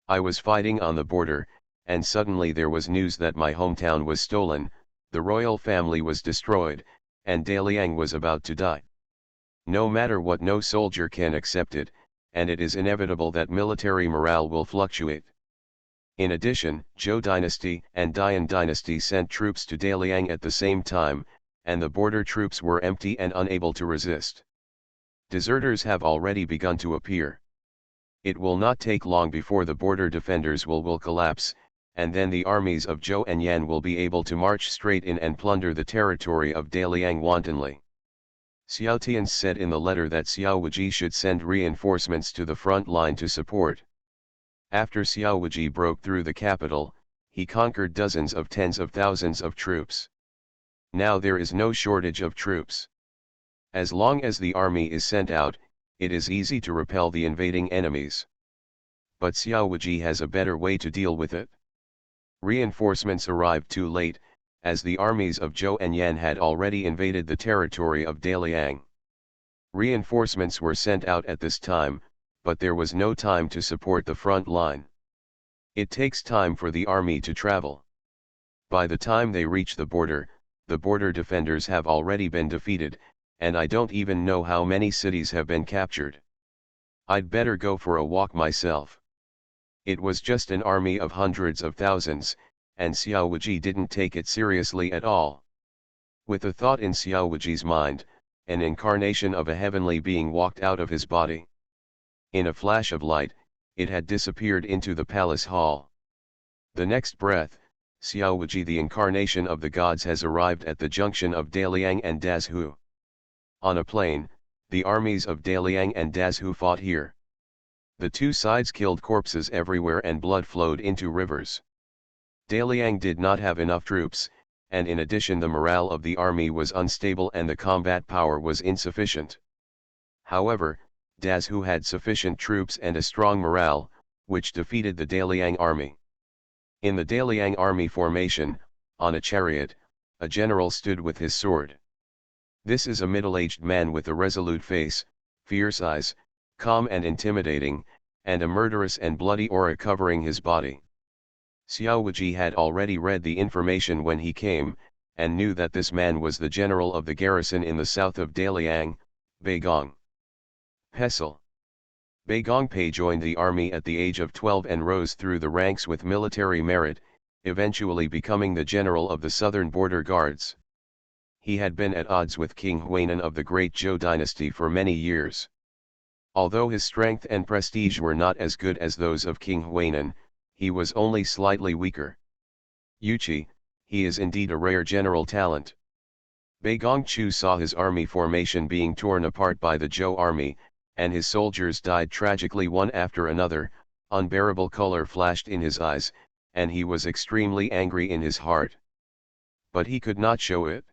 I was fighting on the border, and suddenly there was news that my hometown was stolen, the royal family was destroyed, and Daliang was about to die. No matter what, no soldier can accept it, and it is inevitable that military morale will fluctuate. In addition, Zhou dynasty and Dian dynasty sent troops to Daliang at the same time, and the border troops were empty and unable to resist. Deserters have already begun to appear. It will not take long before the border defenders will collapse, and then the armies of Zhou and Yan will be able to march straight in and plunder the territory of Daliang wantonly. Xiao Tian said in the letter that Xiao Wuji should send reinforcements to the front line to support. After Xiao Wuji broke through the capital, he conquered dozens of tens of thousands of troops. Now there is no shortage of troops. As long as the army is sent out, it is easy to repel the invading enemies. But Xiao Wuji has a better way to deal with it. Reinforcements arrived too late, as the armies of Zhou and Yan had already invaded the territory of Daliang. Reinforcements were sent out at this time, but there was no time to support the front line. It takes time for the army to travel. By the time they reach the border defenders have already been defeated, and I don't even know how many cities have been captured. I'd better go for a walk myself. It was just an army of hundreds of thousands, and Xiao Wuji didn't take it seriously at all. With a thought in Xiao Wuji's mind, an incarnation of a heavenly being walked out of his body. In a flash of light, it had disappeared into the palace hall. The next breath, Xiao Wuji, the incarnation of the gods, has arrived at the junction of Daliang and Dazhu. On a plain, the armies of Daliang and Dazhu fought here. The two sides killed corpses everywhere and blood flowed into rivers. Daliang did not have enough troops, and in addition the morale of the army was unstable and the combat power was insufficient. However, Dazhu had sufficient troops and a strong morale, which defeated the Daliang army. In the Daliang army formation, on a chariot, a general stood with his sword. This is a middle-aged man with a resolute face, fierce eyes, calm and intimidating, and a murderous and bloody aura covering his body. Xiao Wuji had already read the information when he came, and knew that this man was the general of the garrison in the south of Daliang, Beigong. Pesel. Beigong Pei joined the army at the age of 12 and rose through the ranks with military merit, eventually becoming the general of the southern border guards. He had been at odds with King Huainan of the Great Zhou dynasty for many years. Although his strength and prestige were not as good as those of King Huainan, he was only slightly weaker. Yuqi, he is indeed a rare general talent. Beigong Chu saw his army formation being torn apart by the Zhou army, and his soldiers died tragically one after another. Unbearable color flashed in his eyes, and he was extremely angry in his heart. But he could not show it.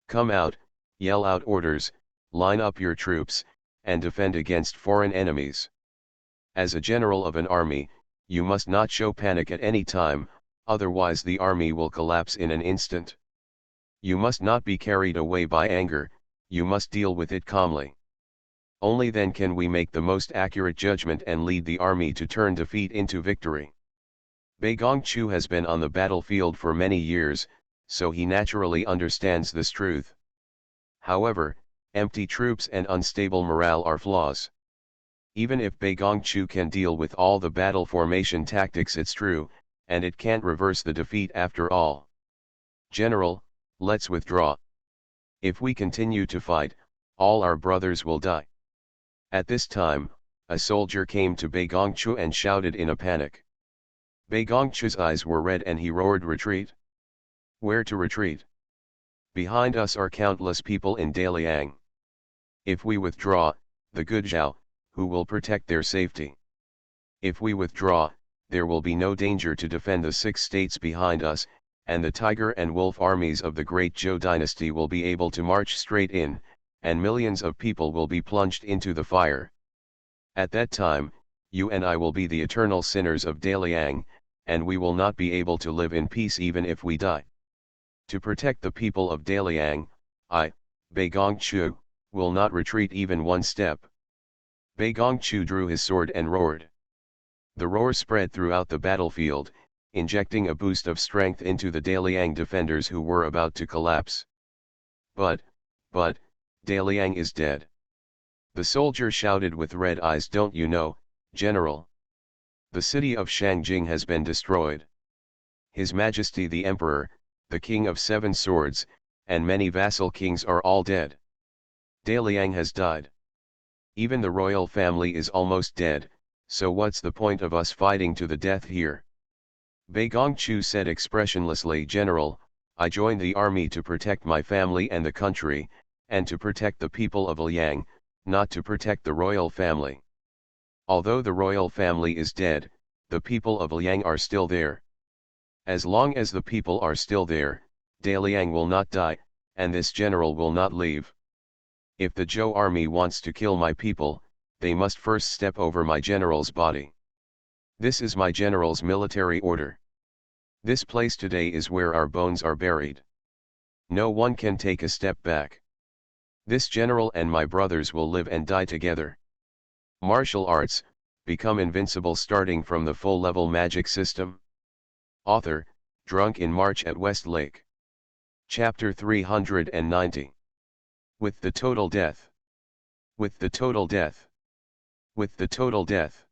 Come out, yell out orders, line up your troops, and defend against foreign enemies. As a general of an army, you must not show panic at any time, otherwise the army will collapse in an instant. You must not be carried away by anger, you must deal with it calmly. Only then can we make the most accurate judgment and lead the army to turn defeat into victory. Beigong Chu has been on the battlefield for many years, so he naturally understands this truth. However, empty troops and unstable morale are flaws. Even if Beigong Chu can deal with all the battle formation tactics, it's true, and it can't reverse the defeat after all. General, let's withdraw. If we continue to fight, all our brothers will die. At this time, a soldier came to Beigong Chu and shouted in a panic. Beigong Chu's eyes were red and he roared, "Retreat! Where to retreat? Behind us are countless people in Daliang. If we withdraw, the good Zhao, who will protect their safety? If we withdraw, there will be no danger to defend the 6 states behind us, and the tiger and wolf armies of the great Zhou dynasty will be able to march straight in, and millions of people will be plunged into the fire. At that time, you and I will be the eternal sinners of Daliang, and we will not be able to live in peace even if we die. To protect the people of Daliang, I, Beigong Chu, will not retreat even one step." Beigong Chu drew his sword and roared. The roar spread throughout the battlefield, injecting a boost of strength into the Daliang defenders who were about to collapse. But, Daliang is dead. The soldier shouted with red eyes, "Don't you know, General? The city of Shangjing has been destroyed. His Majesty the Emperor, the King of 7 Swords, and many vassal kings are all dead. Daliang has died. Even the royal family is almost dead, so what's the point of us fighting to the death here?" Beigong Chu said expressionlessly, "General, I joined the army to protect my family and the country, and to protect the people of Liang, not to protect the royal family. Although the royal family is dead, the people of Liang are still there. As long as the people are still there, Daliang will not die, and this general will not leave. If the Zhou army wants to kill my people, they must first step over my general's body. This is my general's military order. This place today is where our bones are buried. No one can take a step back. This general and my brothers will live and die together. Martial arts, become invincible starting from the full-level magic system." Author, Drunk in March at West Lake. Chapter 390. With the total death. With the total death. With the total death.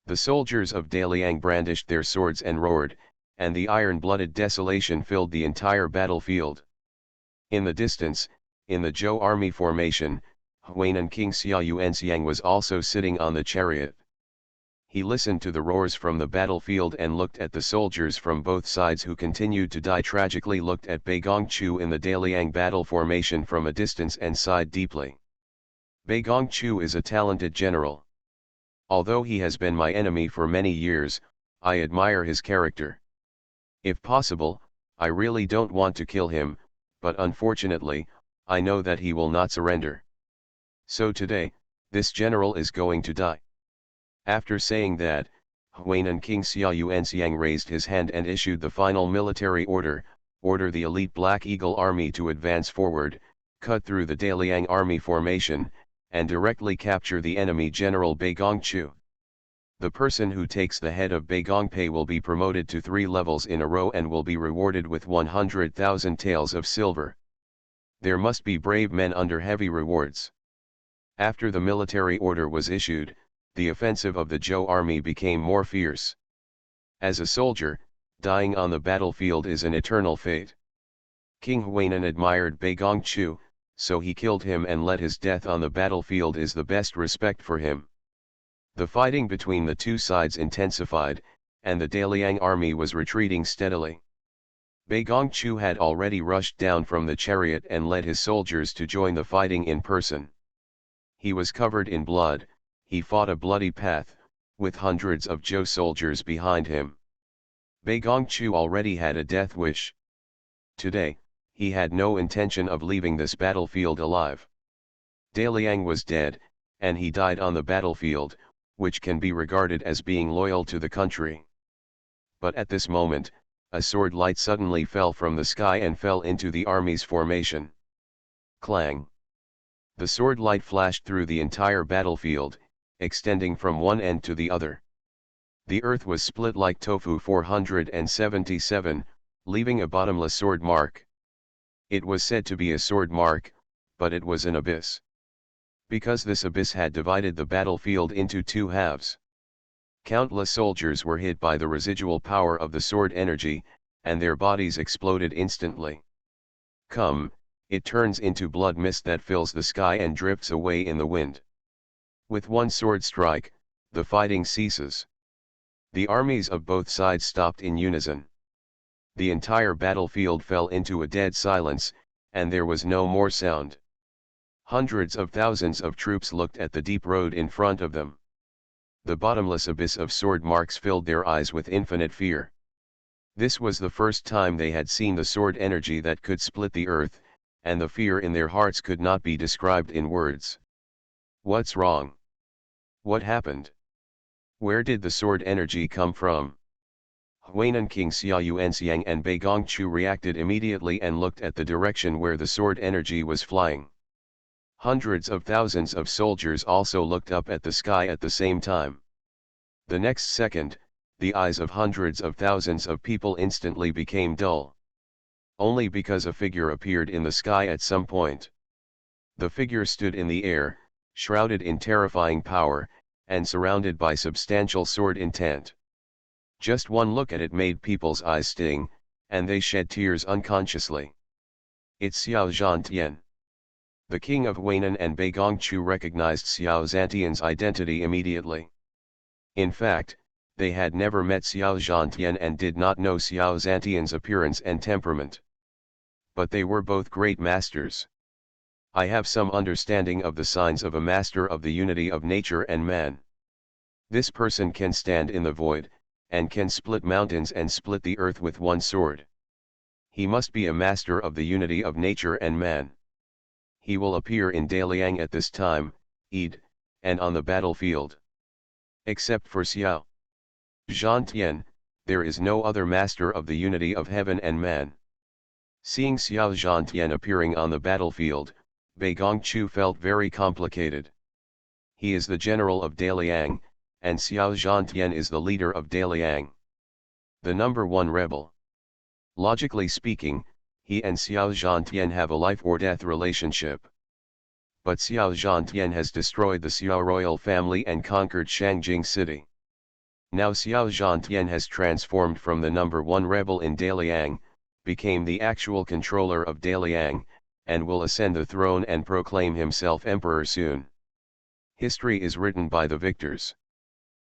The soldiers of Daliang brandished their swords and roared, and the iron-blooded desolation filled the entire battlefield. In the distance, in the Zhou army formation, Huainan King Xia Yuanxiang was also sitting on the chariot. He listened to the roars from the battlefield and looked at the soldiers from both sides who continued to die tragically, looked at Bei Gongchu in the Daliang battle formation from a distance and sighed deeply. Bei Gongchu is a talented general. Although he has been my enemy for many years, I admire his character. If possible, I really don't want to kill him, but unfortunately, I know that he will not surrender. So today, this general is going to die. After saying that, Huainan King Xiao Yuanxiang raised his hand and issued the final military order: order the elite Black Eagle army to advance forward, cut through the Daliang army formation, and directly capture the enemy general Bei Gongchu. The person who takes the head of Bei Gongpei will be promoted to 3 levels in a row and will be rewarded with 100,000 taels of silver. There must be brave men under heavy rewards. After the military order was issued, the offensive of the Zhou army became more fierce. As a soldier, dying on the battlefield is an eternal fate. King Huainan admired Bei Gongchu, so he killed him and let his death on the battlefield is the best respect for him. The fighting between the two sides intensified, and the Daliang army was retreating steadily. Bei Gongchu had already rushed down from the chariot and led his soldiers to join the fighting in person. He was covered in blood. He fought a bloody path, with hundreds of Zhou soldiers behind him. Bei Gongchu already had a death wish. Today, he had no intention of leaving this battlefield alive. Daliang was dead, and he died on the battlefield, which can be regarded as being loyal to the country. But at this moment, a sword light suddenly fell from the sky and fell into the army's formation. Clang! The sword light flashed through the entire battlefield, extending from one end to the other. The earth was split like tofu 477, leaving a bottomless sword mark. It was said to be a sword mark, but it was an abyss. Because this abyss had divided the battlefield into 2 halves. Countless soldiers were hit by the residual power of the sword energy, and their bodies exploded instantly. Come, it turns into blood mist that fills the sky and drifts away in the wind. With one sword strike, the fighting ceases. The armies of both sides stopped in unison. The entire battlefield fell into a dead silence, and there was no more sound. Hundreds of thousands of troops looked at the deep road in front of them. The bottomless abyss of sword marks filled their eyes with infinite fear. This was the first time they had seen the sword energy that could split the earth, and the fear in their hearts could not be described in words. What's wrong? What happened? Where did the sword energy come from? Huainan King Xiao Yuanxiang and Bei Gongchu reacted immediately and looked at the direction where the sword energy was flying. Hundreds of thousands of soldiers also looked up at the sky at the same time. The next second, the eyes of hundreds of thousands of people instantly became dull. Only because a figure appeared in the sky at some point. The figure stood in the air, shrouded in terrifying power, and surrounded by substantial sword intent. Just one look at it made people's eyes sting, and they shed tears unconsciously. It's Xiao Zhantian. The king of Huainan and Bei Gongchu recognized Xiao Zhantian's identity immediately. In fact, they had never met Xiao Zhantian and did not know Xiao Zhantian's appearance and temperament. But they were both great masters. I have some understanding of the signs of a master of the unity of nature and man. This person can stand in the void, and can split mountains and split the earth with one sword. He must be a master of the unity of nature and man. He will appear in Daliang at this time, Eid, and on the battlefield. Except for Xiao Zhantian, there is no other master of the unity of heaven and man. Seeing Xiao Zhantian appearing on the battlefield, Bei Gongchu felt very complicated. He is the general of Daliang, and Xiao Zhantian is the leader of Daliang. The number 1 rebel. Logically speaking, he and Xiao Zhantian have a life or death relationship. But Xiao Zhantian has destroyed the Xiao royal family and conquered Shangjing city. Now Xiao Zhantian has transformed from the number 1 rebel in Daliang, became the actual controller of Daliang, and will ascend the throne and proclaim himself emperor soon. History is written by the victors.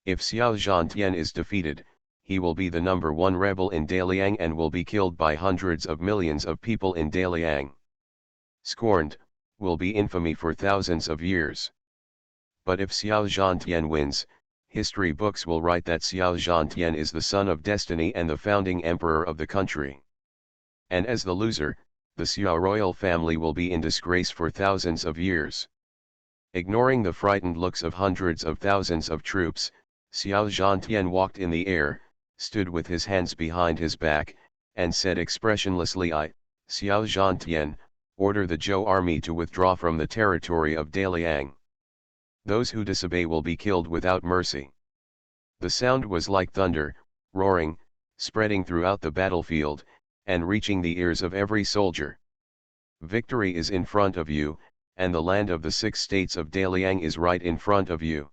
If Xiao Zhantian is defeated, he will be the number one rebel in Daliang and will be killed by hundreds of millions of people in Daliang. Scorned, will be infamy for thousands of years. But if Xiao Zhantian wins, history books will write that Xiao Zhantian is the son of destiny and the founding emperor of the country. And as the loser, the Xiao royal family will be in disgrace for thousands of years. Ignoring the frightened looks of hundreds of thousands of troops, Xiao Zhantian walked in the air, stood with his hands behind his back, and said expressionlessly, "I, Xiao Zhantian, order the Zhou army to withdraw from the territory of Daliang. Those who disobey will be killed without mercy." The sound was like thunder, roaring, spreading throughout the battlefield, and reaching the ears of every soldier. Victory is in front of you, and the land of the 6 states of Daliang is right in front of you.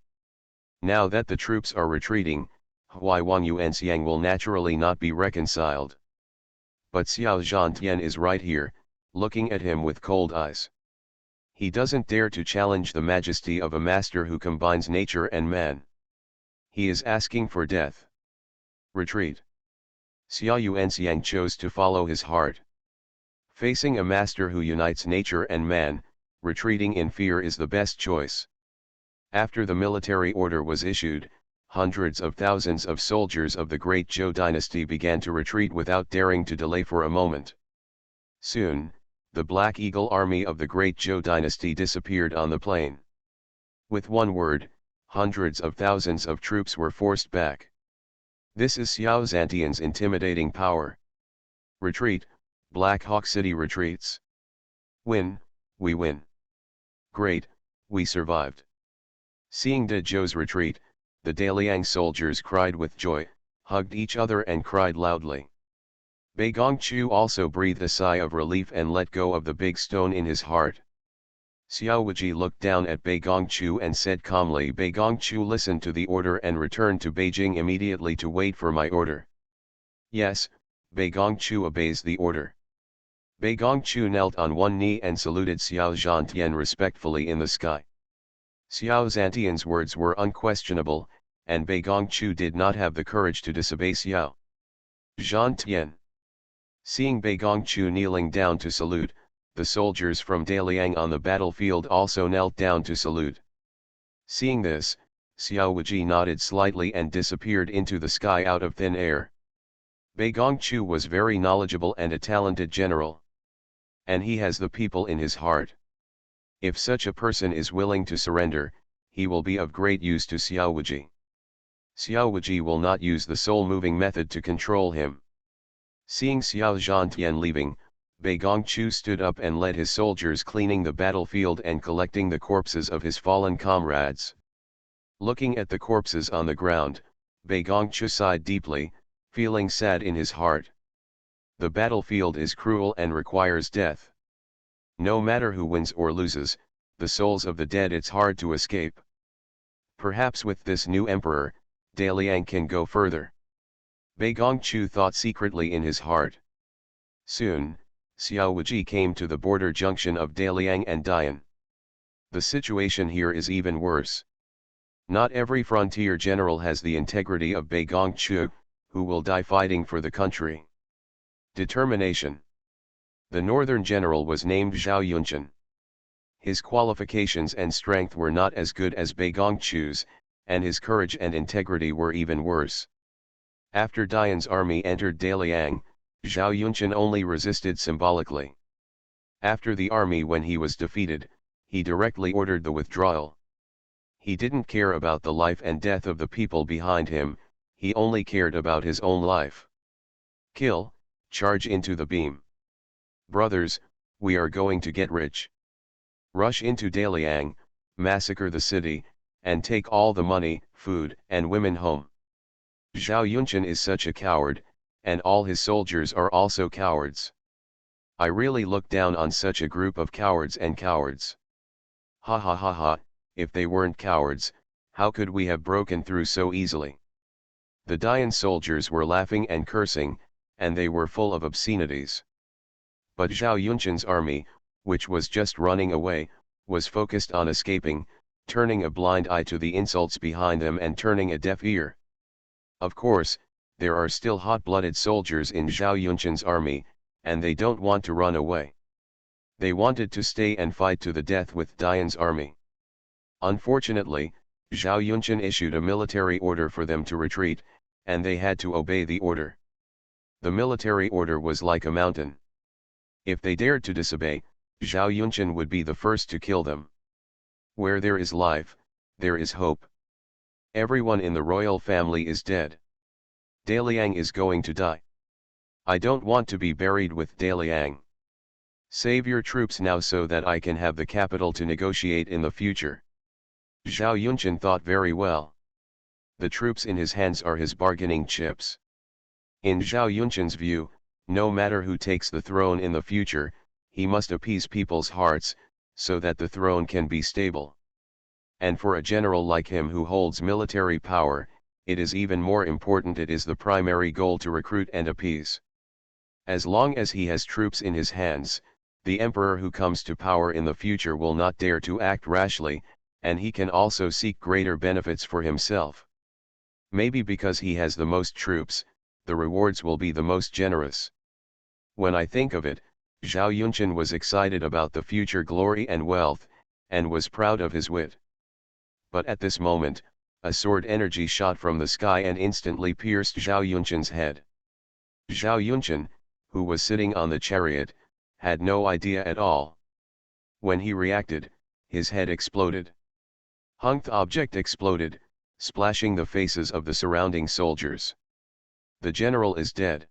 Now that the troops are retreating, Huai Wangyu and Xiang will naturally not be reconciled. But Xiao Zhantian is right here, looking at him with cold eyes. He doesn't dare to challenge the majesty of a master who combines nature and man. He is asking for death. Retreat. Xiao Yuanxiang chose to follow his heart. Facing a master who unites nature and man, retreating in fear is the best choice. After the military order was issued, hundreds of thousands of soldiers of the great Zhou dynasty began to retreat without daring to delay for a moment. Soon, the Black Eagle army of the great Zhou dynasty disappeared on the plain. With one word, hundreds of thousands of troops were forced back. This is Xiao Zhantian's intimidating power. Retreat, Black Hawk City retreats. Win, we win. Great, we survived. Seeing De Zhou's retreat, the Daliang soldiers cried with joy, hugged each other and cried loudly. Bei Gongchu also breathed a sigh of relief and let go of the big stone in his heart. Xiao Wuji looked down at Bei Gongchu and said calmly, "Bei Gongchu listened to the order and returned to Beijing immediately to wait for my order." Yes, Bei Gongchu obeys the order. Bei Gongchu knelt on one knee and saluted Xiao Zhantian respectfully in the sky. Xiao Zhantian's words were unquestionable, and Bei Gongchu did not have the courage to disobey Xiao Zhantian. Seeing Bei Gongchu kneeling down to salute, the soldiers from Daliang on the battlefield also knelt down to salute. Seeing this, Xiao Wuji nodded slightly and disappeared into the sky out of thin air. Bei Gongchu was very knowledgeable and a talented general. And he has the people in his heart. If such a person is willing to surrender, he will be of great use to Xiao Wuji. Xiao Wuji will not use the soul-moving method to control him. Seeing Xiao Zhantian leaving, Bei Gongchu stood up and led his soldiers cleaning the battlefield and collecting the corpses of his fallen comrades. Looking at the corpses on the ground, Bei Gongchu sighed deeply, feeling sad in his heart. The battlefield is cruel and requires death. No matter who wins or loses, the souls of the dead it's hard to escape. Perhaps with this new emperor, Daliang can go further. Bei Gongchu thought secretly in his heart. Soon, Xiao Wuji came to the border junction of Daliang and Dian. The situation here is even worse. Not every frontier general has the integrity of Bei Gongchu, who will die fighting for the country. Determination. The northern general was named Zhao Yunqian. His qualifications and strength were not as good as Bei Gongchu's, and his courage and integrity were even worse. After Dian's army entered Daliang, Zhao Yunqian only resisted symbolically. After the army when he was defeated, he directly ordered the withdrawal. He didn't care about the life and death of the people behind him, he only cared about his own life. Kill, charge into the beam. Brothers, we are going to get rich. Rush into Daliang, massacre the city, and take all the money, food, and women home. Zhao Yunqian is such a coward, and all his soldiers are also cowards. I really look down on such a group of cowards and cowards. Ha ha ha ha, if they weren't cowards, how could we have broken through so easily? The Dian soldiers were laughing and cursing, and they were full of obscenities. But Zhao Yunqian's army, which was just running away, was focused on escaping, turning a blind eye to the insults behind them and turning a deaf ear. Of course, there are still hot-blooded soldiers in Zhao Yunshan's army, and they don't want to run away. They wanted to stay and fight to the death with Dian's army. Unfortunately, Zhao Yunshan issued a military order for them to retreat, and they had to obey the order. The military order was like a mountain. If they dared to disobey, Zhao Yunshan would be the first to kill them. Where there is life, there is hope. Everyone in the royal family is dead. Daliang is going to die. I don't want to be buried with Daliang. Save your troops now so that I can have the capital to negotiate in the future. Zhao Yunshan thought very well. The troops in his hands are his bargaining chips. In Zhao Yunshan's view, no matter who takes the throne in the future, he must appease people's hearts, so that the throne can be stable. And for a general like him who holds military power, it is even more important. It is the primary goal to recruit and appease. As long as he has troops in his hands, the emperor who comes to power in the future will not dare to act rashly, and he can also seek greater benefits for himself. Maybe because he has the most troops, the rewards will be the most generous. When I think of it, Zhao Yunshan was excited about the future glory and wealth, and was proud of his wit. But at this moment, a sword energy shot from the sky and instantly pierced Zhao Yunshan's head. Zhao Yunshan, who was sitting on the chariot, had no idea at all. When he reacted, his head exploded. The object exploded, splashing the faces of the surrounding soldiers. The general is dead.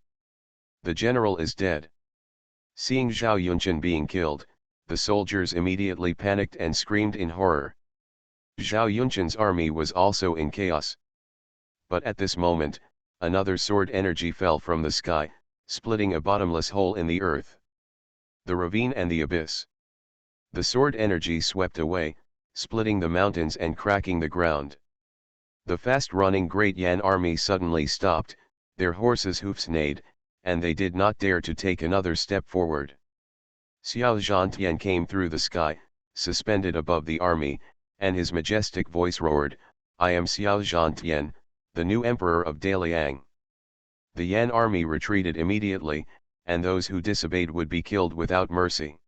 The general is dead. Seeing Zhao Yunshan being killed, the soldiers immediately panicked and screamed in horror. Zhao Yunshan's army was also in chaos. But at this moment, another sword energy fell from the sky, splitting a bottomless hole in the earth. The ravine and the abyss. The sword energy swept away, splitting the mountains and cracking the ground. The fast-running Great Yan army suddenly stopped, their horses' hoofs neighed, and they did not dare to take another step forward. Xiao Zhantian came through the sky, suspended above the army, and his majestic voice roared, "I am Xiao Zhantian, the new emperor of Daliang." The Yan army retreated immediately, and those who disobeyed would be killed without mercy.